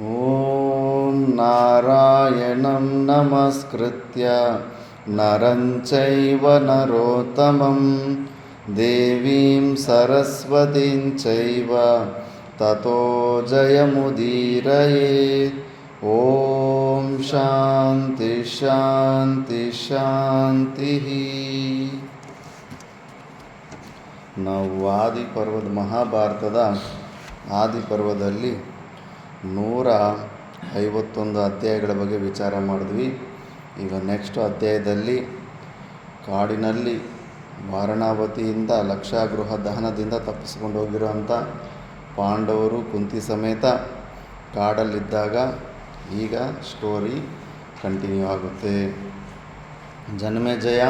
ಓಂ ನಾರಾಯಣಂ ನಮಸ್ಕೃತ್ಯ ನರಂ ಚೈವ ನರೋತ್ತಮಂ ದೇವೀಂ ಸರಸ್ವತೀಂ ಚೈವ ತತೋ ಜಯಮುದೀರಯೇತ್. ಓಂ ಶಾಂತಿ ಶಾಂತಿ ಶಾಂತಿ. ನಾವು ಆದಿಪರ್ವದ ಮಹಾಭಾರತದ ಆದಿಪರ್ವದಲ್ಲಿ 151 ಅಧ್ಯಾಯಗಳ ಬಗ್ಗೆ ವಿಚಾರ ಮಾಡಿದ್ವಿ. ಈಗ ನೆಕ್ಸ್ಟ್ ಅಧ್ಯಾಯದಲ್ಲಿ ಕಾಡಿನಲ್ಲಿ ವಾರಣಾವತಿಯಿಂದ ಲಕ್ಷಾಗೃಹ ದಹನದಿಂದ ತಪ್ಪಿಸ್ಕೊಂಡು ಹೋಗಿರೋಂಥ ಪಾಂಡವರು ಕುಂತಿ ಸಮೇತ ಕಾಡಲ್ಲಿದ್ದಾಗ ಈಗ ಸ್ಟೋರಿ ಕಂಟಿನ್ಯೂ ಆಗುತ್ತೆ. ಜನ್ಮೇಜಯ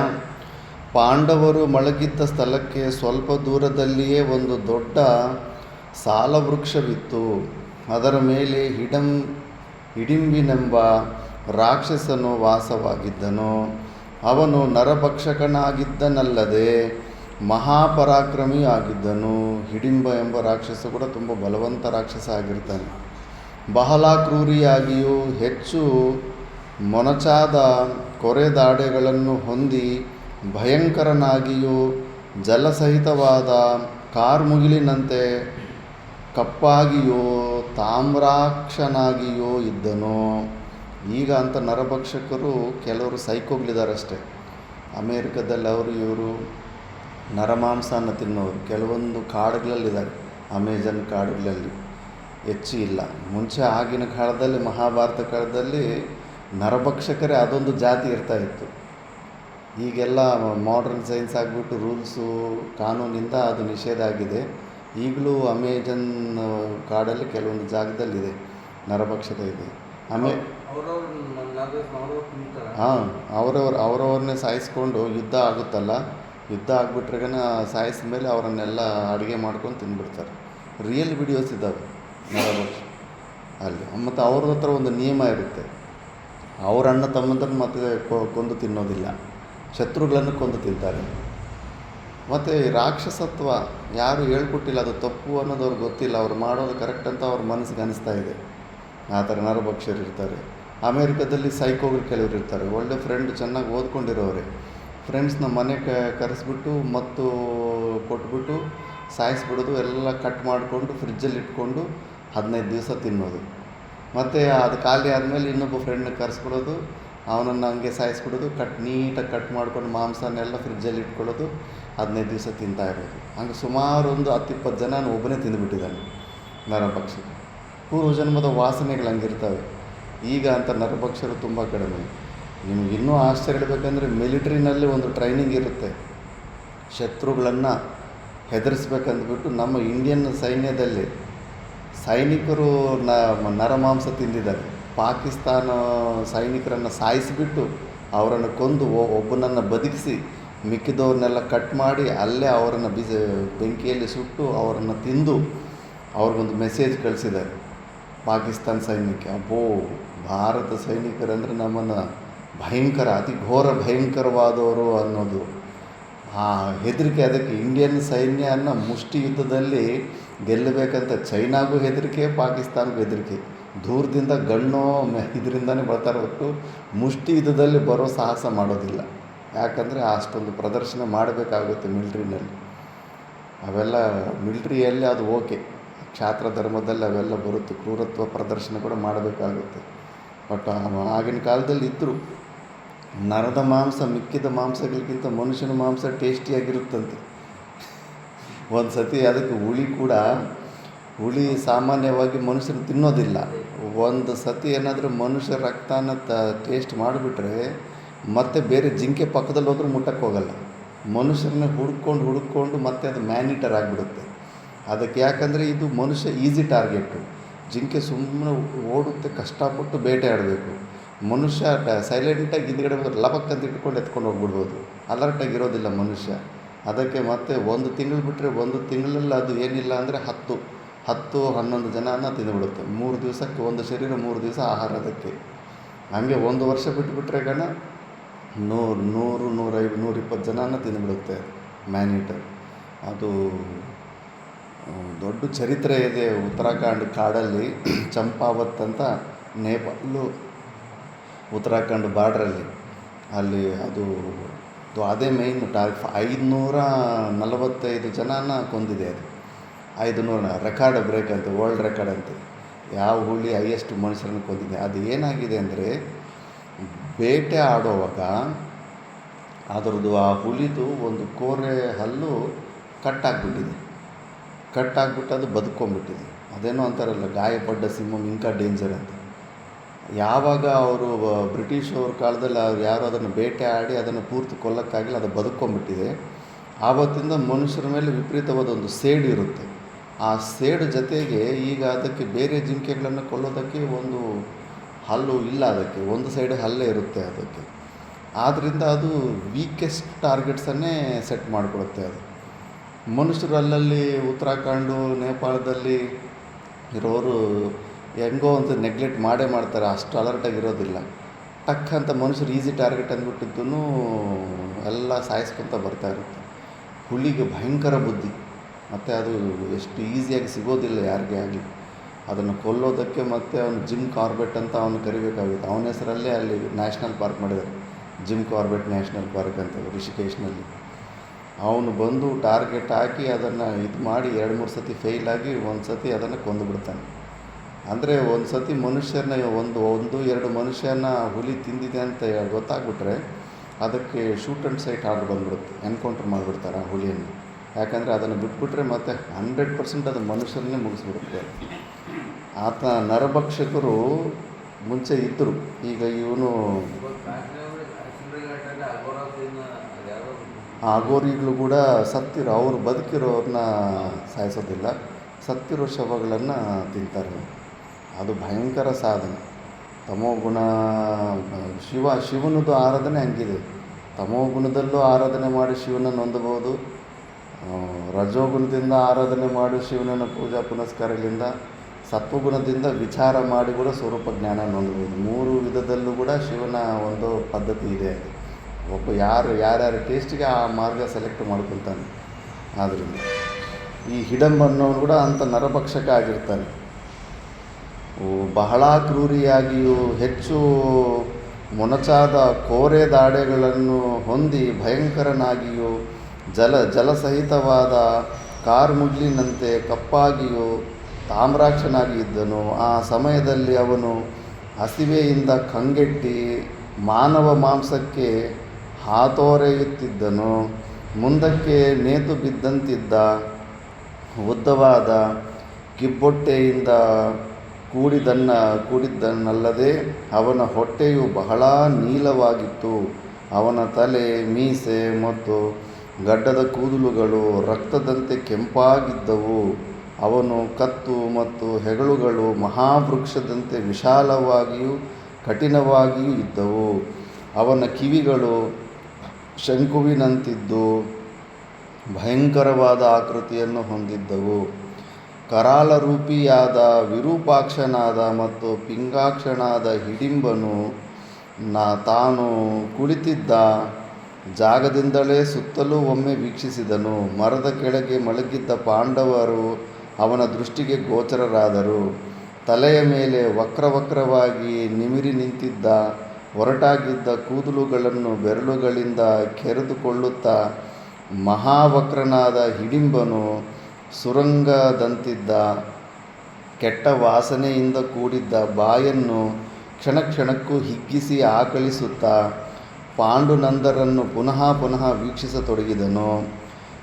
ಪಾಂಡವರು ಮಲಗಿದ್ದ ಸ್ಥಳಕ್ಕೆ ಸ್ವಲ್ಪ ದೂರದಲ್ಲಿಯೇ ಒಂದು ದೊಡ್ಡ ಸಾಲವೃಕ್ಷವಿತ್ತು. ಅದರ ಮೇಲೆ ಹಿಡಿಂಬಿನೆಂಬ ರಾಕ್ಷಸನು ವಾಸವಾಗಿದ್ದನು. ಅವನು ನರಭಕ್ಷಕನಾಗಿದ್ದನಲ್ಲದೆ ಮಹಾಪರಾಕ್ರಮಿ ಆಗಿದ್ದನು. ಹಿಡಿಂಬ ಎಂಬ ರಾಕ್ಷಸ ಕೂಡ ತುಂಬ ಬಲವಂತ ರಾಕ್ಷಸ ಆಗಿರ್ತಾನೆ. ಬಹಳ ಕ್ರೂರಿಯಾಗಿಯೂ ಹೆಚ್ಚು ಮೊನಚಾದ ಕೊರೆದಾಡೆಗಳನ್ನು ಹೊಂದಿ ಭಯಂಕರನಾಗಿಯೂ ಜಲಸಹಿತವಾದ ಕಾರ್ಮುಗಿಲಿನಂತೆ ಕಪ್ಪಾಗಿಯೋ ತಾಮ್ರಾಕ್ಷನಾಗಿಯೋ ಇದ್ದನು. ಈಗ ಅಂಥ ನರಭಕ್ಷಕರು ಕೆಲವರು ಸೈಕೋಗ್ಲಿದ್ದಾರಷ್ಟೇ. ಅಮೇರಿಕದಲ್ಲಿ ಇವರು ನರಮಾಂಸನ ತಿನ್ನೋರು ಕೆಲವೊಂದು ಕಾಡುಗಳಲ್ಲಿದ್ದಾರೆ. ಅಮೆಜಾನ್ ಕಾಡುಗಳಲ್ಲಿ ಹೆಚ್ಚು ಇಲ್ಲ. ಮುಂಚೆ ಆಗಿನ ಕಾಲದಲ್ಲಿ ಮಹಾಭಾರತ ಕಾಲದಲ್ಲಿ ನರಭಕ್ಷಕರೇ ಅದೊಂದು ಜಾತಿ ಇರ್ತಾಯಿತ್ತು. ಈಗೆಲ್ಲ ಮಾಡ್ರನ್ ಸೈನ್ಸ್ ಆಗಿಬಿಟ್ಟು ರೂಲ್ಸು ಕಾನೂನಿಂದ ಅದು ನಿಷೇಧ ಆಗಿದೆ. ಈಗಲೂ ಅಮೆಜಾನ್ ಕಾಡಲ್ಲಿ ಕೆಲವೊಂದು ಜಾಗದಲ್ಲಿದೆ ನರಭಕ್ಷಕ ಇದೆ. ಅವರವ್ರನ್ನೇ ಸಾಯಿಸ್ಕೊಂಡು ಯುದ್ಧ ಆಗುತ್ತಲ್ಲ, ಯುದ್ಧ ಆಗಿಬಿಟ್ರೆಗನ ಸಾಯಿಸಿದ ಮೇಲೆ ಅವರನ್ನೆಲ್ಲ ಅಡುಗೆ ಮಾಡ್ಕೊಂಡು ತಿಂದ್ಬಿಡ್ತಾರೆ. ರಿಯಲ್ ವಿಡಿಯೋಸ್ ಇದ್ದಾವೆ ನರಭಕ್ಷ ಅಲ್ಲಿ. ಮತ್ತು ಅವ್ರ ಹತ್ರ ಒಂದು ನಿಯಮ ಇರುತ್ತೆ, ಅವ್ರ ಅಣ್ಣ ತಮ್ಮಂದ್ರನ್ನ ಮತ್ತೆ ಕೊಂದು ತಿನ್ನೋದಿಲ್ಲ, ಶತ್ರುಗಳನ್ನು ಕೊಂದು ತಿಂತಾರೆ. ಮತ್ತು ರಾಕ್ಷಸತ್ವ ಯಾರು ಹೇಳ್ಕೊಟ್ಟಿಲ್ಲ, ಅದು ತಪ್ಪು ಅನ್ನೋದು ಅವ್ರಿಗೆ ಗೊತ್ತಿಲ್ಲ. ಅವ್ರು ಮಾಡೋದು ಕರೆಕ್ಟ್ ಅಂತ ಅವ್ರ ಮನಸ್ಸಿಗೆ ಅನಿಸ್ತಾ ಇದೆ. ಆ ಥರ ನರಭಕ್ಷರು ಇರ್ತಾರೆ. ಅಮೇರಿಕದಲ್ಲಿ ಸೈಕೋಗಳು ಕೆಲವರು ಇರ್ತಾರೆ. ಒಳ್ಳೆ ಫ್ರೆಂಡ್, ಚೆನ್ನಾಗಿ ಓದ್ಕೊಂಡಿರೋರೆ ಫ್ರೆಂಡ್ಸ್ನ ಮನೆಗೆ ಕರೆಸ್ಬಿಟ್ಟು ಮತ್ತು ಕೊಟ್ಬಿಟ್ಟು ಸಾಯಿಸ್ಬಿಡೋದು, ಎಲ್ಲ ಕಟ್ ಮಾಡಿಕೊಂಡು ಫ್ರಿಜ್ಜಲ್ಲಿ ಇಟ್ಕೊಂಡು 15 ದಿವಸ ತಿನ್ನೋದು. ಮತ್ತು ಅದು ಖಾಲಿ ಆದಮೇಲೆ ಇನ್ನೊಬ್ಬ ಫ್ರೆಂಡ್ನ ಕರೆಸ್ಬಿಡೋದು, ಅವನನ್ನು ಹಂಗೆ ಸಾಯಿಸ್ಬಿಡೋದು, ನೀಟಾಗಿ ಕಟ್ ಮಾಡ್ಕೊಂಡು ಮಾಂಸನೆಲ್ಲ ಫ್ರಿಜ್ಜಲ್ಲಿ ಇಟ್ಕೊಳ್ಳೋದು, 15 ದಿವಸ ತಿಂತಾಯಿರೋದು. ಹಂಗೆ ಸುಮಾರು ಒಂದು 10-20 ಜನ ಒಬ್ಬನೇ ತಿಂದುಬಿಟ್ಟಿದ್ದಾನೆ ನರಭಕ್ಷಕ. ಪೂರ್ವಜನ್ಮದ ವಾಸನೆಗಳು ಹಂಗಿರ್ತವೆ. ಈಗ ಅಂಥ ನರಭಕ್ಷರು ತುಂಬ ಕಡಿಮೆ. ನಿಮ್ಗೆ ಇನ್ನೂ ಆಶ್ಚರ್ಯ ಇಡಬೇಕಂದ್ರೆ ಮಿಲಿಟ್ರಿನಲ್ಲಿ ಒಂದು ಟ್ರೈನಿಂಗ್ ಇರುತ್ತೆ. ಶತ್ರುಗಳನ್ನು ಹೆದರಿಸ್ಬೇಕಂದ್ಬಿಟ್ಟು ನಮ್ಮ ಇಂಡಿಯನ್ ಸೈನ್ಯದಲ್ಲಿ ಸೈನಿಕರು ನರಮಾಂಸ ತಿಂದಿದ್ದಾರೆ. ಪಾಕಿಸ್ತಾನ ಸೈನಿಕರನ್ನು ಸಾಯಿಸಿಬಿಟ್ಟು ಅವರನ್ನು ಕೊಂದು ಒಬ್ಬನನ್ನು ಬದುಕಿಸಿ ಮಿಕ್ಕಿದವ್ರನ್ನೆಲ್ಲ ಕಟ್ ಮಾಡಿ ಅಲ್ಲೇ ಅವರನ್ನು ಬೆಂಕಿಯಲ್ಲಿ ಸುಟ್ಟು ಅವರನ್ನು ತಿಂದು ಅವ್ರಿಗೊಂದು ಮೆಸೇಜ್ ಕಳಿಸಿದ್ದಾರೆ ಪಾಕಿಸ್ತಾನ ಸೈನ್ಯಕ್ಕೆ. ಅಬ್ಬೋ, ಭಾರತ ಸೈನಿಕರಂದರೆ ನಮ್ಮನ್ನು ಭಯಂಕರ, ಅತಿ ಘೋರ ಭಯಂಕರವಾದವರು ಅನ್ನೋದು ಆ ಹೆದರಿಕೆ. ಅದಕ್ಕೆ ಇಂಡಿಯನ್ ಸೈನ್ಯ ಅನ್ನೋ ಮುಷ್ಟಿ ಯುದ್ಧದಲ್ಲಿ ಗೆಲ್ಲಬೇಕಂತ ಚೈನಾಗೂ ಹೆದರಿಕೆ, ಪಾಕಿಸ್ತಾನಗೂ ಹೆದರಿಕೆ. ದೂರದಿಂದ ಗಣ್ಣೋ ಇದರಿಂದನೇ ಬರ್ತಾರೆ ಹೊರತು ಮುಷ್ಟಿ ಯುದ್ಧದಲ್ಲಿ ಬರೋ ಸಾಹಸ ಮಾಡೋದಿಲ್ಲ. ಯಾಕಂದರೆ ಅಷ್ಟೊಂದು ಪ್ರದರ್ಶನ ಮಾಡಬೇಕಾಗುತ್ತೆ ಮಿಲ್ಟ್ರಿನಲ್ಲಿ. ಅವೆಲ್ಲ ಮಿಲ್ಟ್ರಿಯಲ್ಲಿ ಅದು ಓಕೆ, ಕ್ಷಾತ್ರ ಧರ್ಮದಲ್ಲಿ ಅವೆಲ್ಲ ಬರುತ್ತೆ. ಕ್ರೂರತ್ವ ಪ್ರದರ್ಶನ ಕೂಡ ಮಾಡಬೇಕಾಗುತ್ತೆ. ಬಟ್ ಆಗಿನ ಕಾಲದಲ್ಲಿ ಇದ್ದರು. ನರದ ಮಾಂಸ ಮಿಕ್ಕಿದ ಮಾಂಸಗಳಿಗಿಂತ ಮನುಷ್ಯನ ಮಾಂಸ ಟೇಸ್ಟಿಯಾಗಿರುತ್ತಂತೆ. ಒಂದು ಸತಿ ಅದಕ್ಕೆ ಹುಳಿ ಸಾಮಾನ್ಯವಾಗಿ ಮನುಷ್ಯರು ತಿನ್ನೋದಿಲ್ಲ. ಒಂದು ಸತಿ ಏನಾದರೂ ಮನುಷ್ಯ ರಕ್ತನ ಟೇಸ್ಟ್ ಮಾಡಿಬಿಟ್ರೆ ಮತ್ತೆ ಬೇರೆ ಜಿಂಕೆ ಪಕ್ಕದಲ್ಲಿ ಹೋದ್ರೂ ಮುಟ್ಟಕ್ಕೆ ಹೋಗಲ್ಲ. ಮನುಷ್ಯರನ್ನ ಹುಡ್ಕೊಂಡು ಮತ್ತೆ ಅದು ಮ್ಯಾನಿಟರ್ ಆಗಿಬಿಡುತ್ತೆ ಅದಕ್ಕೆ. ಯಾಕಂದರೆ ಇದು ಮನುಷ್ಯ ಈಸಿ ಟಾರ್ಗೆಟು. ಜಿಂಕೆ ಸುಮ್ಮನೆ ಓಡುತ್ತೆ, ಕಷ್ಟಪಟ್ಟು ಬೇಟೆ ಆಡಬೇಕು. ಮನುಷ್ಯ ಸೈಲೆಂಟಾಗಿ ಹಿಂದ್ಗಡೆ ಬಂದರೆ ಲಬಕ್ಕಂತ ಇಟ್ಕೊಂಡು ಎತ್ಕೊಂಡು ಹೋಗ್ಬಿಡ್ಬೋದು. ಅಲರ್ಟಾಗಿರೋದಿಲ್ಲ ಮನುಷ್ಯ. ಅದಕ್ಕೆ ಮತ್ತೆ 1 ತಿಂಗಳು ಬಿಟ್ಟರೆ 1 ತಿಂಗಳಲ್ಲಿ ಅದು ಏನಿಲ್ಲ ಅಂದರೆ 10-11 ಜನನ ತಿಂದುಬಿಡುತ್ತೆ. 3 ದಿವಸಕ್ಕೆ ಒಂದು ಶರೀರ, 3 ದಿವಸ ಆಹಾರ ಅದಕ್ಕೆ. ಹಂಗೆ 1 ವರ್ಷ ಬಿಟ್ಟುಬಿಟ್ರೆ 100-150-120 ಜನನ ತಿಂದುಬಿಡುತ್ತೆ ಮ್ಯಾನಿಟರ್. ಅದು ದೊಡ್ಡ ಚರಿತ್ರೆ ಇದೆ ಉತ್ತರಾಖಂಡ್ ಕಾಡಲ್ಲಿ. ಚಂಪಾವತ್ ಅಂತ ನೇಪಾಳು ಉತ್ತರಾಖಂಡ್ ಬಾರ್ಡ್ರಲ್ಲಿ ಅಲ್ಲಿ ಅದೇ ಮೇಯ್ನ್ 545 ಜನನ ಕೊಂದಿದೆ ಅದು. 500 ರೆಕಾರ್ಡ್ ಬ್ರೇಕ್ ಅಂತ, ವರ್ಲ್ಡ್ ರೆಕಾರ್ಡ್ ಅಂತ. ಯಾವ ಹುಲಿ ಹೈಯೆಸ್ಟ್ ಮನುಷ್ಯರನ್ನು ಕೊಂದಿದೆ. ಅದು ಏನಾಗಿದೆ ಅಂದರೆ, ಬೇಟೆ ಆಡುವಾಗ ಅದರದ್ದು ಆ ಹುಲಿದು ಒಂದು ಕೋರೆ ಹಲ್ಲು ಕಟ್ಟಾಗ್ಬಿಟ್ಟು ಅದು ಬದುಕೊಂಡ್ಬಿಟ್ಟಿದೆ. ಅದೇನೋ ಅಂತಾರಲ್ಲ, ಗಾಯಪಡ್ಡ ಸಿಂಹ ಇಂಕ ಡೇಂಜರ್ ಅಂತ. ಯಾವಾಗ ಅವರು ಬ್ರಿಟಿಷ್ ಅವ್ರ ಕಾಲದಲ್ಲಿ ಯಾರು ಅದನ್ನು ಬೇಟೆ ಆಡಿ ಅದನ್ನು ಪೂರ್ತಿ ಕೊಲ್ಲಕ್ಕಾಗಿಲ್ಲ, ಅದು ಬದುಕೊಂಡ್ಬಿಟ್ಟಿದೆ. ಆವತ್ತಿಂದ ಮನುಷ್ಯರ ಮೇಲೆ ವಿಪರೀತವಾದ ಒಂದು ಸೇಡು ಇರುತ್ತೆ. ಆ ಸೇಡು ಜೊತೆಗೆ ಈಗ ಅದಕ್ಕೆ ಬೇರೆ ಜಿಂಕೆಗಳನ್ನು ಕೊಲ್ಲೋದಕ್ಕೆ ಒಂದು ಹಲ್ಲು ಇಲ್ಲ, ಅದಕ್ಕೆ ಒಂದು ಸೈಡ್ ಹಲ್ಲೇ ಇರುತ್ತೆ ಅದಕ್ಕೆ. ಆದ್ದರಿಂದ ಅದು ವೀಕೆಸ್ಟ್ ಟಾರ್ಗೆಟ್ಸನ್ನೇ ಸೆಟ್ ಮಾಡಿಕೊಡುತ್ತೆ ಅದು. ಮನುಷ್ಯರು ಅಲ್ಲಲ್ಲಿ ಉತ್ತರಾಖಂಡು ನೇಪಾಳದಲ್ಲಿ ಇರೋರು ಹೆಂಗೋ ಅಂತ ನೆಗ್ಲೆಕ್ಟ್ ಮಾಡ್ತಾರೆ, ಅಷ್ಟು ಅಲರ್ಟಾಗಿರೋದಿಲ್ಲ. ಟಕ್ ಅಂತ ಮನುಷ್ಯರು ಈಸಿ ಟಾರ್ಗೆಟ್ ಅಂದ್ಬಿಟ್ಟಿದ್ದೂ ಎಲ್ಲ ಸಾಯಿಸ್ಕೊತ ಬರ್ತಾ ಇರುತ್ತೆ. ಹುಲಿಗೆ ಭಯಂಕರ ಬುದ್ಧಿ, ಮತ್ತು ಅದು ಎಷ್ಟು ಈಸಿಯಾಗಿ ಸಿಗೋದಿಲ್ಲ ಯಾರಿಗೇ ಆಗಲಿ. ಅದನ್ನು ಕೊಲ್ಲೋದಕ್ಕೆ ಮತ್ತು ಅವನು ಜಿಮ್ ಕಾರ್ಬೆಟ್ ಅಂತ ಅವನು ಕರಿಬೇಕಾಗುತ್ತೆ. ಅವನ ಹೆಸರಲ್ಲೇ ಅಲ್ಲಿ ನ್ಯಾಷನಲ್ ಪಾರ್ಕ್ ಮಾಡಿದ್ದಾರೆ, ಜಿಮ್ ಕಾರ್ಬೆಟ್ ನ್ಯಾಷನಲ್ ಪಾರ್ಕ್ ಅಂತ ರಿಷಿಕೇಶ್ನಲ್ಲಿ. ಅವನು ಬಂದು ಟಾರ್ಗೆಟ್ ಹಾಕಿ ಅದನ್ನು ಮಾಡಿ 2-3 ಸತಿ ಫೇಲಾಗಿ ಒಂದು ಸತಿ ಅದನ್ನು ಕೊಂದುಬಿಡ್ತಾನೆ. ಅಂದರೆ ಒಂದು ಸತಿ ಮನುಷ್ಯನ 1-2 ಮನುಷ್ಯನ ಹುಲಿ ತಿಂದಿದೆ ಅಂತ ಗೊತ್ತಾಗ್ಬಿಟ್ರೆ ಅದಕ್ಕೆ ಶೂಟ್ ಆ್ಯಂಡ್ ಸೈಟ್ ಆರ್ಡರ್ ಬಂದ್ಬಿಡುತ್ತೆ, ಎನ್ಕೌಂಟ್ರ್ ಮಾಡಿಬಿಡ್ತಾರೆ ಆ ಹುಲಿಯನ್ನು. ಯಾಕಂದರೆ ಅದನ್ನು ಬಿಟ್ಬಿಟ್ರೆ ಮತ್ತೆ 100% ಅದು ಮನುಷ್ಯರನ್ನೇ ಮುಗಿಸ್ಬಿಡುತ್ತೆ. ಆತ ನರಭಕ್ಷಕರು ಮುಂಚೆ ಇದ್ದರು, ಈಗ ಇವನು ಅಘೋರಿಗಳು ಕೂಡ ಸತ್ತಿರೋ, ಅವರು ಬದುಕಿರೋರನ್ನ ಸಾಯಿಸೋದಿಲ್ಲ, ಸತ್ತಿರೋ ಶವಗಳನ್ನು ತಿಂತಾರೆ. ಅದು ಭಯಂಕರ ಸಾಧನೆ. ತಮೋಗುಣ ಶಿವನದು ಆರಾಧನೆ ಹಂಗಿದೆ. ತಮೋಗುಣದಲ್ಲೂ ಆರಾಧನೆ ಮಾಡಿ ಶಿವನನ್ನು ಹೊಂದಬಹುದು, ರಜೋಗುಣದಿಂದ ಆರಾಧನೆ ಮಾಡಿ ಶಿವನನ್ನು ಪೂಜಾ ಪುನಸ್ಕಾರಗಳಿಂದ, ಸತ್ವಗುಣದಿಂದ ವಿಚಾರ ಮಾಡಿ ಕೂಡ ಸ್ವರೂಪ ಜ್ಞಾನ ಹೊಂದಬಹುದು. 3 ವಿಧದಲ್ಲೂ ಕೂಡ ಶಿವನ ಒಂದು ಪದ್ಧತಿ ಇದೆ. ಒಬ್ಬ ಯಾರ್ಯಾರ ಟೇಸ್ಟಿಗೆ ಆ ಮಾರ್ಗ ಸೆಲೆಕ್ಟ್ ಮಾಡ್ಕೊತಾನೆ. ಆದ್ದರಿಂದ ಈ ಹಿಡಂಬನ್ನವನು ಕೂಡ ಅಂಥ ನರಭಕ್ಷಕ ಆಗಿರ್ತಾನೆ. ಬಹಳ ಕ್ರೂರಿಯಾಗಿಯೂ ಹೆಚ್ಚು ಮೊನಚಾದ ಕೋರೆ ದಾಡೆಗಳನ್ನು ಹೊಂದಿ ಭಯಂಕರನಾಗಿಯೂ ಜಲಸಹಿತವಾದ ಕಾರ್ಮುಗಿಲಿನಂತೆ ಕಪ್ಪಾಗಿಯೂ ತಾಮ್ರಾಕ್ಷನಾಗಿ ಇದ್ದನು. ಆ ಸಮಯದಲ್ಲಿ ಅವನು ಹಸಿವೆಯಿಂದ ಕಂಗೆಟ್ಟಿ ಮಾನವ ಮಾಂಸಕ್ಕೆ ಹಾತೊರೆಯುತ್ತಿದ್ದನು. ಮುಂದಕ್ಕೆ ನೇತು ಬಿದ್ದಂತಿದ್ದ ಉದ್ದವಾದ ಕಿಬ್ಬೊಟ್ಟೆಯಿಂದ ಕೂಡಿದ್ದನ್ನಲ್ಲದೆ ಅವನ ಹೊಟ್ಟೆಯು ಬಹಳ ನೀಳವಾಗಿತ್ತು. ಅವನ ತಲೆ, ಮೀಸೆ ಮತ್ತು ಗಡ್ಡದ ಕೂದಲುಗಳು ರಕ್ತದಂತೆ ಕೆಂಪಾಗಿದ್ದವು. ಅವನು ಕತ್ತು ಮತ್ತು ಹೆಗಲುಗಳು ಮಹಾವೃಕ್ಷದಂತೆ ವಿಶಾಲವಾಗಿಯೂ ಕಠಿಣವಾಗಿಯೂ ಇದ್ದವು. ಅವನ ಕಿವಿಗಳು ಶಂಕುವಿನಂತಿದ್ದು ಭಯಂಕರವಾದ ಆಕೃತಿಯನ್ನು ಹೊಂದಿದ್ದವು. ಕರಾಲರೂಪಿಯಾದ ವಿರೂಪಾಕ್ಷನಾದ ಮತ್ತು ಪಿಂಗಾಕ್ಷನಾದ ಹಿಡಿಂಬನು ತಾನು ಕುಳಿತಿದ್ದ ಜಾಗದಿಂದಲೇ ಸುತ್ತಲೂ ಒಮ್ಮೆ ವೀಕ್ಷಿಸಿದನು. ಮರದ ಕೆಳಗೆ ಮಲಗಿದ್ದ ಪಾಂಡವರು ಅವನ ದೃಷ್ಟಿಗೆ ಗೋಚರರಾದರು. ತಲೆಯ ಮೇಲೆ ವಕ್ರವಾಗಿ ನಿಮಿರಿ ನಿಂತಿದ್ದ ಒರಟಾಗಿದ್ದ ಕೂದಲುಗಳನ್ನು ಬೆರಳುಗಳಿಂದ ಕೆರೆದುಕೊಳ್ಳುತ್ತಾ ಮಹಾವಕ್ರನಾದ ಹಿಡಿಂಬನು ಸುರಂಗದಂತಿದ್ದ ಕೆಟ್ಟ ವಾಸನೆಯಿಂದ ಕೂಡಿದ್ದ ಬಾಯನ್ನು ಕ್ಷಣಕ್ಕೂ ಹಿಗ್ಗಿಸಿ ಆಕಳಿಸುತ್ತಾ ಪಾಂಡುನಂದರನ್ನು ಪುನಃ ವೀಕ್ಷಿಸತೊಡಗಿದನು.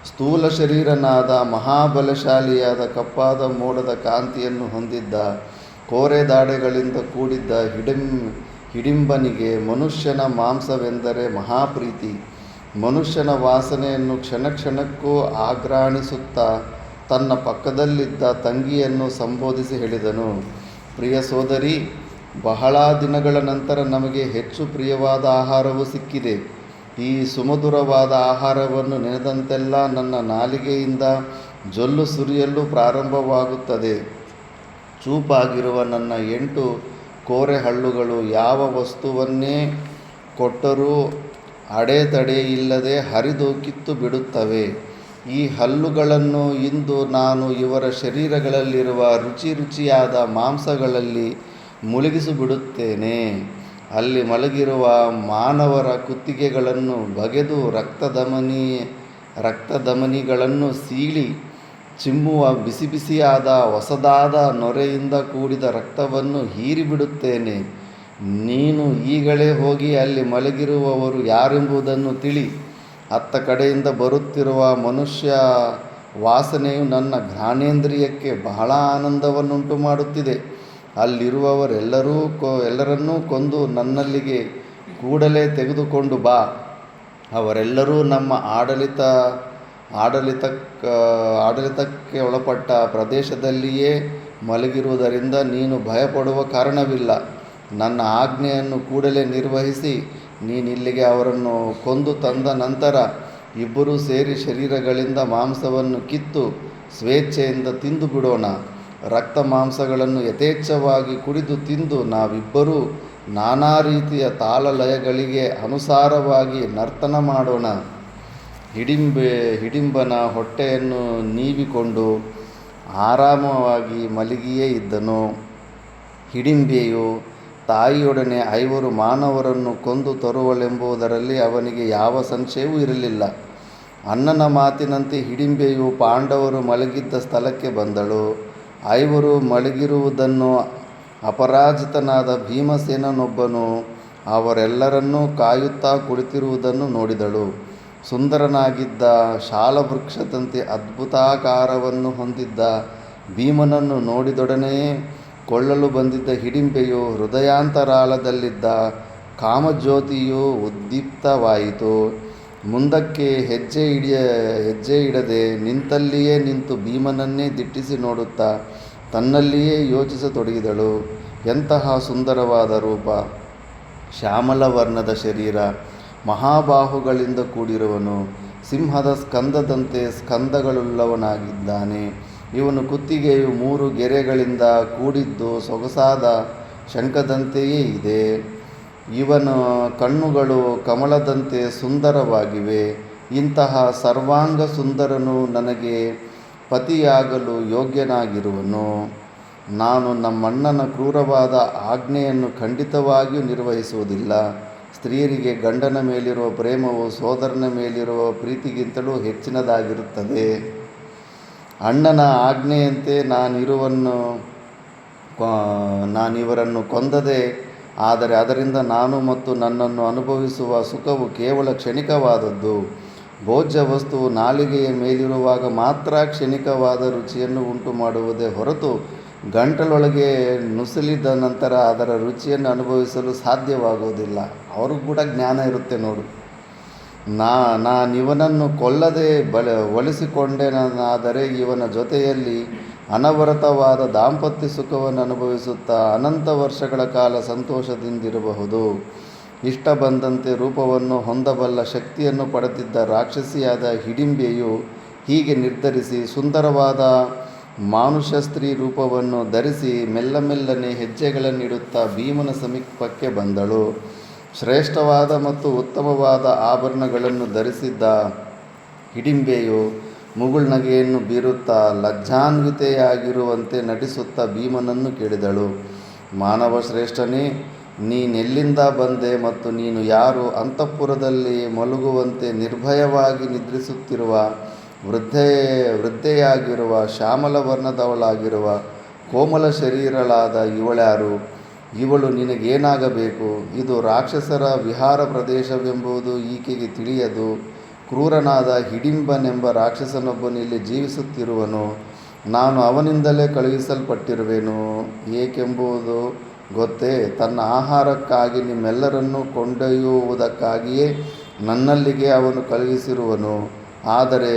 ಸ್ಥೂಲ ಶರೀರನಾದ ಮಹಾಬಲಶಾಲಿಯಾದ ಕಪ್ಪಾದ ಮೋಡದ ಕಾಂತಿಯನ್ನು ಹೊಂದಿದ್ದ ಕೋರೆ ದಾಡೆಗಳಿಂದ ಕೂಡಿದ್ದ ಹಿಡಿಂಬನಿಗೆ ಮನುಷ್ಯನ ಮಾಂಸವೆಂದರೆ ಮಹಾಪ್ರೀತಿ. ಮನುಷ್ಯನ ವಾಸನೆಯನ್ನು ಕ್ಷಣಕ್ಕೂ ಆಘ್ರಾಣಿಸುತ್ತಾ ತನ್ನ ಪಕ್ಕದಲ್ಲಿದ್ದ ತಂಗಿಯನ್ನು ಸಂಬೋಧಿಸಿ ಹೇಳಿದನು, ಪ್ರಿಯ ಸೋದರಿ, ಬಹಳ ದಿನಗಳ ನಂತರ ನಮಗೆ ಹೆಚ್ಚು ಪ್ರಿಯವಾದ ಆಹಾರವು ಸಿಕ್ಕಿದೆ. ಈ ಸುಮಧುರವಾದ ಆಹಾರವನ್ನು ನೆನೆದಂತೆಲ್ಲ ನನ್ನ ನಾಲಿಗೆಯಿಂದ ಜೊಲ್ಲು ಸುರಿಯಲು ಪ್ರಾರಂಭವಾಗುತ್ತದೆ. ಚೂಪಾಗಿರುವ ನನ್ನ 8 ಕೋರೆ ಹಳ್ಳುಗಳು ಯಾವ ವಸ್ತುವನ್ನೇ ಕೊಟ್ಟರೂ ಅಡೆತಡೆಯಿಲ್ಲದೆ ಹರಿದು ಕಿತ್ತು ಬಿಡುತ್ತವೆ. ಈ ಹಲ್ಲುಗಳನ್ನು ಇಂದು ನಾನು ಇವರ ಶರೀರಗಳಲ್ಲಿರುವ ರುಚಿಯಾದ ಮಾಂಸಗಳಲ್ಲಿ ಮುಳುಗಿಸಿಬಿಡುತ್ತೇನೆ. ಅಲ್ಲಿ ಮಲಗಿರುವ ಮಾನವರ ಕುತ್ತಿಗೆಗಳನ್ನು ಬಗೆದು ರಕ್ತಧಮನಿಗಳನ್ನು ಸೀಳಿ ಚಿಮ್ಮುವ ಬಿಸಿಯಾದ ಹೊಸದಾದ ನೊರೆಯಿಂದ ಕೂಡಿದ ರಕ್ತವನ್ನು ಹೀರಿಬಿಡುತ್ತೇನೆ. ನೀನು ಈಗಲೇ ಹೋಗಿ ಅಲ್ಲಿ ಮಲಗಿರುವವರು ಯಾರೆಂಬುದನ್ನು ತಿಳಿ. ಅತ್ತ ಕಡೆಯಿಂದ ಬರುತ್ತಿರುವ ಮನುಷ್ಯ ವಾಸನೆಯು ನನ್ನ ಘ್ರಾಣೇಂದ್ರಿಯಕ್ಕೆ ಬಹಳ ಆನಂದವನ್ನುಂಟು ಮಾಡುತ್ತಿದೆ. ಎಲ್ಲರನ್ನೂ ಕೊಂದು ನನ್ನಲ್ಲಿಗೆ ಕೂಡಲೇ ತೆಗೆದುಕೊಂಡು ಬಾ. ಅವರೆಲ್ಲರೂ ನಮ್ಮ ಆಡಳಿತಕ್ಕೆ ಒಳಪಟ್ಟ ಪ್ರದೇಶದಲ್ಲಿಯೇ ಮಲಗಿರುವುದರಿಂದ ನೀನು ಭಯಪಡುವ ಕಾರಣವಿಲ್ಲ. ನನ್ನ ಆಜ್ಞೆಯನ್ನು ಕೂಡಲೇ ನಿರ್ವಹಿಸಿ ನೀನಿಲ್ಲಿಗೆ ಅವರನ್ನು ಕೊಂದು ತಂದ ನಂತರ ಇಬ್ಬರೂ ಸೇರಿ ಶರೀರಗಳಿಂದ ಮಾಂಸವನ್ನು ಕಿತ್ತು ಸ್ವೇಚ್ಛೆಯಿಂದ ತಿಂದು ಬಿಡೋಣ. ರಕ್ತ ಮಾಂಸಗಳನ್ನು ಯಥೇಚ್ಛವಾಗಿ ಕುಡಿದು ತಿಂದು ನಾವಿಬ್ಬರೂ ನಾನಾ ರೀತಿಯ ತಾಳಲಯಗಳಿಗೆ ಅನುಸಾರವಾಗಿ ನರ್ತನ ಮಾಡೋಣ. ಹಿಡಿಂಬನ ಹೊಟ್ಟೆಯನ್ನು ನೀವಿಕೊಂಡು ಆರಾಮವಾಗಿ ಮಲಗಿಯೇ ಇದ್ದನು. ಹಿಡಿಂಬೆಯು ತಾಯಿಯೊಡನೆ 5 ಮಾನವರನ್ನು ಕೊಂದು ತರುವಳೆಂಬುದರಲ್ಲಿ ಅವನಿಗೆ ಯಾವ ಸಂಶಯವೂ ಇರಲಿಲ್ಲ. ಅಣ್ಣನ ಮಾತಿನಂತೆ ಹಿಡಿಂಬೆಯು ಪಾಂಡವರು ಮಲಗಿದ್ದ ಸ್ಥಳಕ್ಕೆ ಬಂದಳು. 5 ಮಲಗಿರುವುದನ್ನು ಅಪರಾಜಿತನಾದ ಭೀಮಸೇನನೊಬ್ಬನು ಅವರೆಲ್ಲರನ್ನೂ ಕಾಯುತ್ತಾ ಕುಳಿತಿರುವುದನ್ನು ನೋಡಿದಳು. ಸುಂದರನಾಗಿದ್ದ ಶಾಲವೃಕ್ಷದಂತೆ ಅದ್ಭುತಾಕಾರವನ್ನು ಹೊಂದಿದ್ದ ಭೀಮನನ್ನು ನೋಡಿದೊಡನೆಯೇ ಕೊಳ್ಳಲು ಬಂದಿದ್ದ ಹಿಡಿಂಬೆಯು ಹೃದಯಾಂತರಾಳದಲ್ಲಿದ್ದ ಕಾಮಜ್ಯೋತಿಯು ಉದ್ದೀಪ್ತವಾಯಿತು. ಮುಂದಕ್ಕೆ ಹೆಜ್ಜೆ ಇಡದೆ ನಿಂತಲ್ಲಿಯೇ ನಿಂತು ಭೀಮನನ್ನೇ ದಿಟ್ಟಿಸಿ ನೋಡುತ್ತಾ ತನ್ನಲ್ಲಿಯೇ ಯೋಚಿಸತೊಡಗಿದಳು. ಎಂತಹ ಸುಂದರವಾದ ರೂಪ! ಶ್ಯಾಮಲ ವರ್ಣದ ಶರೀರ, ಮಹಾಬಾಹುಗಳಿಂದ ಕೂಡಿರುವನು. ಸಿಂಹದ ಸ್ಕಂದದಂತೆ ಸ್ಕಂದಗಳುಳ್ಳವನಾಗಿದ್ದಾನೆ. ಇವನ ಕುತ್ತಿಗೆಯು 3 ಗೆರೆಗಳಿಂದ ಕೂಡಿದ್ದು ಸೊಗಸಾದ ಶಂಖದಂತೆಯೇ ಇದೆ. ಇವನ ಕಣ್ಣುಗಳು ಕಮಲದಂತೆ ಸುಂದರವಾಗಿವೆ. ಇಂತಹ ಸರ್ವಾಂಗ ಸುಂದರನು ನನಗೆ ಪತಿಯಾಗಲು ಯೋಗ್ಯನಾಗಿರುವನು. ನಾನು ನಮ್ಮಣ್ಣನ ಕ್ರೂರವಾದ ಆಜ್ಞೆಯನ್ನು ಖಂಡಿತವಾಗಿಯೂ ನಿರ್ವಹಿಸುವುದಿಲ್ಲ. ಸ್ತ್ರೀಯರಿಗೆ ಗಂಡನ ಮೇಲಿರುವ ಪ್ರೇಮವು ಸೋದರನ ಮೇಲಿರುವ ಪ್ರೀತಿಗಿಂತಲೂ ಹೆಚ್ಚಿನದಾಗಿರುತ್ತದೆ. ಅಣ್ಣನ ಆಜ್ಞೆಯಂತೆ ನಾನಿವರನ್ನು ಕೊಂದದೆ, ಆದರೆ ಅದರಿಂದ ನಾನು ಮತ್ತು ನನ್ನನ್ನು ಅನುಭವಿಸುವ ಸುಖವು ಕೇವಲ ಕ್ಷಣಿಕವಾದದ್ದು. ಭೋಜ್ಯ ವಸ್ತುವು ನಾಲಿಗೆಯ ಮೇಲಿರುವಾಗ ಮಾತ್ರ ಕ್ಷಣಿಕವಾದ ರುಚಿಯನ್ನು ಉಂಟು ಮಾಡುವುದೇ ಹೊರತು ಗಂಟಲೊಳಗೆ ನುಸುಳಿದ ನಂತರ ಅದರ ರುಚಿಯನ್ನು ಅನುಭವಿಸಲು ಸಾಧ್ಯವಾಗುವುದಿಲ್ಲ. ಅವ್ರಿಗೂ ಕೂಡ ಜ್ಞಾನ ಇರುತ್ತೆ ನೋಡು. ನಾನಿವನನ್ನು ಕೊಲ್ಲದೆ ಒಲಿಸಿಕೊಂಡೆನಾದರೆ ಇವನ ಜೊತೆಯಲ್ಲಿ ಅನವರತವಾದ ದಾಂಪತ್ಯ ಸುಖವನ್ನು ಅನುಭವಿಸುತ್ತಾ ಅನಂತ ವರ್ಷಗಳ ಕಾಲ ಸಂತೋಷದಿಂದಿರಬಹುದು. ಇಷ್ಟ ಬಂದಂತೆ ರೂಪವನ್ನು ಹೊಂದಬಲ್ಲ ಶಕ್ತಿಯನ್ನು ಪಡೆದಿದ್ದ ರಾಕ್ಷಸಿಯಾದ ಹಿಡಿಂಬೆಯು ಹೀಗೆ ನಿರ್ಧರಿಸಿ ಸುಂದರವಾದ ಮಾನುಷ ಸ್ತ್ರೀ ರೂಪವನ್ನು ಧರಿಸಿ ಮೆಲ್ಲನೆ ಹೆಜ್ಜೆಗಳನ್ನಿಡುತ್ತಾ ಭೀಮನ ಸಮೀಪಕ್ಕೆ ಬಂದಳು. ಶ್ರೇಷ್ಠವಾದ ಮತ್ತು ಉತ್ತಮವಾದ ಆಭರಣಗಳನ್ನು ಧರಿಸಿದ್ದ ಹಿಡಿಂಬೆಯು ಮುಗುಳ್ನಗೆಯನ್ನು ಬೀರುತ್ತಾ ಲಜ್ಜಾನ್ವಿತೆಯಾಗಿರುವಂತೆ ನಟಿಸುತ್ತಾ ಭೀಮನನ್ನು ಕೇಳಿದಳು. ಮಾನವ ಶ್ರೇಷ್ಠನೇ, ನೀನೆಲ್ಲಿಂದ ಬಂದೆ ಮತ್ತು ನೀನು ಯಾರು? ಅಂತಃಪುರದಲ್ಲಿ ಮಲಗುವಂತೆ ನಿರ್ಭಯವಾಗಿ ನಿದ್ರಿಸುತ್ತಿರುವ ವೃದ್ಧೆಯಾಗಿರುವ ಶ್ಯಾಮಲ ವರ್ಣದವಳಾಗಿರುವ ಕೋಮಲ ಶರೀರಳಾದ ಇವಳ್ಯಾರು? ಇವಳು ನಿನಗೇನಾಗಬೇಕು? ಇದು ರಾಕ್ಷಸರ ವಿಹಾರ ಪ್ರದೇಶವೆಂಬುದು ಈಕೆಗೆ ತಿಳಿಯದು. ಕ್ರೂರನಾದ ಹಿಡಿಂಬನೆಂಬ ರಾಕ್ಷಸನೊಬ್ಬನು ಇಲ್ಲಿ ಜೀವಿಸುತ್ತಿರುವನು. ನಾನು ಅವನಿಂದಲೇ ಕಳುಹಿಸಲ್ಪಟ್ಟಿರುವೆನು. ಏಕೆಂಬುದು ಗೊತ್ತೇ? ತನ್ನ ಆಹಾರಕ್ಕಾಗಿ ನಿಮ್ಮೆಲ್ಲರನ್ನೂ ಕೊಂಡೊಯ್ಯುವುದಕ್ಕಾಗಿಯೇ ನನ್ನಲ್ಲಿಗೆ ಅವನು ಕಳುಹಿಸಿರುವನು. ಆದರೆ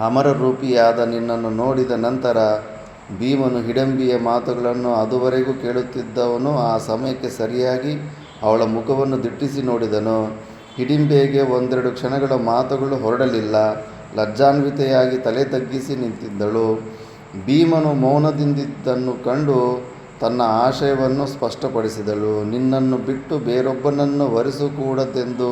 ಅಮರರೂಪಿಯಾದ ನಿನ್ನನ್ನು ನೋಡಿದ ನಂತರ ಭೀಮನು ಹಿಡಿಂಬೆಯ ಮಾತುಗಳನ್ನು ಅದುವರೆಗೂ ಕೇಳುತ್ತಿದ್ದವನು ಆ ಸಮಯಕ್ಕೆ ಸರಿಯಾಗಿ ಅವಳ ಮುಖವನ್ನು ದಿಟ್ಟಿಸಿ ನೋಡಿದನು. ಹಿಡಿಂಬೆಗೆ 1-2 ಕ್ಷಣಗಳ ಮಾತುಗಳು ಹೊರಡಲಿಲ್ಲ. ಲಜ್ಜಾನ್ವಿತೆಯಾಗಿ ತಲೆ ತಗ್ಗಿಸಿ ನಿಂತಿದ್ದಳು. ಭೀಮನು ಮೌನದಿಂದಿದ್ದನ್ನು ಕಂಡು ತನ್ನ ಆಶಯವನ್ನು ಸ್ಪಷ್ಟಪಡಿಸಿದಳು. ನಿನ್ನನ್ನು ಬಿಟ್ಟು ಬೇರೊಬ್ಬನನ್ನು ವರಿಸಕೂಡದೆಂದು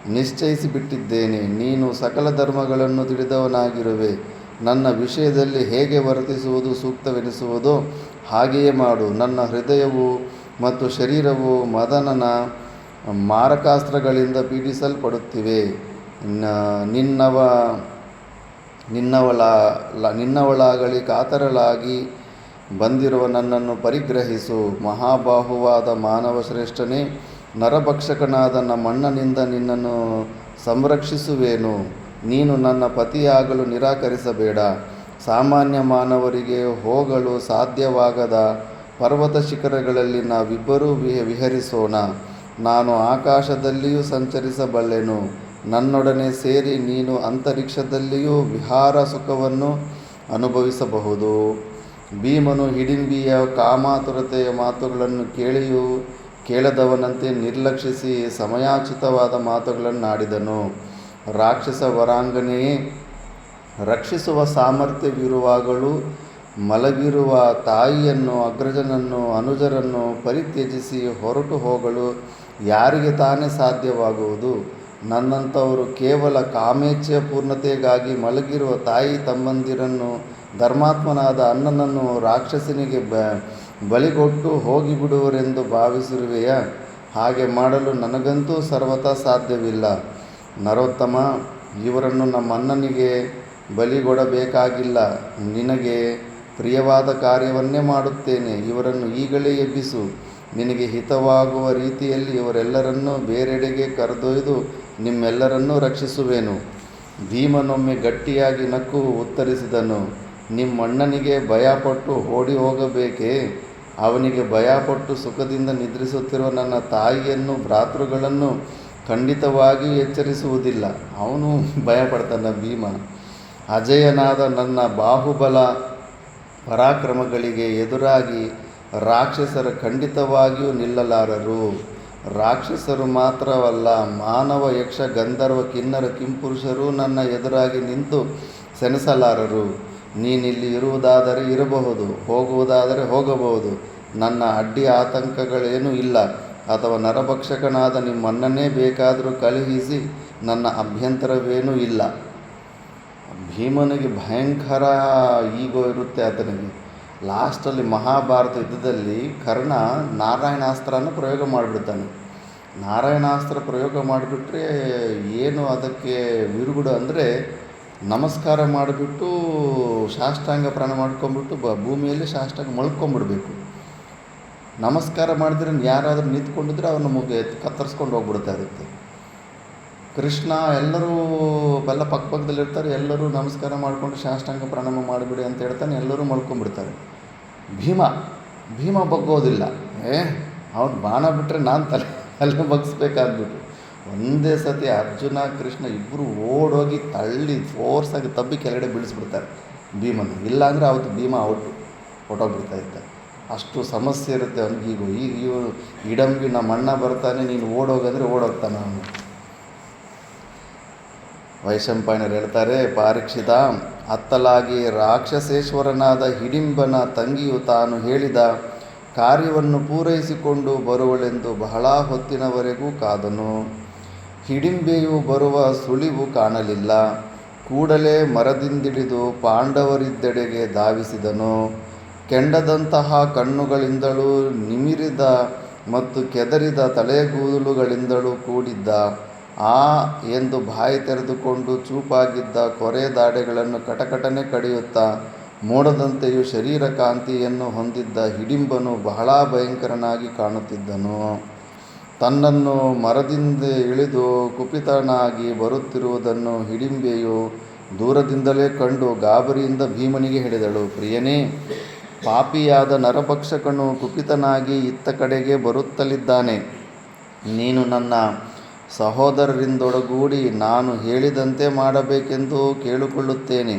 ನಿಶ್ಚಯಿಸಿಬಿಟ್ಟಿದ್ದೇನೆ. ನೀನು ಸಕಲ ಧರ್ಮಗಳನ್ನು ತಿಳಿದವನಾಗಿರುವೆ. ನನ್ನ ವಿಷಯದಲ್ಲಿ ಹೇಗೆ ವರ್ತಿಸುವುದು ಸೂಕ್ತವೆನಿಸುವುದೋ ಹಾಗೆಯೇ ಮಾಡು. ನನ್ನ ಹೃದಯವು ಮತ್ತು ಶರೀರವು ಮದನನ ಮಾರಕಾಸ್ತ್ರಗಳಿಂದ ಪೀಡಿಸಲ್ಪಡುತ್ತಿವೆ. ನಿನ್ನವಳಾಗಲಿ ಕಾತರಳಾಗಿ ಬಂದಿರುವ ನನ್ನನ್ನು ಪರಿಗ್ರಹಿಸು. ಮಹಾಬಾಹುವಾದ ಮಾನವ ಶ್ರೇಷ್ಠನೇ, ನರಭಕ್ಷಕನಾದ ನಮ್ಮಣ್ಣನಿಂದ ನಿನ್ನನ್ನು ಸಂರಕ್ಷಿಸುವೆನು. ನೀನು ನನ್ನ ಪತಿಯಾಗಲು ನಿರಾಕರಿಸಬೇಡ. ಸಾಮಾನ್ಯ ಮಾನವರಿಗೆ ಹೋಗಲು ಸಾಧ್ಯವಾಗದ ಪರ್ವತ ಶಿಖರಗಳಲ್ಲಿ ನಾವಿಬ್ಬರೂ ವಿಹರಿಸೋಣ. ನಾನು ಆಕಾಶದಲ್ಲಿಯೂ ಸಂಚರಿಸಬಲ್ಲೆನು. ನನ್ನೊಡನೆ ಸೇರಿ ನೀನು ಅಂತರಿಕ್ಷದಲ್ಲಿಯೂ ವಿಹಾರ ಸುಖವನ್ನು ಅನುಭವಿಸಬಹುದು. ಭೀಮನು ಹಿಡಿಂಬಿಯ ಕಾಮಾತುರತೆಯ ಮಾತುಗಳನ್ನು ಕೇಳಿಯೂ ಕೇಳದವನಂತೆ ನಿರ್ಲಕ್ಷಿಸಿ ಸಮಯೋಚಿತವಾದ ಮಾತುಗಳನ್ನಾಡಿದನು. ರಾಕ್ಷಸ ವರಾಂಗನೆಯೇ, ರಕ್ಷಿಸುವ ಸಾಮರ್ಥ್ಯವಿರುವಾಗಲೂ ಮಲಗಿರುವ ತಾಯಿಯನ್ನು, ಅಗ್ರಜನನ್ನು, ಅನುಜರನ್ನು ಪರಿತ್ಯಜಿಸಿ ಹೊರಟು ಹೋಗಲು ಯಾರಿಗೆ ತಾನೇ ಸಾಧ್ಯವಾಗುವುದು? ನನ್ನಂಥವರು ಕೇವಲ ಕಾಮೇಚ್ಛೆಯ ಪೂರ್ಣತೆಗಾಗಿ ಮಲಗಿರುವ ತಾಯಿ ತಮ್ಮಂದಿರನ್ನು, ಧರ್ಮಾತ್ಮನಾದ ಅಣ್ಣನನ್ನು ರಾಕ್ಷಸನಿಗೆ ಬಲಿಗೊಟ್ಟು ಹೋಗಿಬಿಡುವರೆಂದು ಭಾವಿಸಿರುವೆಯಾ? ಹಾಗೆ ಮಾಡಲು ನನಗಂತೂ ಸರ್ವಥಾ ಸಾಧ್ಯವಿಲ್ಲ. ನರೋತ್ತಮ, ಇವರನ್ನು ನಮ್ಮಣ್ಣನಿಗೆ ಬಲಿಗೊಡಬೇಕಾಗಿಲ್ಲ. ನಿನಗೆ ಪ್ರಿಯವಾದ ಕಾರ್ಯವನ್ನೇ ಮಾಡುತ್ತೇನೆ. ಇವರನ್ನು ಈಗಲೇ ಎಬ್ಬಿಸು. ನಿನಗೆ ಹಿತವಾಗುವ ರೀತಿಯಲ್ಲಿ ಇವರೆಲ್ಲರನ್ನೂ ಬೇರೆಡೆಗೆ ಕರೆದೊಯ್ದು ನಿಮ್ಮೆಲ್ಲರನ್ನೂ ರಕ್ಷಿಸುವೆನು. ಭೀಮನೊಮ್ಮೆ ಗಟ್ಟಿಯಾಗಿ ನಕ್ಕು ಉತ್ತರಿಸಿದನು, ನಿಮ್ಮಣ್ಣನಿಗೆ ಭಯಪಟ್ಟು ಓಡಿ ಹೋಗಬೇಕೇ? ಅವನಿಗೆ ಭಯಪಟ್ಟು ಸುಖದಿಂದ ನಿದ್ರಿಸುತ್ತಿರುವ ನನ್ನ ತಾಯಿಯನ್ನು, ಭ್ರಾತೃಗಳನ್ನು ಖಂಡಿತವಾಗಿಯೂ ಎಚ್ಚರಿಸುವುದಿಲ್ಲ. ಅವನು ಭಯಪಡ್ತಾನೆ ಭೀಮ. ಅಜೇಯನಾದ ನನ್ನ ಬಾಹುಬಲ ಪರಾಕ್ರಮಗಳಿಗೆ ಎದುರಾಗಿ ರಾಕ್ಷಸರು ಖಂಡಿತವಾಗಿಯೂ ನಿಲ್ಲಲಾರರು. ರಾಕ್ಷಸರು ಮಾತ್ರವಲ್ಲ, ಮಾನವ, ಯಕ್ಷ, ಗಂಧರ್ವ, ಕಿನ್ನರ, ಕಿಂಪುರುಷರೂ ನನ್ನ ಎದುರಾಗಿ ನಿಂತು ಸೆಣಸಲಾರರು. ನೀನಿಲ್ಲಿ ಇರುವುದಾದರೆ ಇರಬಹುದು, ಹೋಗುವುದಾದರೆ ಹೋಗಬಹುದು. ನನ್ನ ಅಡ್ಡಿ ಆತಂಕಗಳೇನೂ ಇಲ್ಲ. ಅಥವಾ ನರಭಕ್ಷಕನಾದ ನಿಮ್ಮಣ್ಣನೇ ಬೇಕಾದರೂ ಕಳುಹಿಸಿ ನನ್ನ ಅಭ್ಯಂತರವೇನೂ ಇಲ್ಲ. ಭೀಮನಿಗೆ ಭಯಂಕರ ಈಗೋ ಇರುತ್ತೆ ಆತನಿಗೆ. ಲಾಸ್ಟಲ್ಲಿ ಮಹಾಭಾರತ ಯುದ್ಧದಲ್ಲಿ ಕರ್ಣ ನಾರಾಯಣಾಸ್ತ್ರನ ಪ್ರಯೋಗ ಮಾಡಿಬಿಡ್ತಾನೆ. ನಾರಾಯಣಾಸ್ತ್ರ ಪ್ರಯೋಗ ಮಾಡಿಬಿಟ್ರೆ ಏನು ಅದಕ್ಕೆ ವಿರುಗುಡು ಅಂದರೆ, ನಮಸ್ಕಾರ ಮಾಡಿಬಿಟ್ಟು ಸಾಷ್ಟಾಂಗ ಪ್ರಾಣ ಮಾಡ್ಕೊಂಬಿಟ್ಟು ಭೂಮಿಯಲ್ಲಿ ಸಾಷ್ಟಾಂಗ ಮಲ್ಕೊಂಬಿಡ್ಬೇಕು. ನಮಸ್ಕಾರ ಮಾಡಿದ್ರೆ ಯಾರಾದರೂ ನಿಂತ್ಕೊಂಡಿದ್ರೆ ಅವನ ಮುಗಿ ಕತ್ತರಿಸ್ಕೊಂಡು ಹೋಗ್ಬಿಡ್ತಾ ಇರುತ್ತೆ. ಕೃಷ್ಣ ಎಲ್ಲರೂ ಪಕ್ಕದಲ್ಲಿರ್ತಾರೆ, ಎಲ್ಲರೂ ನಮಸ್ಕಾರ ಮಾಡಿಕೊಂಡು ಸಾಷ್ಟಾಂಗ ಪ್ರಣಾಮ ಮಾಡಿಬಿಡಿ ಅಂತ ಹೇಳ್ತಾನೆ. ಎಲ್ಲರೂ ಮಲ್ಕೊಂಡ್ಬಿಡ್ತಾರೆ. ಭೀಮ ಬಗ್ಗೋದಿಲ್ಲ. ಅವ್ನು ಬಾಣ ಬಿಟ್ಟರೆ ನಾನು ತಲೆ ಬಗ್ಸ್ಬೇಕಾದ್ಬಿಟ್ಟು ಒಂದೇ ಸತಿ ಅರ್ಜುನ ಕೃಷ್ಣ ಇಬ್ಬರು ಓಡೋಗಿ ತಳ್ಳಿ ಫೋರ್ಸಾಗಿ ತಬ್ಬಿ ಕೆಳಗಡೆ ಬೀಳಿಸ್ಬಿಡ್ತಾರೆ ಭೀಮನ. ಇಲ್ಲಾಂದರೆ ಅವತ್ತು ಭೀಮ ಹೊಟ್ಟೋಗ್ಬಿಡ್ತಾ ಇದ್ದ. ಅಷ್ಟು ಸಮಸ್ಯೆ ಇರುತ್ತೆ ಅವ್ನಿಗೆ. ಈಗ ಇಡಂಬಿ ನಮ್ಮ ಅಣ್ಣ ಬರ್ತಾನೆ, ನೀನು ಓಡೋಗಂದರೆ ಓಡೋಗ್ತಾನೆ ಅವನು. ವೈಶಂಪಾಯನರು ಹೇಳ್ತಾರೆ, ಪಾರೀಕ್ಷಿತ, ಅತ್ತಲಾಗಿ ರಾಕ್ಷಸೇಶ್ವರನಾದ ಹಿಡಿಂಬನ ತಂಗಿಯು ತಾನು ಹೇಳಿದ ಕಾರ್ಯವನ್ನು ಪೂರೈಸಿಕೊಂಡು ಬರುವಳೆಂದು ಬಹಳ ಹೊತ್ತಿನವರೆಗೂ ಕಾದನು. ಹಿಡಿಂಬೆಯು ಬರುವ ಸುಳಿವು ಕಾಣಲಿಲ್ಲ. ಕೂಡಲೇ ಮರದಿಂದಿಳಿದು ಪಾಂಡವರಿದ್ದೆಡೆಗೆ ಧಾವಿಸಿದನು. ಕೆಂಡದಂತಹ ಕಣ್ಣುಗಳಿಂದಲೂ ನಿಮಿರಿದ ಮತ್ತು ಕೆದರಿದ ತಲೆಗೂದಲುಗಳಿಂದಲೂ ಕೂಡಿದ್ದ, ಎಂದು ಬಾಯಿ ತೆರೆದುಕೊಂಡು ಚೂಪಾಗಿದ್ದ ಕೊರೆದಾಡೆಗಳನ್ನು ಕಟಕಟನೆ ಕಡಿಯುತ್ತಾ ಮೋಡದಂತೆಯೂ ಶರೀರ ಕಾಂತಿಯನ್ನು ಹೊಂದಿದ್ದ ಹಿಡಿಂಬನು ಬಹಳ ಭಯಂಕರನಾಗಿ ಕಾಣುತ್ತಿದ್ದನು. ತನ್ನನ್ನು ಮರದಿಂದ ಇಳಿದು ಕುಪಿತನಾಗಿ ಬರುತ್ತಿರುವುದನ್ನು ಹಿಡಿಂಬೆಯು ದೂರದಿಂದಲೇ ಕಂಡು ಗಾಬರಿಯಿಂದ ಭೀಮನಿಗೆ ಹೇಳಿದಳು, ಪ್ರಿಯನೇ, ಪಾಪಿಯಾದ ನರಭಕ್ಷಕನು ಕುಪಿತನಾಗಿ ಇತ್ತ ಕಡೆಗೆ ಬರುತ್ತಲಿದ್ದಾನೆ. ನೀನು ನನ್ನ ಸಹೋದರರಿಂದೊಡಗೂಡಿ ನಾನು ಹೇಳಿದಂತೆ ಮಾಡಬೇಕೆಂದು ಕೇಳಿಕೊಳ್ಳುತ್ತೇನೆ.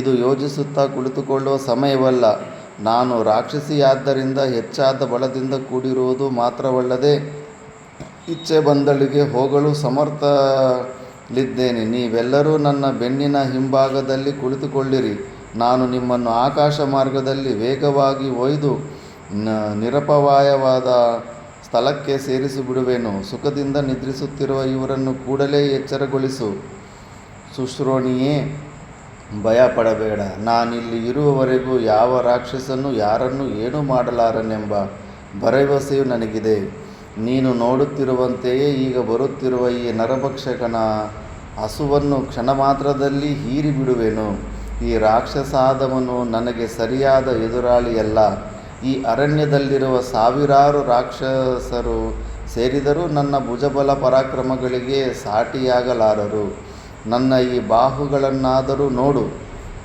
ಇದು ಯೋಚಿಸುತ್ತಾ ಕುಳಿತುಕೊಳ್ಳುವ ಸಮಯವಲ್ಲ. ನಾನು ರಾಕ್ಷಸಿಯಾದ್ದರಿಂದ ಹೆಚ್ಚಾದ ಬಲದಿಂದ ಕೂಡಿರುವುದು ಮಾತ್ರವಲ್ಲದೆ ಇಚ್ಛೆ ಬಂದಳಿಗೆ ಹೋಗಲು ಸಮರ್ಥಲಿದ್ದೇನೆ. ನೀವೆಲ್ಲರೂ ನನ್ನ ಬೆನ್ನಿನ ಹಿಂಭಾಗದಲ್ಲಿ ಕುಳಿತುಕೊಳ್ಳಿರಿ. ನಾನು ನಿಮ್ಮನ್ನು ಆಕಾಶ ಮಾರ್ಗದಲ್ಲಿ ವೇಗವಾಗಿ ಒಯ್ದು ನಿರಪವಾಯವಾದ ಸ್ಥಳಕ್ಕೆ ಸೇರಿಸಿಬಿಡುವೆನು. ಸುಖದಿಂದ ನಿದ್ರಿಸುತ್ತಿರುವ ಇವರನ್ನು ಕೂಡಲೇ ಎಚ್ಚರಗೊಳಿಸು. ಶುಶ್ರೋಣಿಯೇ, ಭಯಪಡಬೇಡ. ನಾನಿಲ್ಲಿ ಇರುವವರೆಗೂ ಯಾವ ರಾಕ್ಷಸನು ಯಾರನ್ನು ಏನೂ ಮಾಡಲಾರನೆಂಬ ಭರವಸೆಯು ನನಗಿದೆ. ನೀನು ನೋಡುತ್ತಿರುವಂತೆಯೇ ಈಗ ಬರುತ್ತಿರುವ ಈ ನರಭಕ್ಷಕನ ಹಸುವನ್ನು ಕ್ಷಣ ಮಾತ್ರದಲ್ಲಿ ಹೀರಿಬಿಡುವೆನು. ಈ ರಾಕ್ಷಸಾದವನು ನನಗೆ ಸರಿಯಾದ ಎದುರಾಳಿಯಲ್ಲ. ಈ ಅರಣ್ಯದಲ್ಲಿರುವ ಸಾವಿರಾರು ರಾಕ್ಷಸರು ಸೇರಿದರೂ ನನ್ನ ಭುಜಬಲ ಪರಾಕ್ರಮಗಳಿಗೆ ಸಾಟಿಯಾಗಲಾರರು. ನನ್ನ ಈ ಬಾಹುಗಳನ್ನಾದರೂ ನೋಡು.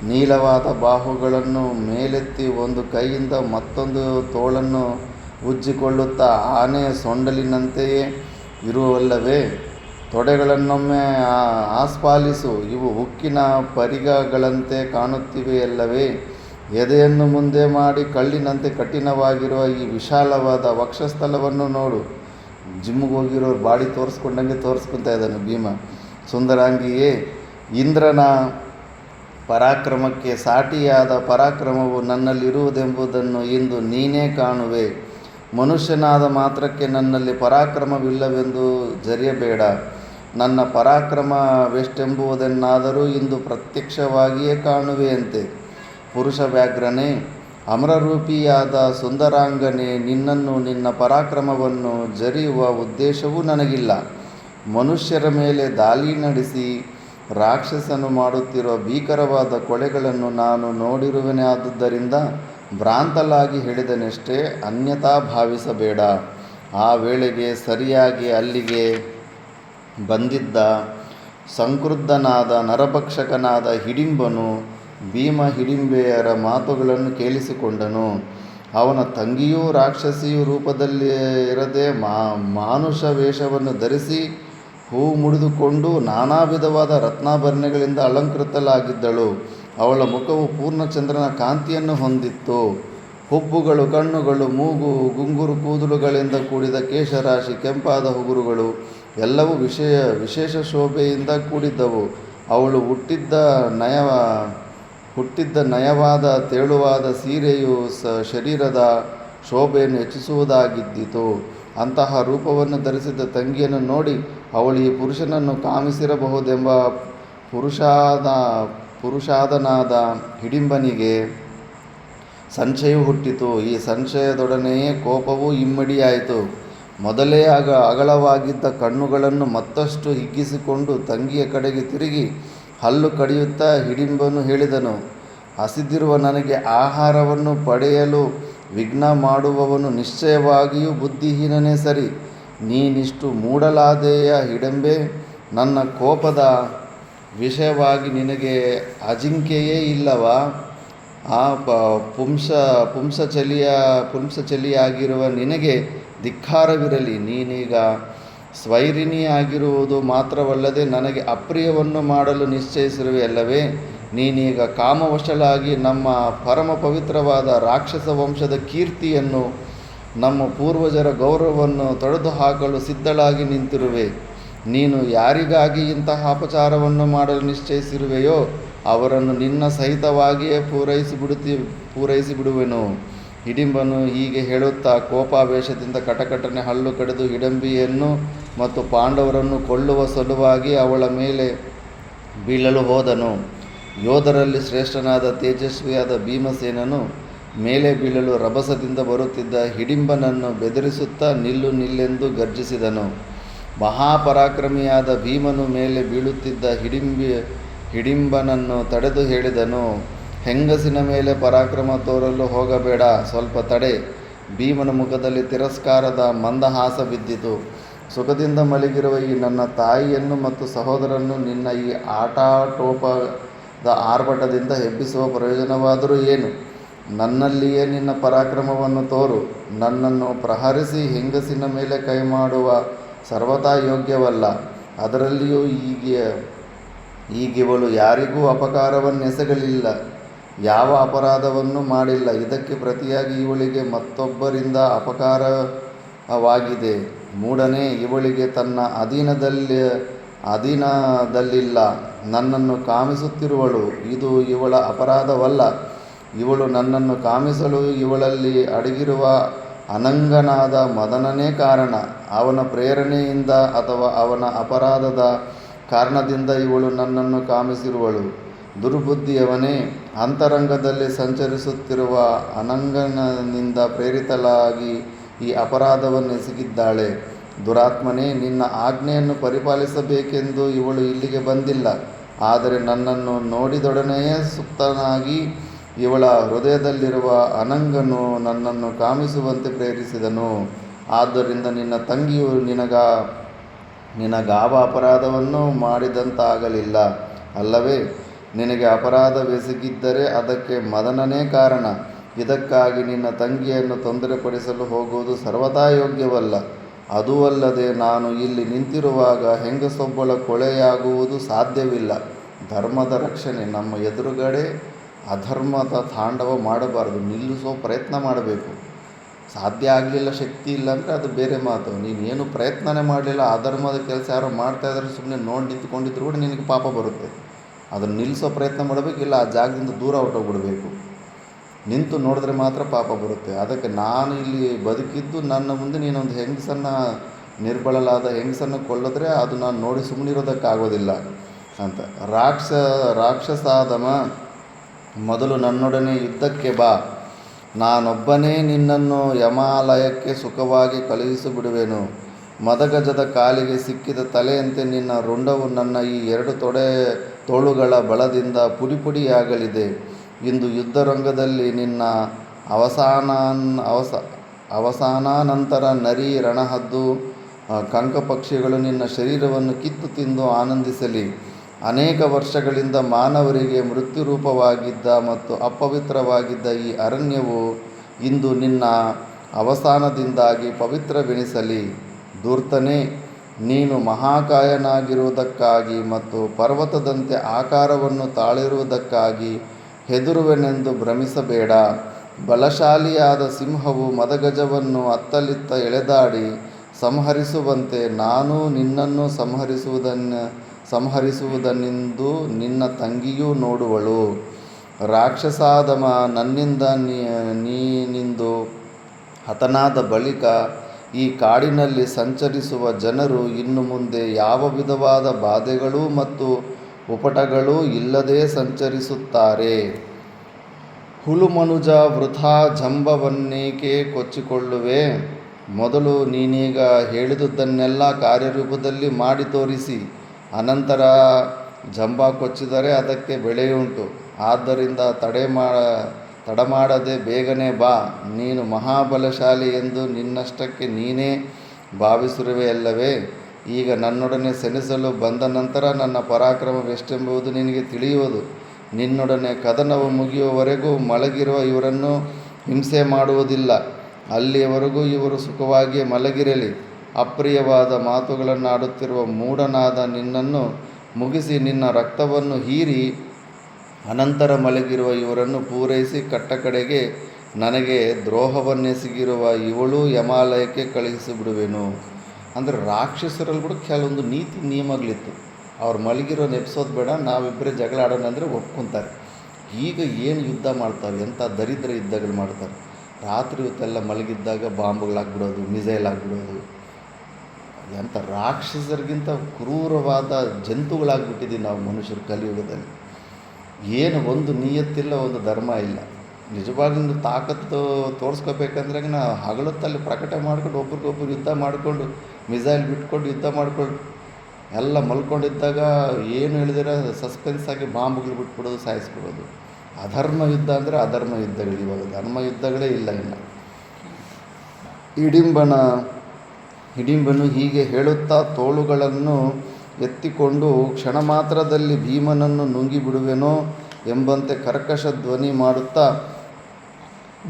ನೀಳವಾದ ಬಾಹುಗಳನ್ನು ಮೇಲೆತ್ತಿ ಒಂದು ಕೈಯಿಂದ ಮತ್ತೊಂದು ತೋಳನ್ನು ಉಜ್ಜಿಕೊಳ್ಳುತ್ತಾ ಆನೆಯ ಸೊಂಡಲಿನಂತೆಯೇ ಇರುವಲ್ಲವೇ? ತೊಡೆಗಳನ್ನೊಮ್ಮೆ ಆಸ್ಫಾಲಿಸು. ಇವು ಉಕ್ಕಿನ ಪರಿಗಗಳಂತೆ ಕಾಣುತ್ತಿವೆಯಲ್ಲವೇ? ಎದೆಯನ್ನು ಮುಂದೆ ಮಾಡಿ ಕಳ್ಳಿನಂತೆ ಕಠಿಣವಾಗಿರುವ ಈ ವಿಶಾಲವಾದ ವಕ್ಷಸ್ಥಲವನ್ನು ನೋಡು. ಜಿಮ್ಗೆ ಹೋಗಿರೋರು ಬಾಡಿ ತೋರಿಸ್ಕೊಂಡಂಗೆ ತೋರಿಸ್ಕೊತಾ ಇದ್ದಾನೆ ಭೀಮ. ಸುಂದರಾಂಗಿಯೇ, ಇಂದ್ರನ ಪರಾಕ್ರಮಕ್ಕೆ ಸಾಟಿಯಾದ ಪರಾಕ್ರಮವು ನನ್ನಲ್ಲಿರುವುದೆಂಬುದನ್ನು ಇಂದು ನೀನೇ ಕಾಣುವೆ. ಮನುಷ್ಯನಾದ ಮಾತ್ರಕ್ಕೆ ನನ್ನಲ್ಲಿ ಪರಾಕ್ರಮವಿಲ್ಲವೆಂದು ಜರಿಯಬೇಡ. ನನ್ನ ಪರಾಕ್ರಮವೆಷ್ಟೆಂಬುದನ್ನಾದರೂ ಇಂದು ಪ್ರತ್ಯಕ್ಷವಾಗಿಯೇ ಕಾಣುವೆಯಂತೆ. ಪುರುಷ ವ್ಯಾಘ್ರನೇ, ಅಮರರೂಪಿಯಾದ ಸುಂದರಾಂಗನೇ, ನಿನ್ನನ್ನು ನಿನ್ನ ಪರಾಕ್ರಮವನ್ನು ಜರಿಯುವ ಉದ್ದೇಶವೂ ನನಗಿಲ್ಲ. ಮನುಷ್ಯರ ಮೇಲೆ ದಾಳಿ ನಡೆಸಿ ರಾಕ್ಷಸನು ಮಾಡುತ್ತಿರುವ ಭೀಕರವಾದ ಕೊಲೆಗಳನ್ನು ನಾನು ನೋಡಿರುವೆನಾದುದರಿಂದ ಭ್ರಾಂತಲಾಗಿ ಹೇಳಿದನೆಷ್ಟೇ, ಅನ್ಯಥಾ ಭಾವಿಸಬೇಡ. ಆ ವೇಳೆಗೆ ಸರಿಯಾಗಿ ಅಲ್ಲಿಗೆ ಬಂದಿದ್ದ ಸಂಕ್ರುದ್ಧನಾದ ನರಭಕ್ಷಕನಾದ ಹಿಡಿಂಬನು ಭೀಮ ಹಿಡಿಂಬೆಯರ ಮಾತುಗಳನ್ನು ಕೇಳಿಸಿಕೊಂಡನು. ಅವನ ತಂಗಿಯೂ ರಾಕ್ಷಸಿಯೂ ರೂಪದಲ್ಲಿ ಇರದೆ ಮಾನುಷ ವೇಷವನ್ನು ಧರಿಸಿ ಹೂ ಮುಡಿದುಕೊಂಡು ನಾನಾ ವಿಧವಾದ ರತ್ನಾಭರಣಗಳಿಂದ ಅಲಂಕೃತಳಾಗಿದ್ದಳು. ಅವಳ ಮುಖವು ಪೂರ್ಣಚಂದ್ರನ ಕಾಂತಿಯನ್ನು ಹೊಂದಿತ್ತು. ಹುಬ್ಬುಗಳು, ಕಣ್ಣುಗಳು, ಮೂಗು, ಗುಂಗುರು ಕೂದಲುಗಳಿಂದ ಕೂಡಿದ ಕೇಶರಾಶಿ, ಕೆಂಪಾದ ಉಗುರುಗಳು ಎಲ್ಲವೂ ವಿಶೇಷ ಶೋಭೆಯಿಂದ ಕೂಡಿದ್ದವು. ಅವಳು ಹುಟ್ಟಿದ್ದ ನಯವಾದ ತೆಳುವಾದ ಸೀರೆಯು ಶರೀರದ ಶೋಭೆಯನ್ನು ಹೆಚ್ಚಿಸುವುದಾಗಿದ್ದಿತು. ಅಂತಹ ರೂಪವನ್ನು ಧರಿಸಿದ ತಂಗಿಯನ್ನು ನೋಡಿ ಅವಳು ಈ ಪುರುಷನನ್ನು ಕಾಮಿಸಿರಬಹುದೆಂಬ ಪುರುಷಾದನಾದ ಹಿಡಿಂಬನಿಗೆ ಸಂಶಯವು ಹುಟ್ಟಿತು. ಈ ಸಂಶಯದೊಡನೆಯೇ ಕೋಪವೂ ಇಮ್ಮಡಿಯಾಯಿತು. ಮೊದಲೇ ಅಗಲವಾಗಿದ್ದ ಕಣ್ಣುಗಳನ್ನು ಮತ್ತಷ್ಟು ಹಿಗ್ಗಿಸಿಕೊಂಡು ತಂಗಿಯ ಕಡೆಗೆ ತಿರುಗಿ ಹಲ್ಲು ಕಡಿಯುತ್ತಾ ಹಿಡಿಂಬನು ಹೇಳಿದನು, ಹಸಿದಿರುವ ನನಗೆ ಆಹಾರವನ್ನು ಪಡೆಯಲು ವಿಘ್ನ ಮಾಡುವವನು ನಿಶ್ಚಯವಾಗಿಯೂ ಬುದ್ಧಿಹೀನನೇ ಸರಿ. ನೀನಿಷ್ಟು ಮೂಡಲಾದೆಯ ಹಿಡಿಂಬೆ? ನನ್ನ ಕೋಪದ ವಿಷಯವಾಗಿ ನಿನಗೆ ಅಜಿಂಕ್ಯೆಯೇ ಇಲ್ಲವಾ? ಆ ಪುಂಸಚಲಿಯಾಗಿರುವ ನಿನಗೆ ಧಿಕ್ಕಾರವಿರಲಿ. ನೀನೀಗ ಸ್ವೈರಿಣಿಯಾಗಿರುವುದು ಮಾತ್ರವಲ್ಲದೆ ನನಗೆ ಅಪ್ರಿಯವನ್ನು ಮಾಡಲು ನಿಶ್ಚಯಿಸಿರುವೆಯಲ್ಲವೇ? ನೀನೀಗ ಕಾಮವಶಳಾಗಿ ನಮ್ಮ ಪರಮ ಪವಿತ್ರವಾದ ರಾಕ್ಷಸ ವಂಶದ ಕೀರ್ತಿಯನ್ನು, ನಮ್ಮ ಪೂರ್ವಜರ ಗೌರವವನ್ನು ತೊಡೆದು ಹಾಕಲು ಸಿದ್ಧಳಾಗಿ ನಿಂತಿರುವೆ. ನೀನು ಯಾರಿಗಾಗಿ ಇಂತಹ ಅಪಚಾರವನ್ನು ಮಾಡಲು ನಿಶ್ಚಯಿಸಿರುವೆಯೋ ಅವರನ್ನು ನಿನ್ನ ಸಹಿತವಾಗಿಯೇ ಪೂರೈಸಿಬಿಡುವೆನು. ಹಿಡಿಂಬನು ಹೀಗೆ ಹೇಳುತ್ತಾ ಕೋಪಾವೇಶದಿಂದ ಕಟಕಟನೆ ಹಲ್ಲು ಕಡಿದು ಹಿಡಂಬಿಯನ್ನು ಮತ್ತು ಪಾಂಡವರನ್ನು ಕೊಲ್ಲುವ ಸಲುವಾಗಿ ಅವಳ ಮೇಲೆ ಬೀಳಲು ಹೋದನು. ಯೋಧರಲ್ಲಿ ಶ್ರೇಷ್ಠನಾದ ತೇಜಸ್ವಿಯಾದ ಭೀಮಸೇನನು ಮೇಲೆ ಬೀಳಲು ರಭಸದಿಂದ ಬರುತ್ತಿದ್ದ ಹಿಡಿಂಬನನ್ನು ಬೆದರಿಸುತ್ತಾ ನಿಲ್ಲೆಂದು ಗರ್ಜಿಸಿದನು. ಮಹಾಪರಾಕ್ರಮಿಯಾದ ಭೀಮನು ಮೇಲೆ ಬೀಳುತ್ತಿದ್ದ ಹಿಡಿಂಬನನ್ನು ತಡೆದು ಹೇಳಿದನು, ಹೆಂಗಸಿನ ಮೇಲೆ ಪರಾಕ್ರಮ ತೋರಲು ಹೋಗಬೇಡ, ಸ್ವಲ್ಪ ತಡೆ. ಭೀಮನ ಮುಖದಲ್ಲಿ ತಿರಸ್ಕಾರದ ಮಂದಹಾಸ ಬಿದ್ದಿತು. ಸುಖದಿಂದ ಮಲಗಿರುವ ಈ ನನ್ನ ತಾಯಿಯನ್ನು ಮತ್ತು ಸಹೋದರನ್ನು ನಿನ್ನ ಈ ಆಟಾಟೋಪದ ಆರ್ಭಟದಿಂದ ಎಬ್ಬಿಸುವ ಪ್ರಯೋಜನವಾದರೂ ಏನು? ನನ್ನಲ್ಲಿಯೇ ನಿನ್ನ ಪರಾಕ್ರಮವನ್ನು ತೋರು. ನನ್ನನ್ನು ಪ್ರಹರಿಸಿ ಹೆಂಗಸಿನ ಮೇಲೆ ಕೈ ಮಾಡುವ ಸರ್ವತಾ ಯೋಗ್ಯವಲ್ಲ. ಅದರಲ್ಲಿಯೂ ಈಗಿವಳು ಯಾರಿಗೂ ಅಪಕಾರವನ್ನೆಸಗಲಿಲ್ಲ, ಯಾವ ಅಪರಾಧವನ್ನು ಮಾಡಿಲ್ಲ. ಇದಕ್ಕೆ ಪ್ರತಿಯಾಗಿ ಇವಳಿಗೆ ಮತ್ತೊಬ್ಬರಿಂದ ಅಪಕಾರವಾಗಿದೆ. ಮೂಢನೇ, ಇವಳಿಗೆ ತನ್ನ ಅಧೀನದಲ್ಲಿಲ್ಲ. ನನ್ನನ್ನು ಕಾಮಿಸುತ್ತಿರುವಳು, ಇದು ಇವಳ ಅಪರಾಧವಲ್ಲ. ಇವಳು ನನ್ನನ್ನು ಕಾಮಿಸಲು ಇವಳಲ್ಲಿ ಅಡಗಿರುವ ಅನಂಗನಾದ ಮದನನೇ ಕಾರಣ. ಅವನ ಪ್ರೇರಣೆಯಿಂದ ಅಥವಾ ಅವನ ಅಪರಾಧದ ಕಾರಣದಿಂದ ಇವಳು ನನ್ನನ್ನು ಕಾಮಿಸಿರುವಳು. ದುರ್ಬುದ್ಧಿಯವನೇ, ಅಂತರಂಗದಲ್ಲಿ ಸಂಚರಿಸುತ್ತಿರುವ ಅನಂಗನಿಂದ ಪ್ರೇರಿತಳಾಗಿ ಈ ಅಪರಾಧವನ್ನು ಎಸಗಿದ್ದಾಳೆ. ದುರಾತ್ಮನೇ, ನಿನ್ನ ಆಜ್ಞೆಯನ್ನು ಪರಿಪಾಲಿಸಬೇಕೆಂದು ಇವಳು ಇಲ್ಲಿಗೆ ಬಂದಿಲ್ಲ. ಆದರೆ ನನ್ನನ್ನು ನೋಡಿದೊಡನೆಯೇ ಸುಪ್ತನಾಗಿ ಇವಳ ಹೃದಯದಲ್ಲಿರುವ ಅನಂಗನು ನನ್ನನ್ನು ಕಾಮಿಸುವಂತೆ ಪ್ರೇರಿಸಿದನು. ಆದ್ದರಿಂದ ನಿನ್ನ ತಂಗಿಯು ನಿನಗಾವ ಅಪರಾಧವನ್ನು ಮಾಡಿದಂತಾಗಲಿಲ್ಲ ಅಲ್ಲವೇ? ನಿನಗೆ ಅಪರಾಧವೆಸಗಿದ್ದರೆ ಅದಕ್ಕೆ ಮದನನೇ ಕಾರಣ. ಇದಕ್ಕಾಗಿ ನಿನ್ನ ತಂಗಿಯನ್ನು ತೊಂದರೆಪಡಿಸಲು ಹೋಗುವುದು ಸರ್ವದಾ ಯೋಗ್ಯವಲ್ಲ. ಅದೂ ಅಲ್ಲದೆ ನಾನು ಇಲ್ಲಿ ನಿಂತಿರುವಾಗ ಹೆಂಗಸೊಬ್ಬಳ ಕೊಳೆಯಾಗುವುದು ಸಾಧ್ಯವಿಲ್ಲ. ಧರ್ಮದ ರಕ್ಷಣೆ ನಮ್ಮ ಎದುರುಗಡೆ ಅಧರ್ಮದ ತಾಂಡವ ಮಾಡಬಾರದು. ನಿಲ್ಲಿಸೋ ಪ್ರಯತ್ನ ಮಾಡಬೇಕು. ಸಾಧ್ಯ ಆಗಲಿಲ್ಲ, ಶಕ್ತಿ ಇಲ್ಲ ಅಂದರೆ ಅದು ಬೇರೆ ಮಾತು. ನೀನೇನು ಪ್ರಯತ್ನನೇ ಮಾಡಲಿಲ್ಲ, ಅಧರ್ಮದ ಕೆಲಸ ಯಾರೋ ಮಾಡ್ತಾಯಿದ್ರೆ ಸುಮ್ಮನೆ ನೋಡಿ ನಿಂತ್ಕೊಂಡಿದ್ರು ಕೂಡ ನಿನಗೆ ಪಾಪ ಬರುತ್ತೆ. ಅದನ್ನು ನಿಲ್ಲಿಸೋ ಪ್ರಯತ್ನ ಮಾಡಬೇಕು, ಇಲ್ಲ ಆ ಜಾಗದಿಂದ ದೂರ ಹೊರಟೋಗ್ಬಿಡಬೇಕು. ನಿಂತು ನೋಡಿದ್ರೆ ಮಾತ್ರ ಪಾಪ ಬರುತ್ತೆ. ಅದಕ್ಕೆ ನಾನು ಇಲ್ಲಿ ಬದುಕಿದ್ದು ನನ್ನ ಮುಂದೆ ನೀನೊಂದು ಹೆಂಗಸನ್ನು, ನಿರ್ಬಳಲಾದ ಹೆಂಗಸನ್ನು ಕೊಲ್ಲಿದ್ರೆ ಅದು ನಾನು ನೋಡಿ ಸುಮ್ಮನಿರೋದಕ್ಕಾಗೋದಿಲ್ಲ ಅಂತ. ರಾಕ್ಷಸಾದಮ, ಮೊದಲು ನನ್ನೊಡನೆ ಯುದ್ಧಕ್ಕೆ ಬಾ. ನಾನೊಬ್ಬನೇ ನಿನ್ನನ್ನು ಯಮಾಲಯಕ್ಕೆ ಸುಖವಾಗಿ ಕಳುಹಿಸಿಬಿಡುವೆನು. ಮದಗಜದ ಕಾಲಿಗೆ ಸಿಕ್ಕಿದ ತಲೆಯಂತೆ ನಿನ್ನ ರುಂಡವು ನನ್ನ ಈ 2 ತೋಳುಗಳ ಬಲದಿಂದ ಪುಡಿಪುಡಿಯಾಗಲಿದೆ. ಇಂದು ಯುದ್ಧರಂಗದಲ್ಲಿ ನಿನ್ನ ಅವಸಾನಾನಂತರ ನರಿ, ರಣಹದ್ದು, ಕಂಕಪಕ್ಷಿಗಳು ನಿನ್ನ ಶರೀರವನ್ನು ಕಿತ್ತು ತಿಂದು ಆನಂದಿಸಲಿ. ಅನೇಕ ವರ್ಷಗಳಿಂದ ಮಾನವರಿಗೆ ಮೃತ್ಯುರೂಪವಾಗಿದ್ದ ಮತ್ತು ಅಪವಿತ್ರವಾಗಿದ್ದ ಈ ಅರಣ್ಯವು ಇಂದು ನಿನ್ನ ಅವಸಾನದಿಂದಾಗಿ ಪವಿತ್ರವೆನಿಸಲಿ. ಧೂರ್ತನೇ, ನೀನು ಮಹಾಕಾಯನಾಗಿರುವುದಕ್ಕಾಗಿ ಮತ್ತು ಪರ್ವತದಂತೆ ಆಕಾರವನ್ನು ತಾಳಿರುವುದಕ್ಕಾಗಿ ಹೆದರುವೆನೆಂದು ಭ್ರಮಿಸಬೇಡ. ಬಲಶಾಲಿಯಾದ ಸಿಂಹವು ಮದಗಜವನ್ನು ಅತ್ತಲಿತ್ತ ಎಳೆದಾಡಿ ಸಂಹರಿಸುವಂತೆ ನಾನು ನಿನ್ನನ್ನು ಸಂಹರಿಸುವುದನ್ನೆಂದು ನಿನ್ನ ತಂಗಿಯೂ ನೋಡುವಳು. ರಾಕ್ಷಸಾದಮ, ನನ್ನಿಂದ ನೀನಿಂದು ಹತನಾದ ಬಳಿಕ ಈ ಕಾಡಿನಲ್ಲಿ ಸಂಚರಿಸುವ ಜನರು ಇನ್ನು ಮುಂದೆ ಯಾವ ವಿಧವಾದ ಬಾಧೆಗಳೂ ಮತ್ತು ಉಪಟಗಳೂ ಇಲ್ಲದೆ ಸಂಚರಿಸುತ್ತಾರೆ. ಹುಲುಮನುಜ, ವೃಥಾ ಜಂಬವನ್ನೇಕೆ ಕೊಚ್ಚಿಕೊಳ್ಳುವೆ? ಮೊದಲು ನೀನೀಗ ಹೇಳಿದುದನ್ನೆಲ್ಲ ಕಾರ್ಯರೂಪದಲ್ಲಿ ಮಾಡಿ ತೋರಿಸಿ. ಅನಂತರ ಜಂಬ ಕೊಚ್ಚಿದರೆ ಅದಕ್ಕೆ ಬೆಲೆಯುಂಟು. ಆದ್ದರಿಂದ ತಡಮಾಡದೆ ಬೇಗನೆ ಬಾ. ನೀನು ಮಹಾಬಲಶಾಲಿ ಎಂದು ನಿನ್ನಷ್ಟಕ್ಕೆ ನೀನೇ ಭಾವಿಸಿರುವೆಯಲ್ಲವೇ? ಈಗ ನನ್ನೊಡನೆ ಸೆಣಸಲು ಬಂದ ನಂತರ ನನ್ನ ಪರಾಕ್ರಮವೆಷ್ಟೆಂಬುದು ನಿನಗೆ ತಿಳಿಯುವುದು. ನಿನ್ನೊಡನೆ ಕದನವು ಮುಗಿಯುವವರೆಗೂ ಮಲಗಿರುವ ಇವರನ್ನು ಹಿಂಸೆ ಮಾಡುವುದಿಲ್ಲ. ಅಲ್ಲಿಯವರೆಗೂ ಇವರು ಸುಖವಾಗಿಯೇ ಮಲಗಿರಲಿ. ಅಪ್ರಿಯವಾದ ಮಾತುಗಳನ್ನು ಆಡುತ್ತಿರುವ ಮೂಢನಾದ ನಿನ್ನನ್ನು ಮುಗಿಸಿ ನಿನ್ನ ರಕ್ತವನ್ನು ಹೀರಿ ಅನಂತರ ಮಲಗಿರುವ ಇವರನ್ನು ಪೂರೈಸಿ ಕಟ್ಟಕಡೆಗೆ ನನಗೆ ದ್ರೋಹವನ್ನೆಸಗಿರುವ ಇವಳು ಯಮಾಲಯಕ್ಕೆ ಕಳುಹಿಸಿಬಿಡುವೆನು. ಅಂದರೆ ರಾಕ್ಷಸರಲ್ಲಿ ಕೂಡ ಕೆಲವೊಂದು ನೀತಿ ನಿಯಮಗಳಿತ್ತು. ಅವ್ರು ಮಲಗಿರೋ ಎಬ್ಸೋದು ಬೇಡ, ನಾವಿಬ್ಬರೇ ಜಗಳ ಆಡೋಣ ಅಂದರೆ ಒಪ್ಕೊತಾರೆ. ಈಗ ಏನು ಯುದ್ಧ ಮಾಡ್ತಾರೆ, ಎಂಥ ದರಿದ್ರ ಯುದ್ಧಗಳು ಮಾಡ್ತಾರೆ. ರಾತ್ರಿ ಹೊತ್ತೆಲ್ಲ ಮಲಗಿದ್ದಾಗ ಬಾಂಬ್ಗಳಾಗ್ಬಿಡೋದು, ಮಿಸೈಲ್ ಆಗಿಬಿಡೋದು. ಎಂಥ ರಾಕ್ಷಸರಿಗಿಂತ ಕ್ರೂರವಾದ ಜಂತುಗಳಾಗ್ಬಿಟ್ಟಿದ್ದೀವಿ ನಾವು ಮನುಷ್ಯರು ಕಲಿಯುಗದಲ್ಲಿ. ಏನು ಒಂದು ನಿಯತ್ತಿಲ್ಲ, ಒಂದು ಧರ್ಮ ಇಲ್ಲ. ನಿಜವಾಗ್ಲೂ ತಾಕತ್ತು ತೋರಿಸ್ಕೋಬೇಕಂದ್ರೆ ನಾವು ಹಗಲೊತ್ತಲ್ಲಿ ಪ್ರಕಟ ಮಾಡ್ಕೊಂಡು ಒಬ್ರಿಗೊಬ್ರು ಯುದ್ಧ ಮಾಡಿಕೊಂಡು ಮಿಸೈಲ್ ಬಿಟ್ಕೊಂಡು ಯುದ್ಧ ಮಾಡ್ಕೊಂಡು ಎಲ್ಲ ಮಲ್ಕೊಂಡಿದ್ದಾಗ ಏನು ಹೇಳಿದ್ರೆ ಸಸ್ಪೆನ್ಸ್ ಆಗಿ ಬಾಂಬ್ಗಳು ಬಿಟ್ಬಿಡೋದು, ಸಾಯಿಸ್ಬಿಡೋದು. ಅಧರ್ಮ ಯುದ್ಧ ಅಂದರೆ ಅಧರ್ಮ ಯುದ್ಧಗಳು. ಇವಾಗ ಧರ್ಮ ಯುದ್ಧಗಳೇ ಇಲ್ಲ ಇನ್ನು. ಹಿಡಿಂಬನು ಹೀಗೆ ಹೇಳುತ್ತಾ ತೋಳುಗಳನ್ನು ಎತ್ತಿಕೊಂಡು ಕ್ಷಣ ಮಾತ್ರದಲ್ಲಿ ಭೀಮನನ್ನು ನುಂಗಿಬಿಡುವೆನೋ ಎಂಬಂತೆ ಕರ್ಕಶ ಧ್ವನಿ ಮಾಡುತ್ತಾ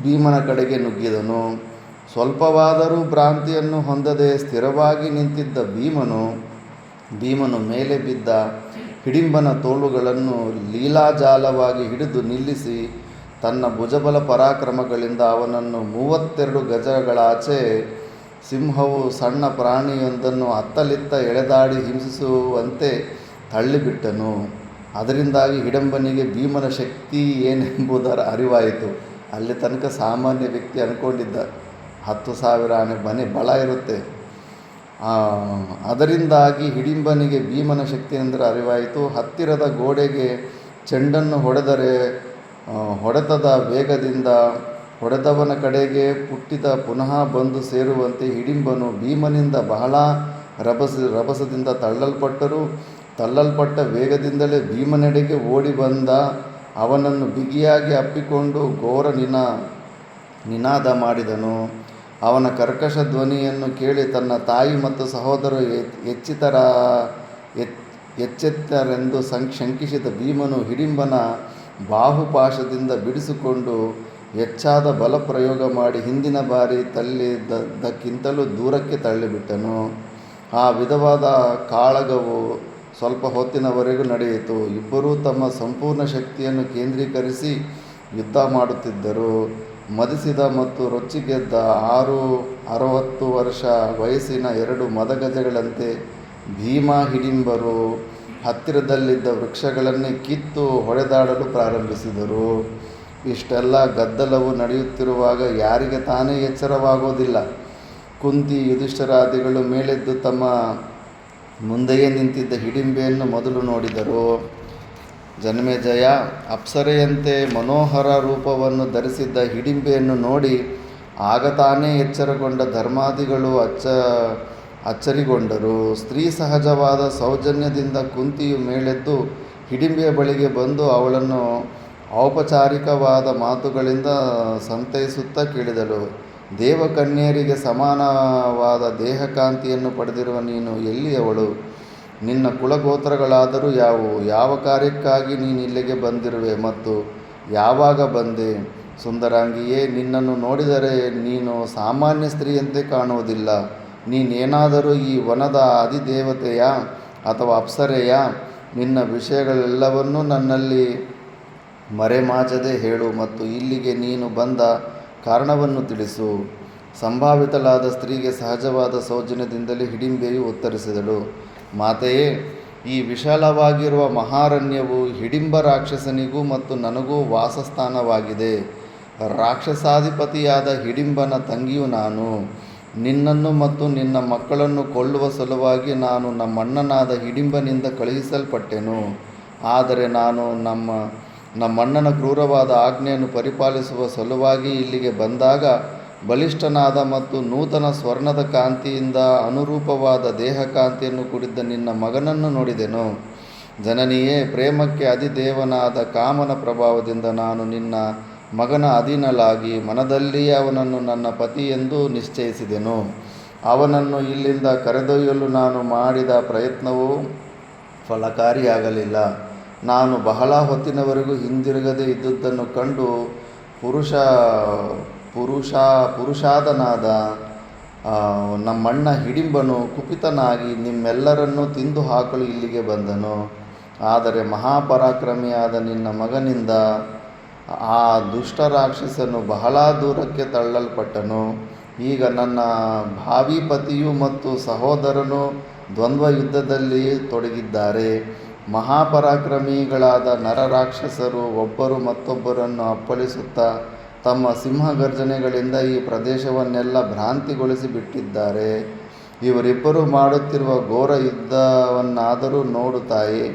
ಭೀಮನ ಕಡೆಗೆ ನುಗ್ಗಿದನು. ಸ್ವಲ್ಪವಾದರೂ ಭ್ರಾಂತಿಯನ್ನು ಹೊಂದದೆ ಸ್ಥಿರವಾಗಿ ನಿಂತಿದ್ದ ಭೀಮನು ಮೇಲೆ ಬಿದ್ದ ಹಿಡಿಂಬನ ತೋಳುಗಳನ್ನು ಲೀಲಾಜಾಲವಾಗಿ ಹಿಡಿದು ನಿಲ್ಲಿಸಿ ತನ್ನ ಭುಜಬಲ ಪರಾಕ್ರಮಗಳಿಂದ ಅವನನ್ನು 32 ಗಜಗಳಾಚೆ ಸಿಂಹವು ಸಣ್ಣ ಪ್ರಾಣಿಯೊಂದನ್ನು ಅತ್ತಲಿತ್ತ ಎಳೆದಾಡಿ ಹಿಂಸಿಸುವಂತೆ ತಳ್ಳಿಬಿಟ್ಟನು. ಅದರಿಂದಾಗಿ ಹಿಡಿಂಬನಿಗೆ ಭೀಮನ ಶಕ್ತಿ ಏನೆಂಬುದರ ಅರಿವಾಯಿತು. ಅಲ್ಲಿ ತನಕ ಸಾಮಾನ್ಯ ವ್ಯಕ್ತಿ ಅಂದ್ಕೊಂಡಿದ್ದ. 10,000 ಆನೆ ಬಲ ಇರುತ್ತೆ. ಅದರಿಂದಾಗಿ ಹಿಡಿಂಬನಿಗೆ ಭೀಮನ ಶಕ್ತಿಯೆಂದರೆ ಅರಿವಾಯಿತು. ಹತ್ತಿರದ ಗೋಡೆಗೆ ಚೆಂಡನ್ನು ಹೊಡೆದರೆ ಹೊಡೆತದ ವೇಗದಿಂದ ಹೊಡೆದವನ ಕಡೆಗೆ ಪುಟ್ಟಿದ ಪುನಃ ಬಂದು ಸೇರುವಂತೆ ಹಿಡಿಂಬನು ಭೀಮನಿಂದ ಬಹಳ ರಭಸದಿಂದ ತಳ್ಳಲ್ಪಟ್ಟ ವೇಗದಿಂದಲೇ ಭೀಮನೆಡೆಗೆ ಓಡಿ ಬಂದ. ಅವನನ್ನು ಬಿಗಿಯಾಗಿ ಅಪ್ಪಿಕೊಂಡು ಘೋರ ನಿನಾದ ಮಾಡಿದನು. ಅವನ ಕರ್ಕಶ ಧ್ವನಿಯನ್ನು ಕೇಳಿ ತನ್ನ ತಾಯಿ ಮತ್ತು ಸಹೋದರರು ಎಚ್ಚೆತ್ತರೆಂದು ಶಂಕಿಸಿದ ಭೀಮನು ಹಿಡಿಂಬನ ಬಾಹುಪಾಶದಿಂದ ಬಿಡಿಸಿಕೊಂಡು ಹೆಚ್ಚಾದ ಬಲ ಪ್ರಯೋಗ ಮಾಡಿ ಹಿಂದಿನ ಬಾರಿ ತಳ್ಳಿದ್ದಕ್ಕಿಂತಲೂ ದೂರಕ್ಕೆ ತಳ್ಳಿಬಿಟ್ಟನು. ಆ ವಿಧವಾದ ಕಾಳಗವು ಸ್ವಲ್ಪ ಹೊತ್ತಿನವರೆಗೂ ನಡೆಯಿತು. ಇಬ್ಬರೂ ತಮ್ಮ ಸಂಪೂರ್ಣ ಶಕ್ತಿಯನ್ನು ಕೇಂದ್ರೀಕರಿಸಿ ಯುದ್ಧ ಮಾಡುತ್ತಿದ್ದರು. ಮದಿಸಿದ ಮತ್ತು ರೊಚ್ಚಿಗೆದ್ದ 60 ವರ್ಷ ವಯಸ್ಸಿನ 2 ಮದಗಜಗಳಂತೆ ಭೀಮ ಹಿಡಿಂಬರು ಹತ್ತಿರದಲ್ಲಿದ್ದ ವೃಕ್ಷಗಳನ್ನೇ ಕಿತ್ತು ಹೊಡೆದಾಡಲು ಪ್ರಾರಂಭಿಸಿದರು. ಇಷ್ಟೆಲ್ಲ ಗದ್ದಲವು ನಡೆಯುತ್ತಿರುವಾಗ ಯಾರಿಗೆ ತಾನೇ ಎಚ್ಚರವಾಗೋದಿಲ್ಲ. ಕುಂತಿ ಯುಧಿಷ್ಠಿರಾದಿಗಳು ಮೇಲೆದ್ದು ತಮ್ಮ ಮುಂದೆಯೇ ನಿಂತಿದ್ದ ಹಿಡಿಂಬೆಯನ್ನು ಮೊದಲು ನೋಡಿದರು. ಜನಮೇಜಯ ಅಪ್ಸರೆಯಂತೆ ಮನೋಹರ ರೂಪವನ್ನು ಧರಿಸಿದ್ದ ಹಿಡಿಂಬೆಯನ್ನು ನೋಡಿ ಆಗ ತಾನೇ ಎಚ್ಚರಗೊಂಡ ಧರ್ಮಾದಿಗಳು ಅಚ್ಚರಿಗೊಂಡರು. ಸ್ತ್ರೀ ಸಹಜವಾದ ಸೌಜನ್ಯದಿಂದ ಕುಂತಿಯು ಮೇಲೆದ್ದು ಹಿಡಿಂಬೆಯ ಬಳಿಗೆ ಬಂದು ಅವಳನ್ನು ಔಪಚಾರಿಕವಾದ ಮಾತುಗಳಿಂದ ಸಂತೈಸುತ್ತಾ ಕೇಳಿದಳು. ದೇವಕನ್ಯರಿಗೆ ಸಮಾನವಾದ ದೇಹಕಾಂತಿಯನ್ನು ಪಡೆದಿರುವ ನೀನು ಎಲ್ಲಿಯವಳು? ನಿನ್ನ ಕುಲಗೋತ್ರಗಳಾದರೂ ಯಾವುವು? ಯಾವ ಕಾರ್ಯಕ್ಕಾಗಿ ನೀನು ಇಲ್ಲಿಗೆ ಬಂದಿರುವೆ ಮತ್ತು ಯಾವಾಗ ಬಂದೆ? ಸುಂದರಾಂಗಿಯೇ, ನಿನ್ನನ್ನು ನೋಡಿದರೆ ನೀನು ಸಾಮಾನ್ಯ ಸ್ತ್ರೀಯಂತೆ ಕಾಣುವುದಿಲ್ಲ. ನೀನೇನಾದರೂ ಈ ವನದ ಅಧಿದೇವತೆಯ ಅಥವಾ ಅಪ್ಸರೆಯ? ನಿನ್ನ ವಿಷಯಗಳೆಲ್ಲವನ್ನೂ ನನ್ನಲ್ಲಿ ಮರೆಮಾಚದೆ ಹೇಳು ಮತ್ತು ಇಲ್ಲಿಗೆ ನೀನು ಬಂದ ಕಾರಣವನ್ನು ತಿಳಿಸು. ಸಂಭಾವಿತಳಾದ ಸ್ತ್ರೀಗೆ ಸಹಜವಾದ ಸೌಜನ್ಯದಿಂದಲೇ ಹಿಡಿಂಬೆಯು ಉತ್ತರಿಸಿದಳು. ಮಾತೆಯೇ, ಈ ವಿಶಾಲವಾಗಿರುವ ಮಹಾರಣ್ಯವು ಹಿಡಿಂಬ ರಾಕ್ಷಸನಿಗೂ ಮತ್ತು ನನಗೂ ವಾಸಸ್ಥಾನವಾಗಿದೆ. ರಾಕ್ಷಸಾಧಿಪತಿಯಾದ ಹಿಡಿಂಬನ ತಂಗಿಯು ನಾನು. ನಿನ್ನನ್ನು ಮತ್ತು ನಿನ್ನ ಮಕ್ಕಳನ್ನು ಕೊಲ್ಲುವ ಸಲುವಾಗಿ ನಾನು ನಮ್ಮಣ್ಣನಾದ ಹಿಡಿಂಬನಿಂದ ಕಳುಹಿಸಲ್ಪಟ್ಟೆನು. ಆದರೆ ನಾನು ನಮ್ಮಣ್ಣನ ಕ್ರೂರವಾದ ಆಜ್ಞೆಯನ್ನು ಪರಿಪಾಲಿಸುವ ಸಲುವಾಗಿ ಇಲ್ಲಿಗೆ ಬಂದಾಗ ಬಲಿಷ್ಠನಾದ ಮತ್ತು ನೂತನ ಸ್ವರ್ಣದ ಕಾಂತಿಯಿಂದ ಅನುರೂಪವಾದ ದೇಹಕಾಂತಿಯನ್ನು ಕುಡಿದ ನಿನ್ನ ಮಗನನ್ನು ನೋಡಿದೆನು. ಜನನಿಯೇ, ಪ್ರೇಮಕ್ಕೆ ಅಧಿದೇವನಾದ ಕಾಮನ ಪ್ರಭಾವದಿಂದ ನಾನು ನಿನ್ನ ಮಗನ ಅಧೀನಳಾಗಿ ಮನದಲ್ಲಿಯೇ ಅವನನ್ನು ನನ್ನ ಪತಿ ಎಂದು ನಿಶ್ಚಯಿಸಿದೆನು. ಅವನನ್ನು ಇಲ್ಲಿಂದ ಕರೆದೊಯ್ಯಲು ನಾನು ಮಾಡಿದ ಪ್ರಯತ್ನವೂ ಫಲಕಾರಿಯಾಗಲಿಲ್ಲ. ನಾನು ಬಹಳ ಹೊತ್ತಿನವರೆಗೂ ಹಿಂದಿರುಗದೆ ಇದ್ದುದನ್ನು ಕಂಡು ಪುರುಷಾದನಾದ ನಮ್ಮಣ್ಣ ಹಿಡಿಂಬನು ಕುಪಿತನಾಗಿ ನಿಮ್ಮೆಲ್ಲರನ್ನೂ ತಿಂದು ಹಾಕಲು ಇಲ್ಲಿಗೆ ಬಂದನು. ಆದರೆ ಮಹಾಪರಾಕ್ರಮಿಯಾದ ನಿನ್ನ ಮಗನಿಂದ ಆ ದುಷ್ಟ ರಾಕ್ಷಸನು ಬಹಳ ದೂರಕ್ಕೆ ತಳ್ಳಲ್ಪಟ್ಟನು. ಈಗ ನನ್ನ ಭಾವಿ ಪತಿಯು ಮತ್ತು ಸಹೋದರನು ದ್ವಂದ್ವ ಯುದ್ಧದಲ್ಲಿ ತೊಡಗಿದ್ದಾರೆ. ಮಹಾಪರಾಕ್ರಮಿಗಳಾದ ನರರಾಕ್ಷಸರು ಒಬ್ಬರು ಮತ್ತೊಬ್ಬರನ್ನು ಅಪ್ಪಳಿಸುತ್ತಾ ತಮ್ಮ ಸಿಂಹಗರ್ಜನೆಗಳಿಂದ ಈ ಪ್ರದೇಶವನ್ನೆಲ್ಲ ಭ್ರಾಂತಿಗೊಳಿಸಿ ಬಿಟ್ಟಿದ್ದಾರೆ. ಇವರಿಬ್ಬರು ಮಾಡುತ್ತಿರುವ ಘೋರ ಯುದ್ಧವನ್ನಾದರೂ ನೋಡು ತಾಯಿ.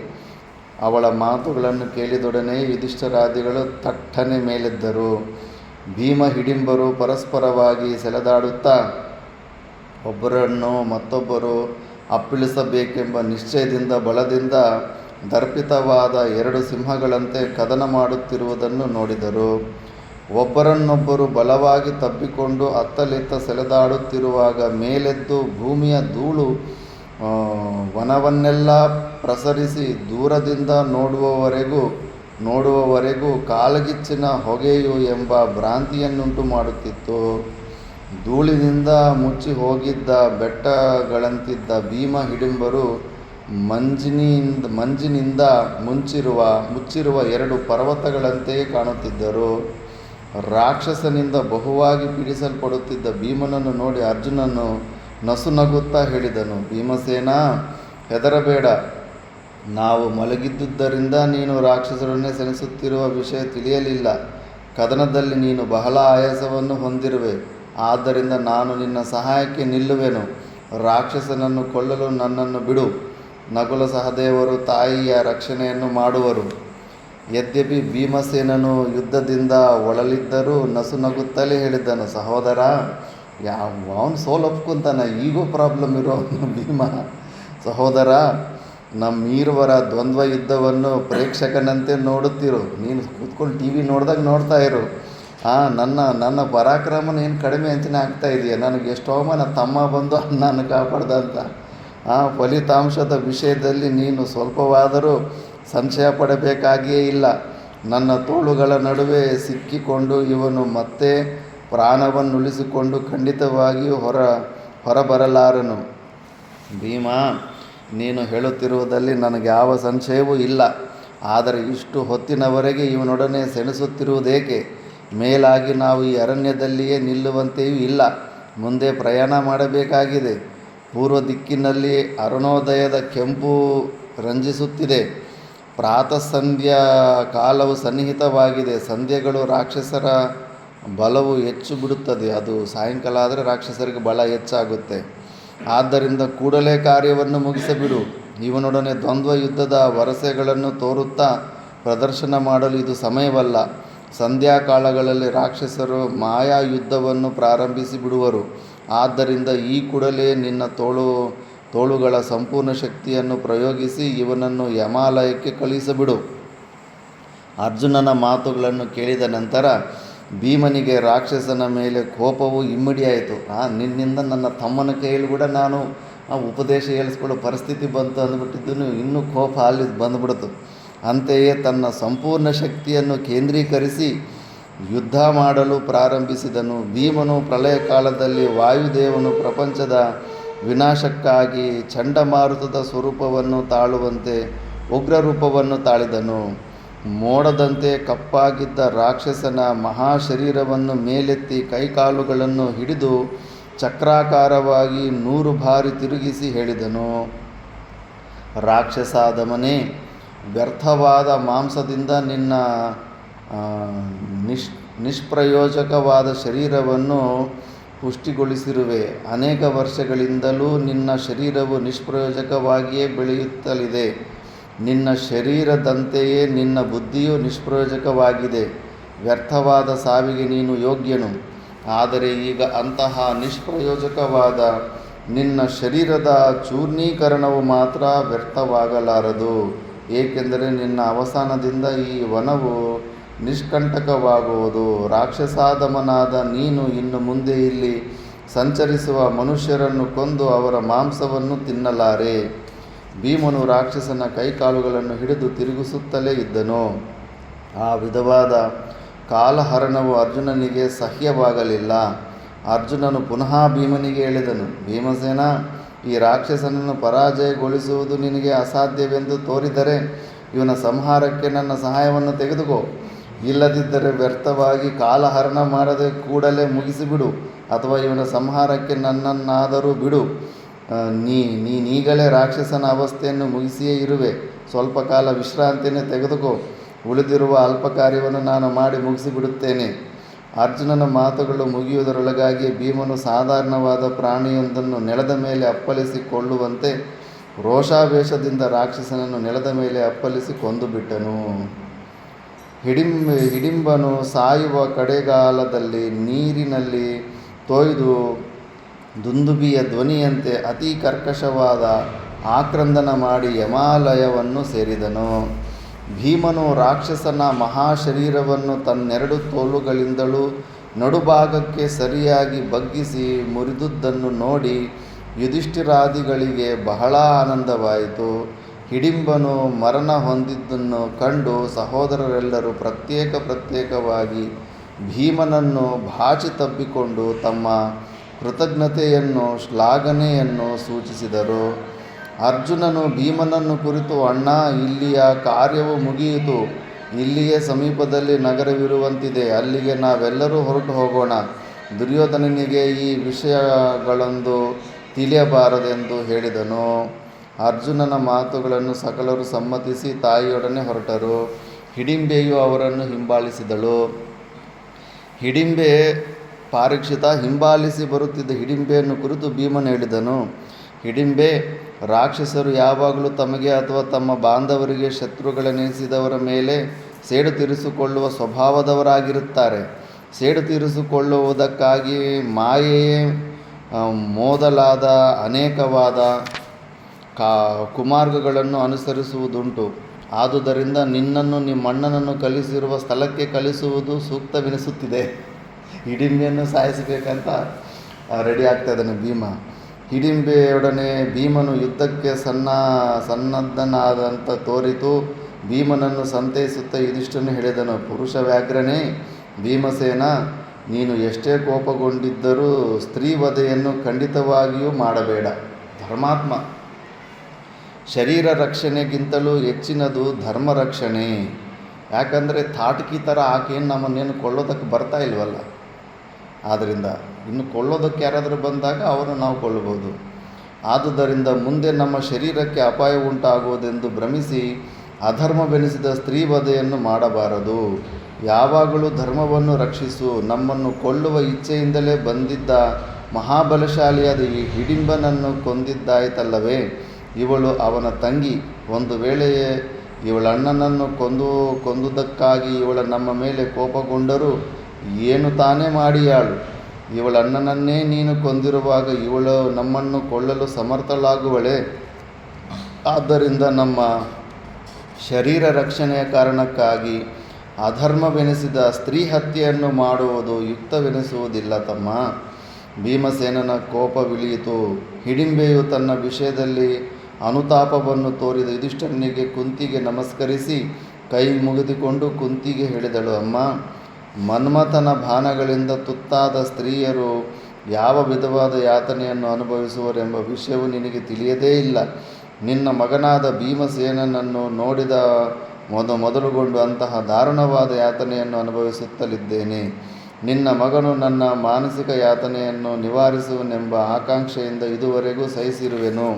ಅವಳ ಮಾತುಗಳನ್ನು ಕೇಳಿದೊಡನೆ ಯುಧಿಷ್ಠಿರಾದಿಗಳು ತಟ್ಟನೆ ಮೇಲೆದ್ದರು. ಭೀಮ ಹಿಡಿಂಬರು ಪರಸ್ಪರವಾಗಿ ಸೆಳೆದಾಡುತ್ತಾ ಒಬ್ಬರನ್ನು ಮತ್ತೊಬ್ಬರು ಅಪ್ಪಿಳಿಸಬೇಕೆಂಬ ನಿಶ್ಚಯದಿಂದ ಬಲದಿಂದ ದರ್ಪಿತವಾದ 2 ಸಿಂಹಗಳಂತೆ ಕದನ ಮಾಡುತ್ತಿರುವುದನ್ನು ನೋಡಿದರು. ಒಬ್ಬರನ್ನೊಬ್ಬರು ಬಲವಾಗಿ ತಬ್ಬಿಕೊಂಡು ಅತ್ತಲಿತ್ತ ಸೆಳೆದಾಡುತ್ತಿರುವಾಗ ಮೇಲೆದ್ದು ಭೂಮಿಯ ಧೂಳು ವನವನ್ನೆಲ್ಲ ಪ್ರಸರಿಸಿ ದೂರದಿಂದ ನೋಡುವವರೆಗೂ ಕಾಲ್ಗಿಚ್ಚಿನ ಹೊಗೆಯು ಎಂಬ ಭ್ರಾಂತಿಯನ್ನುಂಟು ಮಾಡುತ್ತಿತ್ತು. ಧೂಳಿನಿಂದ ಮುಚ್ಚಿ ಹೋಗಿದ್ದ ಬೆಟ್ಟಗಳಂತಿದ್ದ ಭೀಮ ಹಿಡಿಂಬರು ಮಂಜಿನಿಂದ ಮುಚ್ಚಿರುವ 2 ಪರ್ವತಗಳಂತೆಯೇ ಕಾಣುತ್ತಿದ್ದರು. ರಾಕ್ಷಸನಿಂದ ಬಹುವಾಗಿ ಪೀಡಿಸಲ್ಪಡುತ್ತಿದ್ದ ಭೀಮನನ್ನು ನೋಡಿ ಅರ್ಜುನನು ನಸುನಗುತ್ತಾ ಹೇಳಿದನು, ಭೀಮಸೇನ, ಹೆದರಬೇಡ. ನಾವು ಮಲಗಿದ್ದುದರಿಂದ ನೀನು ರಾಕ್ಷಸರನ್ನೇ ಸೆಣಸುತ್ತಿರುವ ವಿಷಯ ತಿಳಿಯಲಿಲ್ಲ. ಕದನದಲ್ಲಿ ನೀನು ಬಹಳ ಆಯಾಸವನ್ನು ಹೊಂದಿರುವೆ. ಆದ್ದರಿಂದ ನಾನು ನಿನ್ನ ಸಹಾಯಕ್ಕೆ ನಿಲ್ಲುವೆನು. ರಾಕ್ಷಸನನ್ನು ಕೊಲ್ಲಲು ನನ್ನನ್ನು ಬಿಡು. ನಕುಲ ಸಹದೇವರು ತಾಯಿಯ ರಕ್ಷಣೆಯನ್ನು ಮಾಡುವರು. ಯದ್ಯಪಿ ಭೀಮಸೇನನು ಯುದ್ಧದಿಂದ ಒಳಲಿದ್ದರೂ ನಸುನಗುತ್ತಲೇ ಹೇಳಿದ್ದನು, ಸಹೋದರ, ಅವನು ಸೋಲೊಪ್ಕೊಂತಾನೆ, ಈಗೂ ಪ್ರಾಬ್ಲಮ್ ಇರೋ ಭೀಮ. ಸಹೋದರ, ನಮ್ಮೀರುವರ ದ್ವಂದ್ವ ಯುದ್ಧವನ್ನು ಪ್ರೇಕ್ಷಕನಂತೆ ನೋಡುತ್ತಿರು. ನೀನು ಕೂತ್ಕೊಂಡು ಟಿ ವಿ ನೋಡಿದಾಗ ನೋಡ್ತಾ ಇರು. ನನ್ನ ಪರಾಕ್ರಮನ ಏನು ಕಡಿಮೆ ಅಂಚನೆ ಆಗ್ತಾ ಇದೆಯಾ? ನನಗೆ ಎಷ್ಟು ಅವಮಾನ, ತಮ್ಮ ಬಂದು ಅಣ್ಣನ ಕಾಪಾಡ್ದ ಅಂತ. ಫಲಿತಾಂಶದ ವಿಷಯದಲ್ಲಿ ನೀನು ಸ್ವಲ್ಪವಾದರೂ ಸಂಶಯ ಪಡಬೇಕಾಗಿಯೇ ಇಲ್ಲ. ನನ್ನ ತೋಳುಗಳ ನಡುವೆ ಸಿಕ್ಕಿಕೊಂಡು ಇವನು ಮತ್ತೆ ಪ್ರಾಣವನ್ನುಳಿಸಿಕೊಂಡು ಖಂಡಿತವಾಗಿಯೂ ಹೊರಬರಲಾರನು. ಭೀಮ, ನೀನು ಹೇಳುತ್ತಿರುವುದರಲ್ಲಿ ನನಗೆ ಯಾವ ಸಂಶಯವೂ ಇಲ್ಲ. ಆದರೆ ಇಷ್ಟು ಹೊತ್ತಿನವರೆಗೆ ಇವನೊಡನೆ ಸೆಣಸುತ್ತಿರುವುದೇಕೆ? ಮೇಲಾಗಿ ನಾವು ಈ ಅರಣ್ಯದಲ್ಲಿಯೇ ನಿಲ್ಲುವಂತೆಯೂ ಇಲ್ಲ. ಮುಂದೆ ಪ್ರಯಾಣ ಮಾಡಬೇಕಾಗಿದೆ. ಪೂರ್ವ ದಿಕ್ಕಿನಲ್ಲಿ ಅರುಣೋದಯದ ಕೆಂಪು ರಂಜಿಸುತ್ತಿದೆ. ಪ್ರಾತಃ ಸಂಧ್ಯಾ ಕಾಲವು ಸನ್ನಿಹಿತವಾಗಿದೆ. ಸಂಧ್ಯೆಗಳು ರಾಕ್ಷಸರ ಬಲವು ಹೆಚ್ಚು ಬಿಡುತ್ತದೆ. ಅದು ಸಾಯಂಕಾಲ ಆದರೆ ರಾಕ್ಷಸರಿಗೆ ಬಲ ಹೆಚ್ಚಾಗುತ್ತೆ. ಆದ್ದರಿಂದ ಕೂಡಲೇ ಕಾರ್ಯವನ್ನು ಮುಗಿಸಿಬಿಡು. ಇವನೊಡನೆ ದ್ವಂದ್ವ ಯುದ್ಧದ ವರಸೆಗಳನ್ನು ತೋರುತ್ತಾ ಪ್ರದರ್ಶನ ಮಾಡಲು ಇದು ಸಮಯವಲ್ಲ. ಸಂಧ್ಯಾಕಾಲಗಳಲ್ಲಿ ರಾಕ್ಷಸರು ಮಾಯಾ ಯುದ್ಧವನ್ನು ಪ್ರಾರಂಭಿಸಿ ಬಿಡುವರು. ಆದ್ದರಿಂದ ಈ ಕೂಡಲೇ ನಿನ್ನ ತೋಳುಗಳ ಸಂಪೂರ್ಣ ಶಕ್ತಿಯನ್ನು ಪ್ರಯೋಗಿಸಿ ಇವನನ್ನು ಯಮಾಲಯಕ್ಕೆ ಕಳುಹಿಸಿಬಿಡು. ಅರ್ಜುನನ ಮಾತುಗಳನ್ನು ಕೇಳಿದ ನಂತರ ಭೀಮನಿಗೆ ರಾಕ್ಷಸನ ಮೇಲೆ ಕೋಪವು ಇಮ್ಮಡಿಯಾಯಿತು. ನಿನ್ನಿಂದ ನನ್ನ ತಮ್ಮನ ಕೈಯಲ್ಲಿ ಕೂಡ ನಾನು ಉಪದೇಶ ಹೇಳಿಸ್ಕೊಳ್ಳೋ ಪರಿಸ್ಥಿತಿ ಬಂತು ಅಂದ್ಬಿಟ್ಟಿದ್ದನು. ಇನ್ನೂ ಕೋಪ ಅಲ್ಲಿ ಬಂದುಬಿಡ್ತು. ಅಂತೆಯೇ ತನ್ನ ಸಂಪೂರ್ಣ ಶಕ್ತಿಯನ್ನು ಕೇಂದ್ರೀಕರಿಸಿ ಯುದ್ಧ ಮಾಡಲು ಪ್ರಾರಂಭಿಸಿದನು. ಭೀಮನು ಪ್ರಳಯ ಕಾಲದಲ್ಲಿ ವಾಯುದೇವನು ಪ್ರಪಂಚದ ವಿನಾಶಕ್ಕಾಗಿ ಚಂಡಮಾರುತದ ಸ್ವರೂಪವನ್ನು ತಾಳುವಂತೆ ಉಗ್ರ ರೂಪವನ್ನು ತಾಳಿದನು. ಮೋಡದಂತೆ ಕಪ್ಪಾಗಿದ್ದ ರಾಕ್ಷಸನ ಮಹಾಶರೀರವನ್ನು ಮೇಲೆತ್ತಿ ಕೈಕಾಲುಗಳನ್ನು ಹಿಡಿದು ಚಕ್ರಾಕಾರವಾಗಿ 100 ಬಾರಿ ತಿರುಗಿಸಿ ಹೇಳಿದನು, ರಾಕ್ಷಸಾದಮನೇ, ವ್ಯರ್ಥವಾದ ಮಾಂಸದಿಂದ ನಿನ್ನ ನಿಷ್ಪ್ರಯೋಜಕವಾದ ಶರೀರವನ್ನು ಪುಷ್ಟಿಗೊಳಿಸಿರುವೆ. ಅನೇಕ ವರ್ಷಗಳಿಂದಲೂ ನಿನ್ನ ಶರೀರವು ನಿಷ್ಪ್ರಯೋಜಕವಾಗಿಯೇ ಬೆಳೆಯುತ್ತಲಿದೆ. ನಿನ್ನ ಶರೀರದಂತೆಯೇ ನಿನ್ನ ಬುದ್ಧಿಯೂ ನಿಷ್ಪ್ರಯೋಜಕವಾಗಿದೆ. ವ್ಯರ್ಥವಾದ ಸಾವಿಗೆ ನೀನು ಯೋಗ್ಯನು. ಆದರೆ ಈಗ ಅಂತಹ ನಿಷ್ಪ್ರಯೋಜಕವಾದ ನಿನ್ನ ಶರೀರದ ಚೂರ್ಣೀಕರಣವು ಮಾತ್ರ ವ್ಯರ್ಥವಾಗಲಾರದು. ಏಕೆಂದರೆ ನಿನ್ನ ಅವಸಾನದಿಂದ ಈ ವನವು ನಿಷ್ಕಂಟಕವಾಗುವುದು. ರಾಕ್ಷಸಾದಮನಾದ ನೀನು ಇನ್ನು ಮುಂದೆ ಇಲ್ಲಿ ಸಂಚರಿಸುವ ಮನುಷ್ಯರನ್ನು ಕೊಂದು ಅವರ ಮಾಂಸವನ್ನು ತಿನ್ನಲಾರೆ. ಭೀಮನು ರಾಕ್ಷಸನ ಕೈಕಾಲುಗಳನ್ನು ಹಿಡಿದು ತಿರುಗಿಸುತ್ತಲೇ ಇದ್ದನು. ಆ ವಿಧವಾದ ಕಾಲಹರಣವು ಅರ್ಜುನನಿಗೆ ಸಹ್ಯವಾಗಲಿಲ್ಲ. ಅರ್ಜುನನು ಪುನಃ ಭೀಮನಿಗೆ ಹೇಳಿದನು, ಭೀಮಸೇನ, ಈ ರಾಕ್ಷಸನನ್ನು ಪರಾಜಯಗೊಳಿಸುವುದು ನಿನಗೆ ಅಸಾಧ್ಯವೆಂದು ತೋರಿದರೆ ಇವನ ಸಂಹಾರಕ್ಕೆ ನನ್ನ ಸಹಾಯವನ್ನು ತೆಗೆದುಕೋ. ಇಲ್ಲದಿದ್ದರೆ ವ್ಯರ್ಥವಾಗಿ ಕಾಲಹರಣ ಮಾಡದೆ ಕೂಡಲೇ ಮುಗಿಸಿಬಿಡು, ಅಥವಾ ಇವನ ಸಂಹಾರಕ್ಕೆ ನನ್ನನ್ನಾದರೂ ಬಿಡು. ನೀನೀಗಲೇ ರಾಕ್ಷಸನ ಅವಸ್ಥೆಯನ್ನು ಮುಗಿಸಿಯೇ ಇರುವೆ. ಸ್ವಲ್ಪ ಕಾಲ ವಿಶ್ರಾಂತಿಯನ್ನು ತೆಗೆದುಕೋ. ಉಳಿದಿರುವ ಅಲ್ಪ ಕಾರ್ಯವನ್ನು ನಾನು ಮಾಡಿ ಮುಗಿಸಿಬಿಡುತ್ತೇನೆ. ಅರ್ಜುನನ ಮಾತುಗಳು ಮುಗಿಯುವುದರೊಳಗಾಗಿ ಭೀಮನು ಸಾಧಾರಣವಾದ ಪ್ರಾಣಿಯೊಂದನ್ನು ನೆಲದ ಮೇಲೆ ಅಪ್ಪಳಿಸಿಕೊಳ್ಳುವಂತೆ ರೋಷಾವೇಶದಿಂದ ರಾಕ್ಷಸನನ್ನು ನೆಲದ ಮೇಲೆ ಅಪ್ಪಳಿಸಿ ಕೊಂದುಬಿಟ್ಟನು. ಹಿಡಿಂಬನು ಸಾಯುವ ಕಡೆಗಾಲದಲ್ಲಿ ನೀರಿನಲ್ಲಿ ತೊಯ್ದು ದುಂದುಬಿಯ ಧ್ವನಿಯಂತೆ ಅತಿ ಕರ್ಕಶವಾದ ಆಕ್ರಂದನ ಮಾಡಿ ಯಮಾಲಯವನ್ನು ಸೇರಿದನು. ಭೀಮನು ರಾಕ್ಷಸನ ಮಹಾಶರೀರವನ್ನು ತನ್ನೆರಡು ತೋಳುಗಳಿಂದಲೂ ನಡುಭಾಗಕ್ಕೆ ಸರಿಯಾಗಿ ಬಗ್ಗಿಸಿ ಮುರಿದುದನ್ನು ನೋಡಿ ಯುಧಿಷ್ಠಿರಾದಿಗಳಿಗೆ ಬಹಳ ಆನಂದವಾಯಿತು. ಹಿಡಿಂಬನು ಮರಣ ಹೊಂದಿದ್ದನ್ನು ಕಂಡು ಸಹೋದರರೆಲ್ಲರೂ ಪ್ರತ್ಯೇಕವಾಗಿ ಭೀಮನನ್ನು ಬಾಚಿ ತಬ್ಬಿಕೊಂಡು ತಮ್ಮ ಕೃತಜ್ಞತೆಯನ್ನು ಶ್ಲಾಘನೆಯನ್ನು ಸೂಚಿಸಿದರು. ಅರ್ಜುನನು ಭೀಮನನ್ನು ಕುರಿತು, ಅಣ್ಣ, ಇಲ್ಲಿಯ ಕಾರ್ಯವು ಮುಗಿಯಿತು. ಇಲ್ಲಿಯೇ ಸಮೀಪದಲ್ಲಿ ನಗರವಿರುವಂತಿದೆ. ಅಲ್ಲಿಗೆ ನಾವೆಲ್ಲರೂ ಹೊರಟು ಹೋಗೋಣ. ದುರ್ಯೋಧನನಿಗೆ ಈ ವಿಷಯಗಳೊಂದು ತಿಳಿಯಬಾರದೆಂದು ಹೇಳಿದನು. ಅರ್ಜುನನ ಮಾತುಗಳನ್ನು ಸಕಲರು ಸಮ್ಮತಿಸಿ ತಾಯಿಯೊಡನೆ ಹೊರಟರು. ಹಿಡಿಂಬೆಯು ಅವರನ್ನು ಹಿಂಬಾಲಿಸಿದಳು. ಹಿಡಿಂಬೆ ಪಾರೀಕ್ಷಿತ ಹಿಂಬಾಲಿಸಿ ಬರುತ್ತಿದ್ದ ಹಿಡಿಂಬೆಯನ್ನು ಕುರಿತು ಭೀಮನು ಹೇಳಿದನು. ಹಿಡಿಂಬೆ, ರಾಕ್ಷಸರು ಯಾವಾಗಲೂ ತಮಗೆ ಅಥವಾ ತಮ್ಮ ಬಾಂಧವರಿಗೆ ಶತ್ರುಗಳೆನಿಸಿದವರ ಮೇಲೆ ಸೇಡು ತೀರಿಸಿಕೊಳ್ಳುವ ಸ್ವಭಾವದವರಾಗಿರುತ್ತಾರೆ. ಸೇಡು ತೀರಿಸಿಕೊಳ್ಳುವುದಕ್ಕಾಗಿ ಮಾಯೆಯೇ ಮೊದಲಾದ ಅನೇಕವಾದ ಕುಮಾರ್ಗಗಳನ್ನು ಅನುಸರಿಸುವುದುಂಟು. ಆದುದರಿಂದ ನಿನ್ನನ್ನು ನಿಮ್ಮಣ್ಣನನ್ನು ಕಲಿಸಿರುವ ಸ್ಥಳಕ್ಕೆ ಕಲಿಸುವುದು ಸೂಕ್ತವೆನಿಸುತ್ತಿದೆ. ಹಿಡಿಂಬೆಯನ್ನು ಸಾಯಿಸಬೇಕಂತ ರೆಡಿ ಆಗ್ತಾ ಇದ್ದಾನೆ ಭೀಮ. ಹಿಡಿಂಬೆಯೊಡನೆ ಭೀಮನು ಯುದ್ಧಕ್ಕೆ ಸನ್ನದ್ಧನಾದಂತ ತೋರಿತು. ಭೀಮನನ್ನು ಸಂತೈಸುತ್ತಾ ಯುಧಿಷ್ಠಿರನು ಹೇಳಿದನು, ಪುರುಷ ವ್ಯಾಘ್ರನೇ ಭೀಮಸೇನ, ನೀನು ಎಷ್ಟೇ ಕೋಪಗೊಂಡಿದ್ದರೂ ಸ್ತ್ರೀವಧೆಯನ್ನು ಖಂಡಿತವಾಗಿಯೂ ಮಾಡಬೇಡ. ಧರ್ಮಾತ್ಮ, ಶರೀರ ರಕ್ಷಣೆಗಿಂತಲೂ ಹೆಚ್ಚಿನದು ಧರ್ಮ ರಕ್ಷಣೆ. ಯಾಕಂದರೆ ತಾಟಕಿ ಥರ ಆಕೆಯನ್ನು ನಮ್ಮನ್ನೇನು ಕೊಳ್ಳೋದಕ್ಕೆ ಬರ್ತಾ ಇಲ್ವಲ್ಲ. ಆದ್ದರಿಂದ ಇನ್ನು ಕೊಳ್ಳೋದಕ್ಕೆ ಯಾರಾದರೂ ಬಂದಾಗ ಅವರನ್ನು ನಾವು ಕೊಲ್ಲಬಹುದು. ಆದುದರಿಂದ ಮುಂದೆ ನಮ್ಮ ಶರೀರಕ್ಕೆ ಅಪಾಯ ಉಂಟಾಗುವುದೆಂದು ಭ್ರಮಿಸಿ ಅಧರ್ಮವೆನಿಸಿದ ಸ್ತ್ರೀವಧೆಯನ್ನು ಮಾಡಬಾರದು. ಯಾವಾಗಲೂ ಧರ್ಮವನ್ನು ರಕ್ಷಿಸು. ನಮ್ಮನ್ನು ಕೊಲ್ಲುವ ಇಚ್ಛೆಯಿಂದಲೇ ಬಂದಿದ್ದ ಮಹಾಬಲಶಾಲಿಯಾದ ಈ ಹಿಡಿಂಬನನ್ನು ಕೊಂದಿದ್ದಾಯಿತಲ್ಲವೇ. ಇವಳು ಅವನ ತಂಗಿ. ಒಂದು ವೇಳೆಯೇ ಇವಳಣ್ಣನನ್ನು ಕೊಂದುದಕ್ಕಾಗಿ ಇವಳ ನಮ್ಮ ಮೇಲೆ ಕೋಪಗೊಂಡರೂ ಏನು ತಾನೇ ಮಾಡಿಯಾಳು. ಇವಳಣ್ಣನನ್ನೇ ನೀನು ಕೊಂದಿರುವಾಗ ಇವಳು ನಮ್ಮನ್ನು ಕೊಳ್ಳಲು ಸಮರ್ಥಳಾಗುವಳೆ. ಆದ್ದರಿಂದ ನಮ್ಮ ಶರೀರ ರಕ್ಷಣೆಯ ಕಾರಣಕ್ಕಾಗಿ ಅಧರ್ಮವೆನಿಸಿದ ಸ್ತ್ರೀ ಹತ್ಯೆಯನ್ನು ಮಾಡುವುದು ಯುಕ್ತವೆನಿಸುವುದಿಲ್ಲ ತಮ್ಮ. ಭೀಮಸೇನನ ಕೋಪವಿಳಿಯಿತು. ಹಿಡಿಂಬೆಯು ತನ್ನ ವಿಷಯದಲ್ಲಿ ಅನುತಾಪವನ್ನು ತೋರಿದ ಯುಧಿಷ್ಠಿರನಿಗೆ ಕುಂತಿಗೆ ನಮಸ್ಕರಿಸಿ ಕೈ ಮುಗಿದುಕೊಂಡು ಕುಂತಿಗೆ ಹೇಳಿದಳು, ಅಮ್ಮ, ಮನ್ಮಥನ ಬಾಣಗಳಿಂದ ತುತ್ತಾದ ಸ್ತ್ರೀಯರು ಯಾವ ವಿಧವಾದ ಯಾತನೆಯನ್ನು ಅನುಭವಿಸುವರೆಂಬ ವಿಷಯವು ನಿನಗೆ ತಿಳಿಯದೇ ಇಲ್ಲ. ನಿನ್ನ ಮಗನಾದ ಭೀಮಸೇನನನ್ನು ನೋಡಿದ ಮೊದಲುಗೊಂಡು ಅಂತಹ ದಾರುಣವಾದ ಯಾತನೆಯನ್ನು ಅನುಭವಿಸುತ್ತಲಿದ್ದೇನೆ. ನಿನ್ನ ಮಗನು ನನ್ನ ಮಾನಸಿಕ ಯಾತನೆಯನ್ನು ನಿವಾರಿಸುವನೆಂಬ ಆಕಾಂಕ್ಷೆಯಿಂದ ಇದುವರೆಗೂ ಸಹಿಸಿರುವೆನು.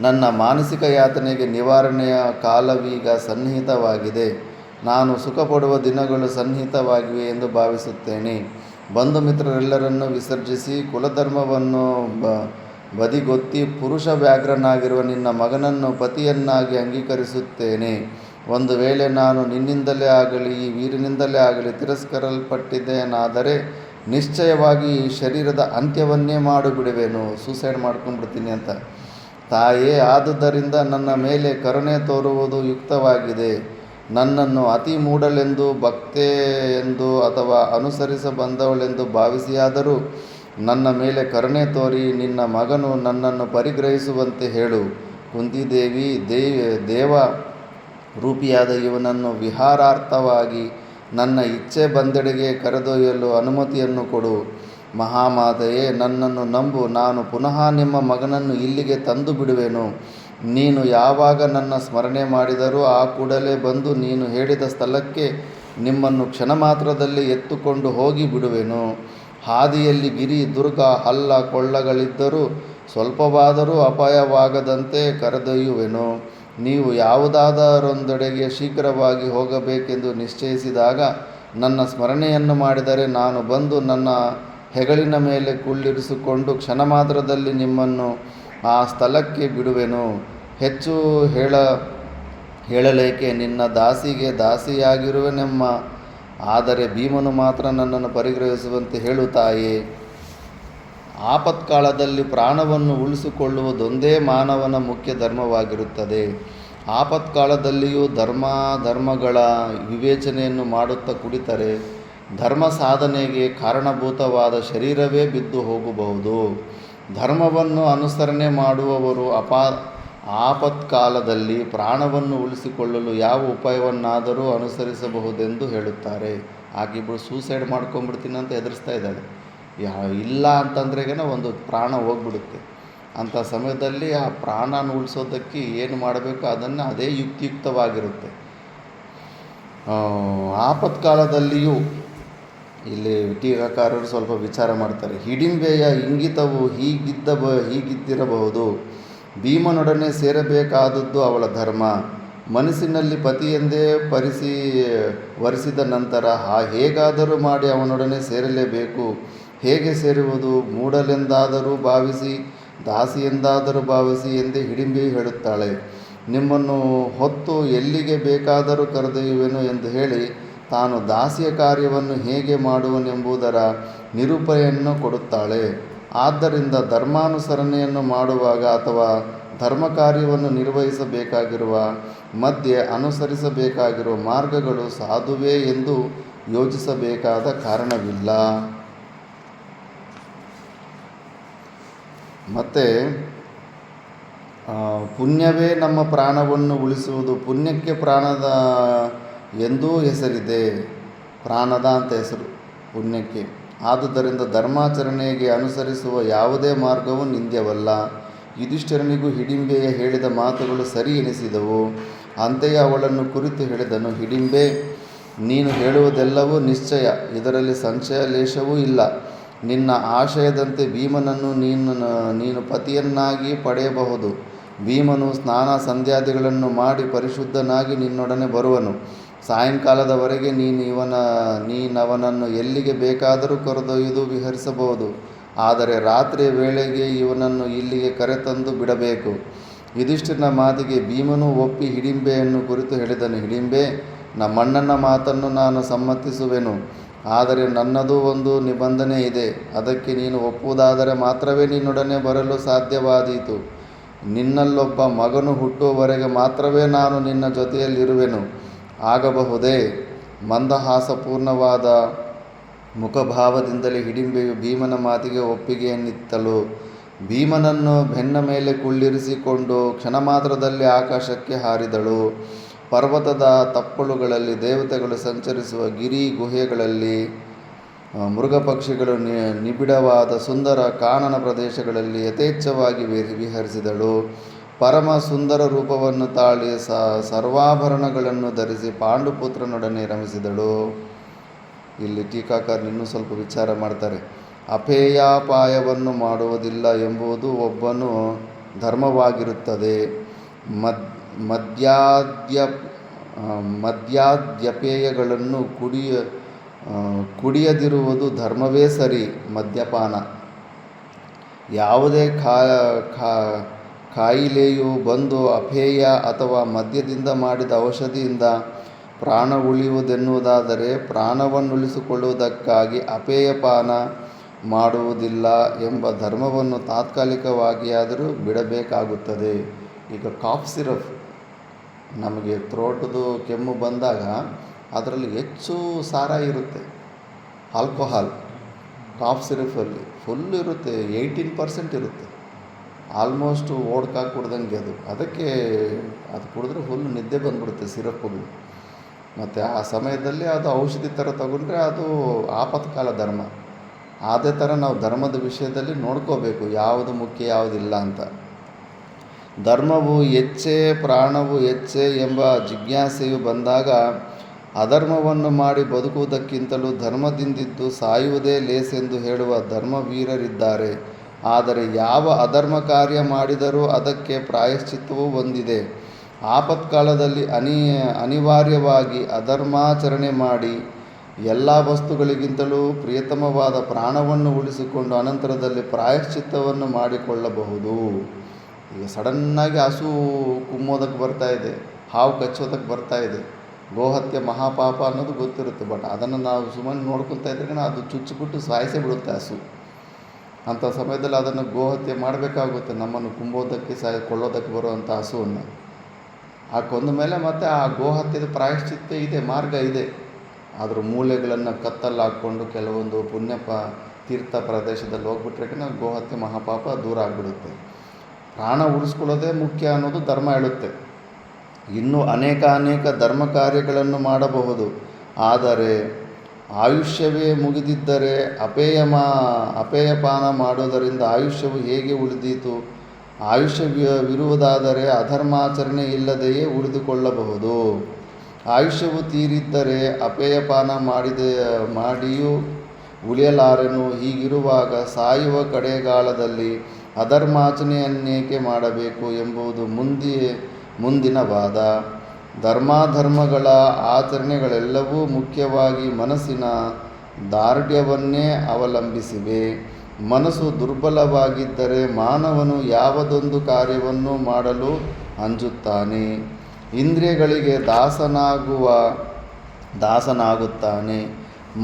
ನನ್ನ ಮಾನಸಿಕ ಯಾತನೆಗೆ ನಿವಾರಣೆಯ ಕಾಲವೀಗ ಸನ್ನಿಹಿತವಾಗಿದೆ. ನಾನು ಸುಖಪಡುವ ದಿನಗಳು ಸನ್ನಿಹಿತವಾಗಿವೆ ಎಂದು ಭಾವಿಸುತ್ತೇನೆ. ಬಂಧು ಮಿತ್ರರೆಲ್ಲರನ್ನು ವಿಸರ್ಜಿಸಿ ಕುಲಧರ್ಮವನ್ನು ಬದಿಗೊತ್ತಿ ಪುರುಷ ವ್ಯಾಘ್ರನಾಗಿರುವ ನಿನ್ನ ಮಗನನ್ನು ಪತಿಯನ್ನಾಗಿ ಅಂಗೀಕರಿಸುತ್ತೇನೆ. ಒಂದು ವೇಳೆ ನಾನು ನಿನ್ನಿಂದಲೇ ಆಗಲಿ ಈ ವೀರನಿಂದಲೇ ಆಗಲಿ ತಿರಸ್ಕರಿಸಲ್ಪಟ್ಟಿದ್ದೇನಾದರೆ ನಿಶ್ಚಯವಾಗಿ ಈ ಶರೀರದ ಅಂತ್ಯವನ್ನೇ ಮಾಡಿಬಿಡುವೆನು. ಸೂಸೈಡ್ ಮಾಡ್ಕೊಂಡ್ಬಿಡ್ತೀನಿ ಅಂತ. ತಾಯೇ, ಆದುದರಿಂದ ನನ್ನ ಮೇಲೆ ಕರುಣೆ ತೋರುವುದು ಯುಕ್ತವಾಗಿದೆ. ನನ್ನನ್ನು ಅತಿ ಮೂಢಳೆಂದು ಭಕ್ತೆಯೆಂದು ಅಥವಾ ಅನುಸರಿಸ ಬಂದವಳೆಂದು ಭಾವಿಸಿಯಾದರೂ ನನ್ನ ಮೇಲೆ ಕರುಣೆ ತೋರಿ ನಿನ್ನ ಮಗನು ನನ್ನನ್ನು ಪರಿಗ್ರಹಿಸುವಂತೆ ಹೇಳು. ಕುಂತಿದೇವಿ, ದೇವ ರೂಪಿಯಾದ ಇವನನ್ನು ವಿಹಾರಾರ್ಥವಾಗಿ ನನ್ನ ಇಚ್ಛೆ ಬಂದೆಡೆಗೆ ಕರೆದೊಯ್ಯಲು ಅನುಮತಿಯನ್ನು ಕೊಡು. ಮಹಾಮಾತೆಯೇ, ನನ್ನನ್ನು ನಂಬು. ನಾನು ಪುನಃ ನಿಮ್ಮ ಮಗನನ್ನು ಇಲ್ಲಿಗೆ ತಂದು ಬಿಡುವೆನು. ನೀನು ಯಾವಾಗ ನನ್ನ ಸ್ಮರಣೆ ಮಾಡಿದರೂ ಆ ಕೂಡಲೇ ಬಂದು ನೀನು ಹೇಳಿದ ಸ್ಥಳಕ್ಕೆ ನಿಮ್ಮನ್ನು ಕ್ಷಣ ಮಾತ್ರದಲ್ಲಿ ಎತ್ತುಕೊಂಡು ಹೋಗಿ ಬಿಡುವೆನು. ಹಾದಿಯಲ್ಲಿ ಗಿರಿ, ದುರ್ಗ, ಹಳ್ಳ ಕೊಳ್ಳಗಳಿದ್ದರೂ ಸ್ವಲ್ಪವಾದರೂ ಅಪಾಯವಾಗದಂತೆ ಕರೆದೊಯ್ಯುವೆನು. ನೀವು ಯಾವುದಾದರೊಂದೆಡೆಗೆ ಶೀಘ್ರವಾಗಿ ಹೋಗಬೇಕೆಂದು ನಿಶ್ಚಯಿಸಿದಾಗ ನನ್ನ ಸ್ಮರಣೆಯನ್ನು ಮಾಡಿದರೆ ನಾನು ಬಂದು ನನ್ನ ಹೆಗಲಿನ ಮೇಲೆ ಕುಳ್ಳಿರಿಸಿಕೊಂಡು ಕ್ಷಣ ಮಾತ್ರದಲ್ಲಿ ನಿಮ್ಮನ್ನು ಆ ಸ್ಥಳಕ್ಕೆ ಬಿಡುವೆನು. ಹೆಚ್ಚು ಹೇಳಲೇಕೆ, ನಿನ್ನ ದಾಸಿಗೆ ದಾಸಿಯಾಗಿರುವೆನೆಮ್ಮ. ಆದರೆ ಭೀಮನು ಮಾತ್ರ ನನ್ನನ್ನು ಪರಿಗ್ರಹಿಸುವಂತೆ ಹೇಳು ತಾಯೇ. ಆಪತ್ಕಾಲದಲ್ಲಿ ಪ್ರಾಣವನ್ನು ಉಳಿಸಿಕೊಳ್ಳುವುದೊಂದೇ ಮಾನವನ ಮುಖ್ಯ ಧರ್ಮವಾಗಿರುತ್ತದೆ. ಆಪತ್ಕಾಲದಲ್ಲಿಯೂ ಧರ್ಮಗಳ ವಿವೇಚನೆಯನ್ನು ಮಾಡುತ್ತಾ ಕುಳಿತರೆ ಧರ್ಮ ಸಾಧನೆಗೆ ಕಾರಣಭೂತವಾದ ಶರೀರವೇ ಬಿದ್ದು ಹೋಗಬಹುದು. ಧರ್ಮವನ್ನು ಅನುಸರಣೆ ಮಾಡುವವರು ಆಪತ್ಕಾಲದಲ್ಲಿ ಪ್ರಾಣವನ್ನು ಉಳಿಸಿಕೊಳ್ಳಲು ಯಾವ ಉಪಾಯವನ್ನಾದರೂ ಅನುಸರಿಸಬಹುದೆಂದು ಹೇಳುತ್ತಾರೆ. ಆಕೆಯಿಬ್ಬರು ಸೂಸೈಡ್ ಮಾಡ್ಕೊಂಡ್ಬಿಡ್ತೀನಿ ಅಂತ ಹೆದರಿಸ್ತಾ ಇದ್ದಾಳೆ. ಇಲ್ಲ ಅಂತಂದ್ರೆಗೇನೆ ಒಂದು ಪ್ರಾಣ ಹೋಗ್ಬಿಡುತ್ತೆ. ಅಂಥ ಸಮಯದಲ್ಲಿ ಆ ಪ್ರಾಣನ ಉಳಿಸೋದಕ್ಕೆ ಏನು ಮಾಡಬೇಕು ಅದನ್ನು ಅದೇ ಯುಕ್ತಿಯುಕ್ತವಾಗಿರುತ್ತೆ. ಆಪತ್ಕಾಲದಲ್ಲಿಯೂ ಇಲ್ಲಿ ಟೀಕಾಕಾರರು ಸ್ವಲ್ಪ ವಿಚಾರ ಮಾಡ್ತಾರೆ. ಹಿಡಿಂಬೆಯ ಇಂಗಿತವು ಹೀಗಿದ್ದಿರಬಹುದು. ಭೀಮನೊಡನೆ ಸೇರಬೇಕಾದದ್ದು ಅವಳ ಧರ್ಮ. ಮನಸ್ಸಿನಲ್ಲಿ ಪತಿಯೆಂದೇ ವರಿಸಿದ ನಂತರ ಹೇಗಾದರೂ ಮಾಡಿ ಅವನೊಡನೆ ಸೇರಲೇಬೇಕು. ಹೇಗೆ ಸೇರುವುದು? ಮೂಡಲೆಂದಾದರೂ ಭಾವಿಸಿ, ದಾಸಿಯೆಂದಾದರೂ ಭಾವಿಸಿ ಎಂದೇ ಹಿಡಿಂಬೆಯು ಹೇಳುತ್ತಾಳೆ. ನಿಮ್ಮನ್ನು ಹೊತ್ತು ಎಲ್ಲಿಗೆ ಬೇಕಾದರೂ ಕರೆದೊಯ್ಯುವೆನು ಎಂದು ಹೇಳಿ ತಾನು ದಾಸಿಯ ಕಾರ್ಯವನ್ನು ಹೇಗೆ ಮಾಡುವನೆಂಬುದರ ನಿರೂಪಣೆಯನ್ನು ಕೊಡುತ್ತಾಳೆ. ಆದ್ದರಿಂದ ಧರ್ಮಾನುಸರಣೆಯನ್ನು ಮಾಡುವಾಗ ಅಥವಾ ಧರ್ಮ ಕಾರ್ಯವನ್ನು ನಿರ್ವಹಿಸಬೇಕಾಗಿರುವ ಮಧ್ಯೆ ಅನುಸರಿಸಬೇಕಾಗಿರುವ ಮಾರ್ಗಗಳು ಸಾಧುವೇ ಎಂದು ಯೋಚಿಸಬೇಕಾದ ಕಾರಣವಿಲ್ಲ. ಮತ್ತು ಪುಣ್ಯವೇ ನಮ್ಮ ಪ್ರಾಣವನ್ನು ಉಳಿಸುವುದು. ಪುಣ್ಯಕ್ಕೆ ಪ್ರಾಣದ ಎಂದೂ ಹೆಸರಿದೆ. ಪ್ರಾಣದ ಅಂತ ಹೆಸರು ಪುಣ್ಯಕ್ಕೆ. ಆದುದರಿಂದ ಧರ್ಮಾಚರಣೆಗೆ ಅನುಸರಿಸುವ ಯಾವುದೇ ಮಾರ್ಗವೂ ನಿಂದ್ಯವಲ್ಲ. ಯುಧಿಷ್ಠಿರನಿಗೂ ಹಿಡಿಂಬೆಯ ಹೇಳಿದ ಮಾತುಗಳು ಸರಿ ಎನಿಸಿದವು. ಅಂತೆಯೇ ಅವಳನ್ನು ಕುರಿತು ಹೇಳಿದನು. ಹಿಡಿಂಬೆ, ನೀನು ಹೇಳುವುದೆಲ್ಲವೂ ನಿಶ್ಚಯ, ಇದರಲ್ಲಿ ಸಂಶಯ ಲೇಷವೂ ಇಲ್ಲ. ನಿನ್ನ ಆಶಯದಂತೆ ಭೀಮನನ್ನು ನೀನು ಪತಿಯನ್ನಾಗಿ ಪಡೆಯಬಹುದು. ಭೀಮನು ಸ್ನಾನ ಸಂಧ್ಯಾದಿಗಳನ್ನು ಮಾಡಿ ಪರಿಶುದ್ಧನಾಗಿ ನಿನ್ನೊಡನೆ ಬರುವನು. ಸಾಯಂಕಾಲದವರೆಗೆ ನೀನವನನ್ನು ಎಲ್ಲಿಗೆ ಬೇಕಾದರೂ ಕರೆದೊಯ್ದು ವಿಹರಿಸಬಹುದು. ಆದರೆ ರಾತ್ರಿಯ ವೇಳೆಗೆ ಇವನನ್ನು ಇಲ್ಲಿಗೆ ಕರೆತಂದು ಬಿಡಬೇಕು. ಯುಧಿಷ್ಠಿರನ ಮಾತಿಗೆ ಭೀಮನು ಒಪ್ಪಿ ಹಿಡಿಂಬೆಯನ್ನು ಕುರಿತು ಹೇಳಿದನು. ಹಿಡಿಂಬೆ, ನಮ್ಮಣ್ಣನ ಮಾತನ್ನು ನಾನು ಸಮ್ಮತಿಸುವೆನು. ಆದರೆ ನನ್ನದು ಒಂದು ನಿಬಂಧನೆ ಇದೆ. ಅದಕ್ಕೆ ನೀನು ಒಪ್ಪುವುದಾದರೆ ಮಾತ್ರವೇ ನಿನ್ನೊಡನೆ ಬರಲು ಸಾಧ್ಯವಾದೀತು. ನಿನ್ನಲ್ಲೊಬ್ಬ ಮಗನು ಹುಟ್ಟುವವರೆಗೆ ಮಾತ್ರವೇ ನಾನು ನಿನ್ನ ಜೊತೆಯಲ್ಲಿರುವೆನು. ಆಗಬಹುದೇ? ಮಂದಹಾಸಪೂರ್ಣವಾದ ಮುಖಭಾವದಿಂದಲೇ ಹಿಡಿಂಬೆಯು ಭೀಮನ ಮಾತಿಗೆ ಒಪ್ಪಿಗೆಯನ್ನಿತ್ತಳು. ಭೀಮನನ್ನು ಬೆನ್ನ ಮೇಲೆ ಕುಳ್ಳಿರಿಸಿಕೊಂಡು ಕ್ಷಣ ಮಾತ್ರದಲ್ಲಿ ಆಕಾಶಕ್ಕೆ ಹಾರಿದಳು. ಪರ್ವತದ ತಪ್ಪಲುಗಳಲ್ಲಿ, ದೇವತೆಗಳು ಸಂಚರಿಸುವ ಗಿರಿ ಗುಹೆಗಳಲ್ಲಿ, ಮೃಗಪಕ್ಷಿಗಳು ನಿಬಿಡವಾದ ಸುಂದರ ಕಾನನ ಪ್ರದೇಶಗಳಲ್ಲಿ ಯಥೇಚ್ಛವಾಗಿ ವಿಹರಿಸಿದಳು. ಪರಮ ಸುಂದರ ರೂಪವನ್ನು ತಾಳಿ ಸರ್ವಾಭರಣಗಳನ್ನು ಧರಿಸಿ ಪಾಂಡುಪುತ್ರನೊಡನೆ ರಮಿಸಿದಳು. ಇಲ್ಲಿ ಟೀಕಾಕಾರರು ಇನ್ನೂ ಸ್ವಲ್ಪ ವಿಚಾರ ಮಾಡ್ತಾರೆ. ಅಪೇಯಾಪಾಯವನ್ನು ಮಾಡುವುದಿಲ್ಲ ಎಂಬುದು ಒಬ್ಬನು ಧರ್ಮವಾಗಿರುತ್ತದೆ. ಮದ್ಯಾದ್ಯಪೇಯಗಳನ್ನು ಕುಡಿಯದಿರುವುದು ಧರ್ಮವೇ ಸರಿ. ಮದ್ಯಪಾನ ಯಾವುದೇ ಕಾಯಿಲೆಯು ಬಂದು ಅಪೇಯ ಅಥವಾ ಮದ್ಯದಿಂದ ಮಾಡಿದ ಔಷಧಿಯಿಂದ ಪ್ರಾಣ ಉಳಿಯುವುದೆನ್ನುವುದಾದರೆ ಪ್ರಾಣವನ್ನುಳಿಸಿಕೊಳ್ಳುವುದಕ್ಕಾಗಿ ಅಪೇಯಪಾನ ಮಾಡುವುದಿಲ್ಲ ಎಂಬ ಧರ್ಮವನ್ನು ತಾತ್ಕಾಲಿಕವಾಗಿಯಾದರೂ ಬಿಡಬೇಕಾಗುತ್ತದೆ. ಈಗ ಕಾಫ್ ಸಿರಪ್, ನಮಗೆ ಥ್ರೋಟ್ದು ಕೆಮ್ಮು ಬಂದಾಗ ಅದರಲ್ಲಿ ಹೆಚ್ಚು ಸಾರ ಇರುತ್ತೆ. ಆಲ್ಕೋಹಾಲ್ ಕಾಫ್ ಸಿರಫಲ್ಲಿ ಫುಲ್ ಇರುತ್ತೆ, 18% ಇರುತ್ತೆ. ಆಲ್ಮೋಸ್ಟ್ ಓಡ್ಕಾ ಕುಡ್ದಂಗೆ ಅದಕ್ಕೆ ಅದು ಕುಡಿದ್ರೆ ಫುಲ್ ನಿದ್ದೆ ಬಂದ್ಬಿಡುತ್ತೆ ಸಿರಪ್ಪುಗಳು. ಮತ್ತು ಆ ಸಮಯದಲ್ಲಿ ಅದು ಔಷಧಿ ಥರ ತಗೊಂಡ್ರೆ ಅದು ಆಪತ್ಕಾಲ ಧರ್ಮ. ಅದೇ ಥರ ನಾವು ಧರ್ಮದ ವಿಷಯದಲ್ಲಿ ನೋಡ್ಕೋಬೇಕು, ಯಾವುದು ಮುಖ್ಯ ಯಾವುದಿಲ್ಲ ಅಂತ. ಧರ್ಮವು ಹೆಚ್ಚೇ ಪ್ರಾಣವು ಹೆಚ್ಚೇ ಎಂಬ ಜಿಜ್ಞಾಸೆಯು ಬಂದಾಗ ಅಧರ್ಮವನ್ನು ಮಾಡಿ ಬದುಕುವುದಕ್ಕಿಂತಲೂ ಧರ್ಮದಿಂದಿದ್ದು ಸಾಯುವುದೇ ಲೇಸೆಂದು ಹೇಳುವ ಧರ್ಮವೀರರಿದ್ದಾರೆ. ಆದರೆ ಯಾವ ಅಧರ್ಮ ಕಾರ್ಯ ಮಾಡಿದರೂ ಅದಕ್ಕೆ ಪ್ರಾಯಶ್ಚಿತ್ತವೂ ಹೊಂದಿದೆ. ಆಪತ್ಕಾಲದಲ್ಲಿ ಅನಿವಾರ್ಯವಾಗಿ ಅಧರ್ಮಾಚರಣೆ ಮಾಡಿ ಎಲ್ಲ ವಸ್ತುಗಳಿಗಿಂತಲೂ ಪ್ರಿಯತಮವಾದ ಪ್ರಾಣವನ್ನು ಉಳಿಸಿಕೊಂಡು ಅನಂತರದಲ್ಲಿ ಪ್ರಾಯಶ್ಚಿತ್ತವನ್ನು ಮಾಡಿಕೊಳ್ಳಬಹುದು. ಈಗ ಸಡನ್ನಾಗಿ ಹಸು ಕುಮ್ಮೋದಕ್ಕೆ ಬರ್ತಾಯಿದೆ, ಹಾವು ಕಚ್ಚೋದಕ್ಕೆ ಬರ್ತಾಯಿದೆ, ಗೋಹತ್ಯೆ ಮಹಾಪಾಪ ಅನ್ನೋದು ಗೊತ್ತಿರುತ್ತೆ. ಬಟ್ ಅದನ್ನು ನಾವು ಸುಮ್ಮನೆ ನೋಡ್ಕೊತಾ ಇದ್ರೆ ಅದು ಚುಚ್ಚಿಬಿಟ್ಟು ಸಾಯಿಸೇ ಬಿಡುತ್ತೆ ಹಸು. ಅಂಥ ಸಮಯದಲ್ಲಿ ಅದನ್ನು ಗೋಹತ್ಯೆ ಮಾಡಬೇಕಾಗುತ್ತೆ. ನಮ್ಮನ್ನು ಕುಂಬೋದಕ್ಕೆ ಕೊಳ್ಳೋದಕ್ಕೆ ಬರುವಂಥ ಹಸುವನ್ನು ಕೊಂದ ಮೇಲೆ ಮತ್ತೆ ಆ ಗೋಹತ್ಯೆದ ಪ್ರಾಯಶ್ಚಿತ್ತ ಇದೆ, ಮಾರ್ಗ ಇದೆ. ಅದ್ರ ಮೂಳೆಗಳನ್ನು ಕತ್ತಲ್ಲಿ ಹಾಕ್ಕೊಂಡು ಕೆಲವೊಂದು ತೀರ್ಥ ಪ್ರದೇಶದಲ್ಲಿ ಹೋಗ್ಬಿಟ್ರೆ ಗೋಹತ್ಯೆ ಮಹಾಪಾಪ ದೂರ ಆಗಿಬಿಡುತ್ತೆ. ಪ್ರಾಣ ಉಳಿಸ್ಕೊಳ್ಳೋದೇ ಮುಖ್ಯ ಅನ್ನೋದು ಧರ್ಮ ಹೇಳುತ್ತೆ. ಇನ್ನೂ ಅನೇಕ ಧರ್ಮ ಕಾರ್ಯಗಳನ್ನು ಮಾಡಬಹುದು. ಆದರೆ ಆಯುಷ್ಯವೇ ಮುಗಿದಿದ್ದರೆ ಅಪೇಯಪಾನ ಮಾಡುವುದರಿಂದ ಆಯುಷ್ಯವು ಹೇಗೆ ಉಳಿದೀತು? ಆಯುಷ್ಯವಿರುವುದಾದರೆ ಅಧರ್ಮಾಚರಣೆ ಇಲ್ಲದೆಯೇ ಉಳಿದುಕೊಳ್ಳಬಹುದು. ಆಯುಷ್ಯವು ತೀರಿದ್ದರೆ ಅಪೇಯಪಾನ ಮಾಡಿಯೂ ಉಳಿಯಲಾರೆನು. ಹೀಗಿರುವಾಗ ಸಾಯುವ ಕಡೆಗಾಲದಲ್ಲಿ ಅಧರ್ಮಾಚರಣೆಯನ್ನೇಕೆ ಮಾಡಬೇಕು ಎಂಬುದು ಮುಂದಿನ ವಾದ. ಧರ್ಮಾಧರ್ಮಗಳ ಆಚರಣೆಗಳೆಲ್ಲವೂ ಮುಖ್ಯವಾಗಿ ಮನಸ್ಸಿನ ದಾರ್ಢ್ಯವನ್ನೇ ಅವಲಂಬಿಸಿವೆ. ಮನಸ್ಸು ದುರ್ಬಲವಾಗಿದ್ದರೆ ಮಾನವನು ಯಾವುದೊಂದು ಕಾರ್ಯವನ್ನು ಮಾಡಲು ಅಂಜುತ್ತಾನೆ, ಇಂದ್ರಿಯಗಳಿಗೆ ದಾಸನಾಗುತ್ತಾನೆ.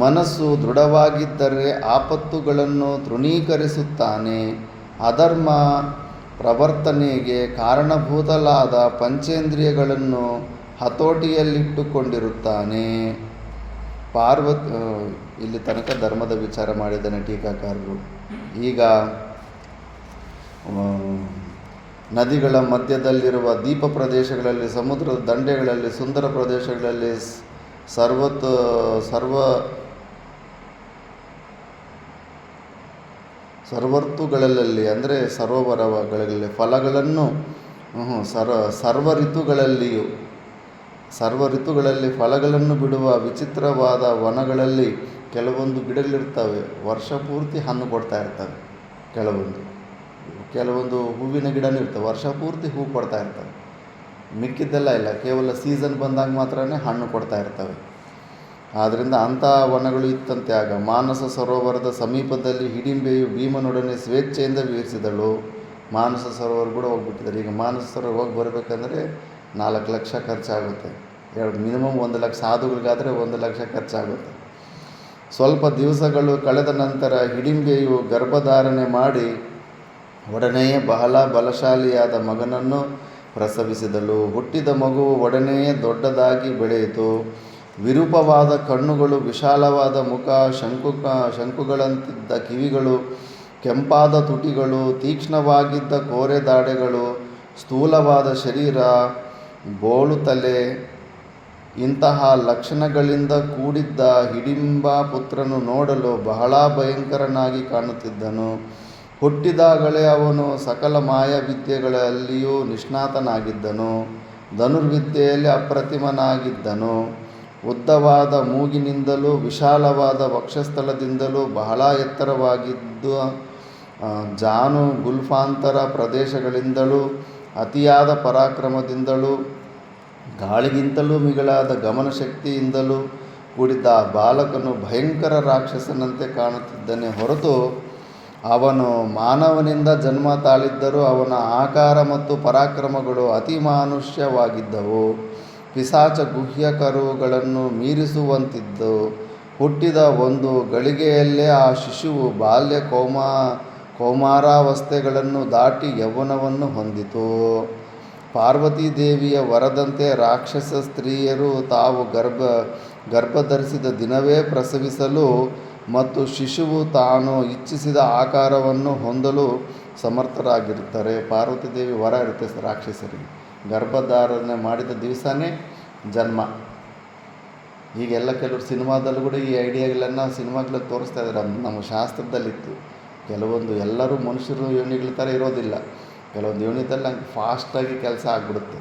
ಮನಸ್ಸು ದೃಢವಾಗಿದ್ದರೆ ಆಪತ್ತುಗಳನ್ನು ತೃಣೀಕರಿಸುತ್ತಾನೆ. ಅಧರ್ಮ ಪ್ರವರ್ತನೆಗೆ ಕಾರಣಭೂತಲಾದ ಪಂಚೇಂದ್ರಿಯಗಳನ್ನು ಹತೋಟಿಯಲ್ಲಿಟ್ಟುಕೊಂಡಿರುತ್ತಾನೆ. ಇಲ್ಲಿ ತನಕ ಧರ್ಮದ ವಿಚಾರ ಮಾಡಿದ್ದಾನೆ ಟೀಕಾಕಾರರು. ಈಗ ನದಿಗಳ ಮಧ್ಯದಲ್ಲಿರುವ ದ್ವೀಪ ಪ್ರದೇಶಗಳಲ್ಲಿ, ಸಮುದ್ರದ ದಂಡೆಗಳಲ್ಲಿ, ಸುಂದರ ಪ್ರದೇಶಗಳಲ್ಲಿ, ಸರ್ವಋತುಗಳಲ್ಲಿ ಅಂದರೆ ಸರೋವರಗಳಲ್ಲಿ ಫಲಗಳನ್ನು ಸರ್ವ ಋತುಗಳಲ್ಲಿ ಫಲಗಳನ್ನು ಬಿಡುವ ವಿಚಿತ್ರವಾದ ವನಗಳಲ್ಲಿ ಕೆಲವೊಂದು ಗಿಡಗಳಿರ್ತವೆ, ವರ್ಷ ಪೂರ್ತಿ ಹಣ್ಣು ಕೊಡ್ತಾ ಇರ್ತವೆ. ಕೆಲವೊಂದು ಹೂವಿನ ಗಿಡನೂ ಇರ್ತವೆ, ವರ್ಷ ಪೂರ್ತಿ ಹೂ ಕೊಡ್ತಾ ಇರ್ತವೆ. ಮಿಕ್ಕಿದ್ದೆಲ್ಲ ಇಲ್ಲ, ಕೇವಲ ಸೀಸನ್ ಬಂದಾಗ ಮಾತ್ರ ಹಣ್ಣು ಕೊಡ್ತಾ ಇರ್ತವೆ. ಆದ್ದರಿಂದ ಅಂಥ ವನಗಳು ಇತ್ತಂತೆ. ಆಗ ಮಾನಸ ಸರೋವರದ ಸಮೀಪದಲ್ಲಿ ಹಿಡಿಂಬೆಯು ಭೀಮನೊಡನೆ ಸ್ವೇಚ್ಛೆಯಿಂದ ವಿಹರಿಸಿದಳು. ಮಾನಸ ಸರೋವರ ಕೂಡ ಹೋಗ್ಬಿಟ್ಟಿದ್ದಾರೆ. ಈಗ ಮಾನಸ ಸರೋವರ ಹೋಗಿ ಬರಬೇಕಂದ್ರೆ 4 ಲಕ್ಷ ಖರ್ಚಾಗುತ್ತೆ. ಮಿನಿಮಮ್ 1 ಲಕ್ಷ, ಸಾಧುಗಳಿಗಾದರೆ 1 ಲಕ್ಷ ಖರ್ಚಾಗುತ್ತೆ. ಸ್ವಲ್ಪ ದಿವಸಗಳು ಕಳೆದ ನಂತರ ಹಿಡಿಂಬೆಯು ಗರ್ಭಧಾರಣೆ ಮಾಡಿ ಒಡನೆಯೇ ಬಹಳ ಬಲಶಾಲಿಯಾದ ಮಗನನ್ನು ಪ್ರಸವಿಸಿದಳು. ಹುಟ್ಟಿದ ಮಗುವು ಒಡನೆಯೇ ದೊಡ್ಡದಾಗಿ ಬೆಳೆಯಿತು. ವಿರೂಪವಾದ ಕಣ್ಣುಗಳು, ವಿಶಾಲವಾದ ಮುಖ, ಶಂಕುಗಳಂತಿದ್ದ ಕಿವಿಗಳು, ಕೆಂಪಾದ ತುಟಿಗಳು, ತೀಕ್ಷ್ಣವಾಗಿದ್ದ ಕೋರೆ ದಾಡೆಗಳು, ಸ್ಥೂಲವಾದ ಶರೀರ, ಬೋಳು ತಲೆ, ಇಂತಹ ಲಕ್ಷಣಗಳಿಂದ ಕೂಡಿದ್ದ ಹಿಡಿಂಬ ಪುತ್ರನು ನೋಡಲು ಬಹಳ ಭಯಂಕರನಾಗಿ ಕಾಣುತ್ತಿದ್ದನು. ಹುಟ್ಟಿದಾಗಲೇ ಅವನು ಸಕಲ ಮಾಯಾವಿದ್ಯೆಗಳಲ್ಲಿಯೂ ನಿಷ್ಣಾತನಾಗಿದ್ದನು. ಧನುರ್ವಿದ್ಯೆಯಲ್ಲಿ ಅಪ್ರತಿಮನಾಗಿದ್ದನು. ಉದ್ದವಾದ ಮೂಗಿನಿಂದಲೂ ವಿಶಾಲವಾದ ವಕ್ಷಸ್ಥಳದಿಂದಲೂ ಬಹಳ ಎತ್ತರವಾಗಿದ್ದ ಜಾನು ಗುಲ್ಫಾಂತರ ಪ್ರದೇಶಗಳಿಂದಲೂ ಅತಿಯಾದ ಪರಾಕ್ರಮದಿಂದಲೂ ಗಾಳಿಗಿಂತಲೂ ಮಿಗಿಲಾದ ಗಮನಶಕ್ತಿಯಿಂದಲೂ ಕೂಡಿದ್ದ ಆ ಬಾಲಕನು ಭಯಂಕರ ರಾಕ್ಷಸನಂತೆ ಕಾಣುತ್ತಿದ್ದನೇ ಹೊರತು ಅವನು ಮಾನವನಿಂದ ಜನ್ಮ ತಾಳಿದ್ದರೂ ಅವನ ಆಕಾರ ಮತ್ತು ಪರಾಕ್ರಮಗಳು ಅತಿ ಮಾನುಷ್ಯವಾಗಿದ್ದವು. ಪಿಶಾಚ ಗುಹ್ಯಕರುಗಳನ್ನು ಮೀರಿಸುವಂತಿದ್ದು. ಹುಟ್ಟಿದ ಒಂದು ಗಳಿಗೆಯಲ್ಲೇ ಆ ಶಿಶುವು ಬಾಲ್ಯ ಕೌಮಾರಾವಸ್ಥೆಗಳನ್ನು ದಾಟಿ ಯೌವನವನ್ನು ಹೊಂದಿತು. ಪಾರ್ವತೀದೇವಿಯ ವರದಂತೆ ರಾಕ್ಷಸ ಸ್ತ್ರೀಯರು ತಾವು ಗರ್ಭಧರಿಸಿದ ದಿನವೇ ಪ್ರಸವಿಸಲು ಮತ್ತು ಶಿಶುವು ತಾನು ಇಚ್ಛಿಸಿದ ಆಕಾರವನ್ನು ಹೊಂದಲು ಸಮರ್ಥರಾಗಿರುತ್ತಾರೆ. ಪಾರ್ವತೀದೇವಿ ವರ ಇರುತ್ತೆ ರಾಕ್ಷಸರಿಗೆ, ಗರ್ಭಧಾರಣೆ ಮಾಡಿದ ದಿವಸನೇ ಜನ್ಮ. ಈಗೆಲ್ಲ ಕೆಲವರು ಸಿನಿಮಾದಲ್ಲೂ ಕೂಡ ಈ ಐಡಿಯಾಗಳನ್ನು ಸಿನಿಮಾಗಳಲ್ಲಿ ತೋರಿಸ್ತಾ ಇದ್ದಾರೆ. ನಮ್ಮ ಶಾಸ್ತ್ರದಲ್ಲಿತ್ತು. ಕೆಲವೊಂದು ಎಲ್ಲರೂ ಮನುಷ್ಯರು ಯೋನಿಗಳ ಥರ ಇರೋದಿಲ್ಲ. ಕೆಲವೊಂದು ಯೋನಿದಲ್ಲಿ ಹಂಗೆ ಫಾಸ್ಟಾಗಿ ಕೆಲಸ ಆಗಿಬಿಡುತ್ತೆ.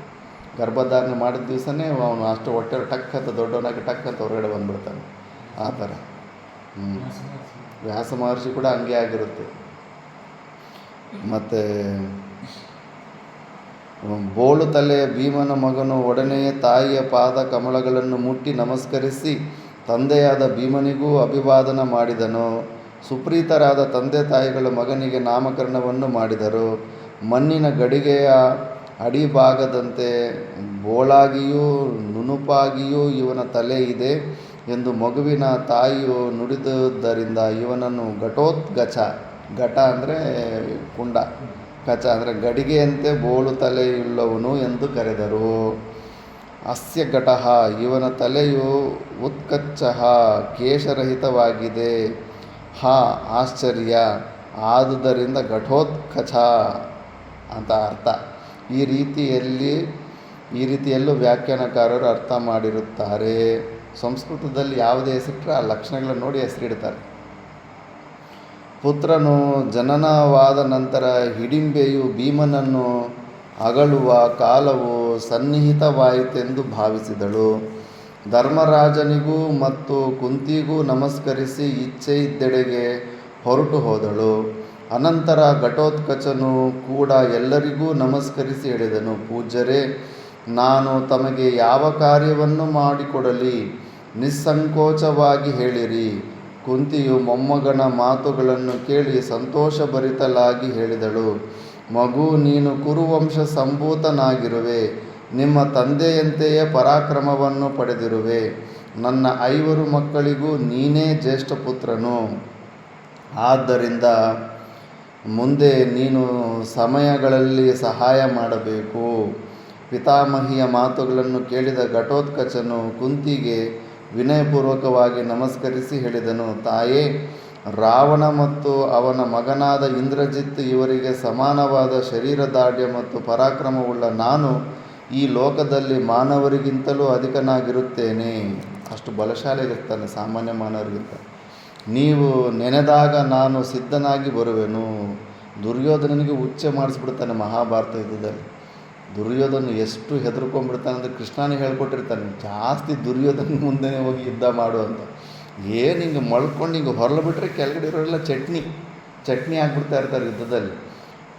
ಗರ್ಭಧಾರಣೆ ಮಾಡಿದ ದಿವಸನೇ ಅವನು ಅಷ್ಟು ಹೊಟ್ಟೆ ಟಕ್ ಅಂತ ದೊಡ್ಡವನಾಗಿ ಟಕ್ ಅಂತ ಹೊರಗಡೆ ಬಂದುಬಿಡ್ತಾನೆ. ಆ ಥರ ವ್ಯಾಸ ಮಹರ್ಷಿ ಕೂಡ ಹಂಗೆ ಆಗಿರುತ್ತೆ. ಮತ್ತು ಬೋಳು ತಲೆಯ ಭೀಮನ ಮಗನು ಒಡನೆಯೇ ತಾಯಿಯ ಪಾದ ಕಮಲಗಳನ್ನು ಮುಟ್ಟಿ ನಮಸ್ಕರಿಸಿ ತಂದೆಯಾದ ಭೀಮನಿಗೂ ಅಭಿವಾದನ ಮಾಡಿದನು. ಸುಪ್ರೀತರಾದ ತಂದೆ ತಾಯಿಗಳು ಮಗನಿಗೆ ನಾಮಕರಣವನ್ನು ಮಾಡಿದರು. ಮಣ್ಣಿನ ಗಡಿಗೆಯ ಅಡಿಭಾಗದಂತೆ ಬೋಳಾಗಿಯೂ ನುಣುಪಾಗಿಯೂ ಇವನ ತಲೆ ಇದೆ ಎಂದು ಮಗುವಿನ ತಾಯಿಯು ನುಡಿದುದರಿಂದ ಇವನನ್ನು ಘಟೋತ್ಕಚ, ಘಟ ಅಂದರೆ ಕುಂಡ, ಕಚ ಅಂದರೆ ಗಡಿಗೆಯಂತೆ ಬೋಳು ತಲೆಯುಳ್ಳವನು ಎಂದು ಕರೆದರು. ಅಸ್ಯ ಘಟಃ, ಇವನ ತಲೆಯು ಉತ್ಕಚ್ಚಃ, ಕೇಶರಹಿತವಾಗಿದೆ. ಆಶ್ಚರ್ಯ, ಆದುದರಿಂದ ಘಟೋತ್ಕಚ ಅಂತ ಅರ್ಥ. ಈ ರೀತಿಯಲ್ಲೂ ವ್ಯಾಖ್ಯಾನಕಾರರು ಅರ್ಥ ಮಾಡಿರುತ್ತಾರೆ. ಸಂಸ್ಕೃತದಲ್ಲಿ ಯಾವುದೇ ಹೆಸರಿಟ್ಟರೆ ಆ ಲಕ್ಷಣಗಳನ್ನು ನೋಡಿ ಹೆಸರಿಡ್ತಾರೆ. ಪುತ್ರನು ಜನನವಾದ ನಂತರ ಹಿಡಿಂಬೆಯು ಭೀಮನನ್ನು ಅಗಳುವ ಕಾಲವು ಸನ್ನಿಹಿತವಾಯಿತೆಂದು ಭಾವಿಸಿದಳು. ಧರ್ಮರಾಜನಿಗೂ ಮತ್ತು ಕುಂತಿಗೂ ನಮಸ್ಕರಿಸಿ ಇಚ್ಛೆಯಿದ್ದೆಡೆಗೆ ಹೊರಟು ಹೋದಳು. ಅನಂತರ ಘಟೋತ್ಕಚನು ಕೂಡ ಎಲ್ಲರಿಗೂ ನಮಸ್ಕರಿಸಿ ಹೇಳಿದನು, ಪೂಜ್ಯರೇ, ನಾನು ತಮಗೆ ಯಾವ ಕಾರ್ಯವನ್ನು ಮಾಡಿಕೊಡಲಿ, ನಿಸ್ಸಂಕೋಚವಾಗಿ ಹೇಳಿರಿ. ಕುಂತಿಯು ಮೊಮ್ಮಗನ ಮಾತುಗಳನ್ನು ಕೇಳಿ ಸಂತೋಷಭರಿತಳಾಗಿ ಹೇಳಿದಳು, ಮಗು, ನೀನು ಕುರುವಂಶ ಸಂಭೂತನಾಗಿರುವೆ, ನಿಮ್ಮ ತಂದೆಯಂತೆಯೇ ಪರಾಕ್ರಮವನ್ನು ಪಡೆದಿರುವೆ. ನನ್ನ 5 ಮಕ್ಕಳಿಗೂ ನೀನೇ ಜ್ಯೇಷ್ಠಪುತ್ರನು. ಆದ್ದರಿಂದ ಮುಂದೆ ನೀನು ಸಮಯಗಳಲ್ಲಿ ಸಹಾಯ ಮಾಡಬೇಕು. ಪಿತಾಮಹಿಯ ಮಾತುಗಳನ್ನು ಕೇಳಿದ ಘಟೋತ್ಕಚನು ಕುಂತಿಗೆ ವಿನಯಪೂರ್ವಕವಾಗಿ ನಮಸ್ಕರಿಸಿ ಹೇಳಿದನು, ತಾಯೇ, ರಾವಣ ಮತ್ತು ಅವನ ಮಗನಾದ ಇಂದ್ರಜಿತ್ ಇವರಿಗೆ ಸಮಾನವಾದ ಶರೀರದಾಢ್ಯ ಮತ್ತು ಪರಾಕ್ರಮವುಳ್ಳ ನಾನು ಈ ಲೋಕದಲ್ಲಿ ಮಾನವರಿಗಿಂತಲೂ ಅಧಿಕನಾಗಿರುತ್ತೇನೆ. ಅಷ್ಟು ಬಲಶಾಲಿಯಾಗಿರ್ತಾನೆ ಸಾಮಾನ್ಯ ಮಾನವರಿಗಿಂತ. ನೀವು ನೆನೆದಾಗ ನಾನು ಸಿದ್ಧನಾಗಿ ಬರುವೆನು. ದುರ್ಯೋಧನನಿಗೆ ಉಚ್ಚೆ ಮಾಡಿಸ್ಬಿಡ್ತಾನೆ ಮಹಾಭಾರತ ಯುದ್ಧದಲ್ಲಿ. ದುರ್ಯೋಧನ ಎಷ್ಟು ಹೆದರ್ಕೊಂಡ್ಬಿಡ್ತಾನೆ ಅಂದರೆ ಕೃಷ್ಣನೇ ಹೇಳ್ಕೊಟ್ಟಿರ್ತಾನೆ, ಜಾಸ್ತಿ ದುರ್ಯೋಧನ ಮುಂದೆನೇ ಹೋಗಿ ಯುದ್ಧ ಮಾಡು ಅಂತ. ಏನು ಹಿಂಗೆ ಮಳ್ಕೊಂಡು ಹಿಂಗೆ ಹೊರಲು ಬಿಟ್ಟರೆ ಕೆಳಗಡೆ ಇರೋರೆಲ್ಲ ಚಟ್ನಿ ಆಗಿಬಿಡ್ತಾ ಇರ್ತಾರೆ ಯುದ್ಧದಲ್ಲಿ.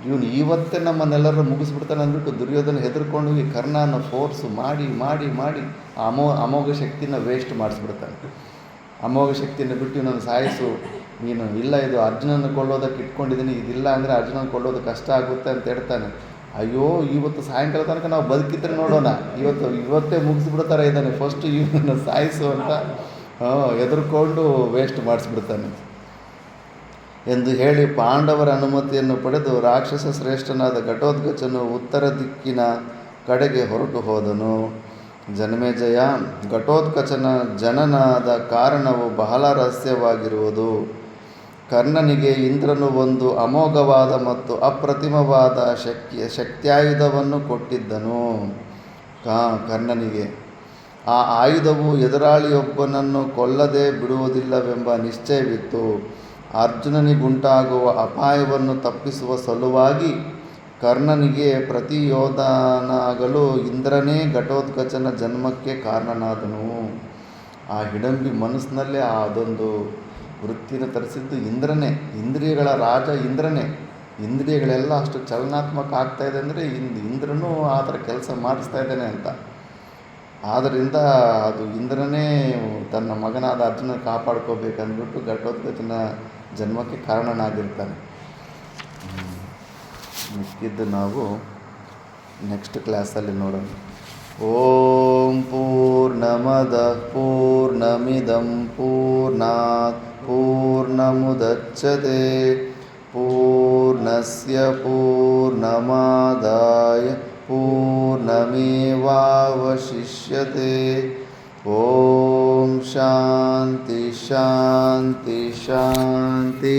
ಇವನು ಇವತ್ತೇ ನಮ್ಮನ್ನೆಲ್ಲರೂ ಮುಗಿಸ್ಬಿಡ್ತಾನೆ ಅಂದ್ಬಿಟ್ಟು ದುರ್ಯೋಧನ ಹೆದರ್ಕೊಂಡು ಹೋಗಿ ಕರ್ಣನ ಫೋರ್ಸು ಮಾಡಿ ಮಾಡಿ ಮಾಡಿ ಅಮೋಘ ಶಕ್ತಿನ ವೇಸ್ಟ್ ಮಾಡಿಸ್ಬಿಡ್ತಾನೆ. ಅಮೋಘ ಶಕ್ತಿಯನ್ನು ಬಿಟ್ಟು ನಾನು ಸಾಯಿಸು, ನೀನು ಇಲ್ಲ ಇದು ಅರ್ಜುನನ ಕೊಳ್ಳೋದಕ್ಕೆ ಇಟ್ಕೊಂಡಿದ್ದೀನಿ, ಇದಿಲ್ಲ ಅಂದರೆ ಅರ್ಜುನನ ಕೊಳ್ಳೋದು ಕಷ್ಟ ಆಗುತ್ತೆ ಅಂತ ಹೇಳ್ತಾನೆ. ಅಯ್ಯೋ, ಇವತ್ತು ಸಾಯಂಕಾಲ ತನಕ ನಾವು ಬದುಕಿದ್ರೆ ನೋಡೋಣ, ಇವತ್ತೇ ಮುಗಿಸ್ಬಿಡ್ತಾರೆ ಇದ್ದಾನೆ, ಫಸ್ಟು ಇವನನ್ನು ಸಾಯಿಸು ಅಂತ ಎದುರ್ಕೊಂಡು ವೇಸ್ಟ್ ಮಾಡಿಸ್ಬಿಡ್ತಾನೆ ಎಂದು ಹೇಳಿ ಪಾಂಡವರ ಅನುಮತಿಯನ್ನು ಪಡೆದು ರಾಕ್ಷಸ ಶ್ರೇಷ್ಠನಾದ ಘಟೋತ್ಕಚನು ಉತ್ತರ ದಿಕ್ಕಿನ ಕಡೆಗೆ ಹೊರಟು ಹೋದನು. ಜನಮೇಜಯ, ಘಟೋತ್ಕಚನ ಜನನದ ಕಾರಣವು ಬಹಳ ರಹಸ್ಯವಾಗಿರುವುದು. ಕರ್ಣನಿಗೆ ಇಂದ್ರನು ಒಂದು ಅಮೋಘವಾದ ಮತ್ತು ಅಪ್ರತಿಮವಾದ ಶಕ್ತ್ಯಾಯುಧವನ್ನು ಕೊಟ್ಟಿದ್ದನು. ಕರ್ಣನಿಗೆ ಆ ಆಯುಧವು ಎದುರಾಳಿಯೊಬ್ಬನನ್ನು ಕೊಲ್ಲದೆ ಬಿಡುವುದಿಲ್ಲವೆಂಬ ನಿಶ್ಚಯವಿತ್ತು. ಅರ್ಜುನನಿಗುಂಟಾಗುವ ಅಪಾಯವನ್ನು ತಪ್ಪಿಸುವ ಸಲುವಾಗಿ ಕರ್ಣನಿಗೆ ಪ್ರತಿಯೋಧನಾಗಲು ಇಂದ್ರನೇ ಘಟೋತ್ಕಚನ ಜನ್ಮಕ್ಕೆ ಕಾರಣನಾದನು. ಆ ಹಿಡಂಬಿ ಮನಸ್ಸಿನಲ್ಲೇ ಅದೊಂದು ವೃತ್ತಿನ ತರಿಸಿದ್ದು ಇಂದ್ರನೇ, ಇಂದ್ರಿಯಗಳ ರಾಜ ಇಂದ್ರನೇ. ಇಂದ್ರಿಯಗಳೆಲ್ಲ ಅಷ್ಟು ಚಲನಾತ್ಮಕ ಆಗ್ತಾಯಿದೆ ಅಂದರೆ ಇಂದ್ರನೂ ಆ ಥರ ಕೆಲಸ ಮಾಡಿಸ್ತಾ ಇದ್ದಾನೆ ಅಂತ. ಆದ್ದರಿಂದ ಅದು ಇಂದ್ರನೇ ತನ್ನ ಮಗನಾದ ಅರ್ಜುನ ಕಾಪಾಡ್ಕೋಬೇಕಂದ್ಬಿಟ್ಟು ಘಟೋತ್ಕಚನ ಜನ್ಮಕ್ಕೆ ಕಾರಣನಾಗಿರ್ತಾನೆ. ಮಿಕ್ಕಿದ್ದು ನಾವು ನೆಕ್ಸ್ಟ್ ಕ್ಲಾಸಲ್ಲಿ ನೋಡೋಣ. ಓಂ ಪೂರ್ಣಮದಃ ಪೂರ್ಣಮಿದಂ ಪೂರ್ಣಾತ್ ಪೂರ್ಣಮುದಚ್ಯತೆ ಪೂರ್ಣಸ್ಯ ಪೂರ್ಣಮಾದಾಯ ಪೂರ್ಣಮೇವಾವಶಿಷ್ಯತೆ. ಓಂ ಶಾಂತಿ ಶಾಂತಿ ಶಾಂತಿ.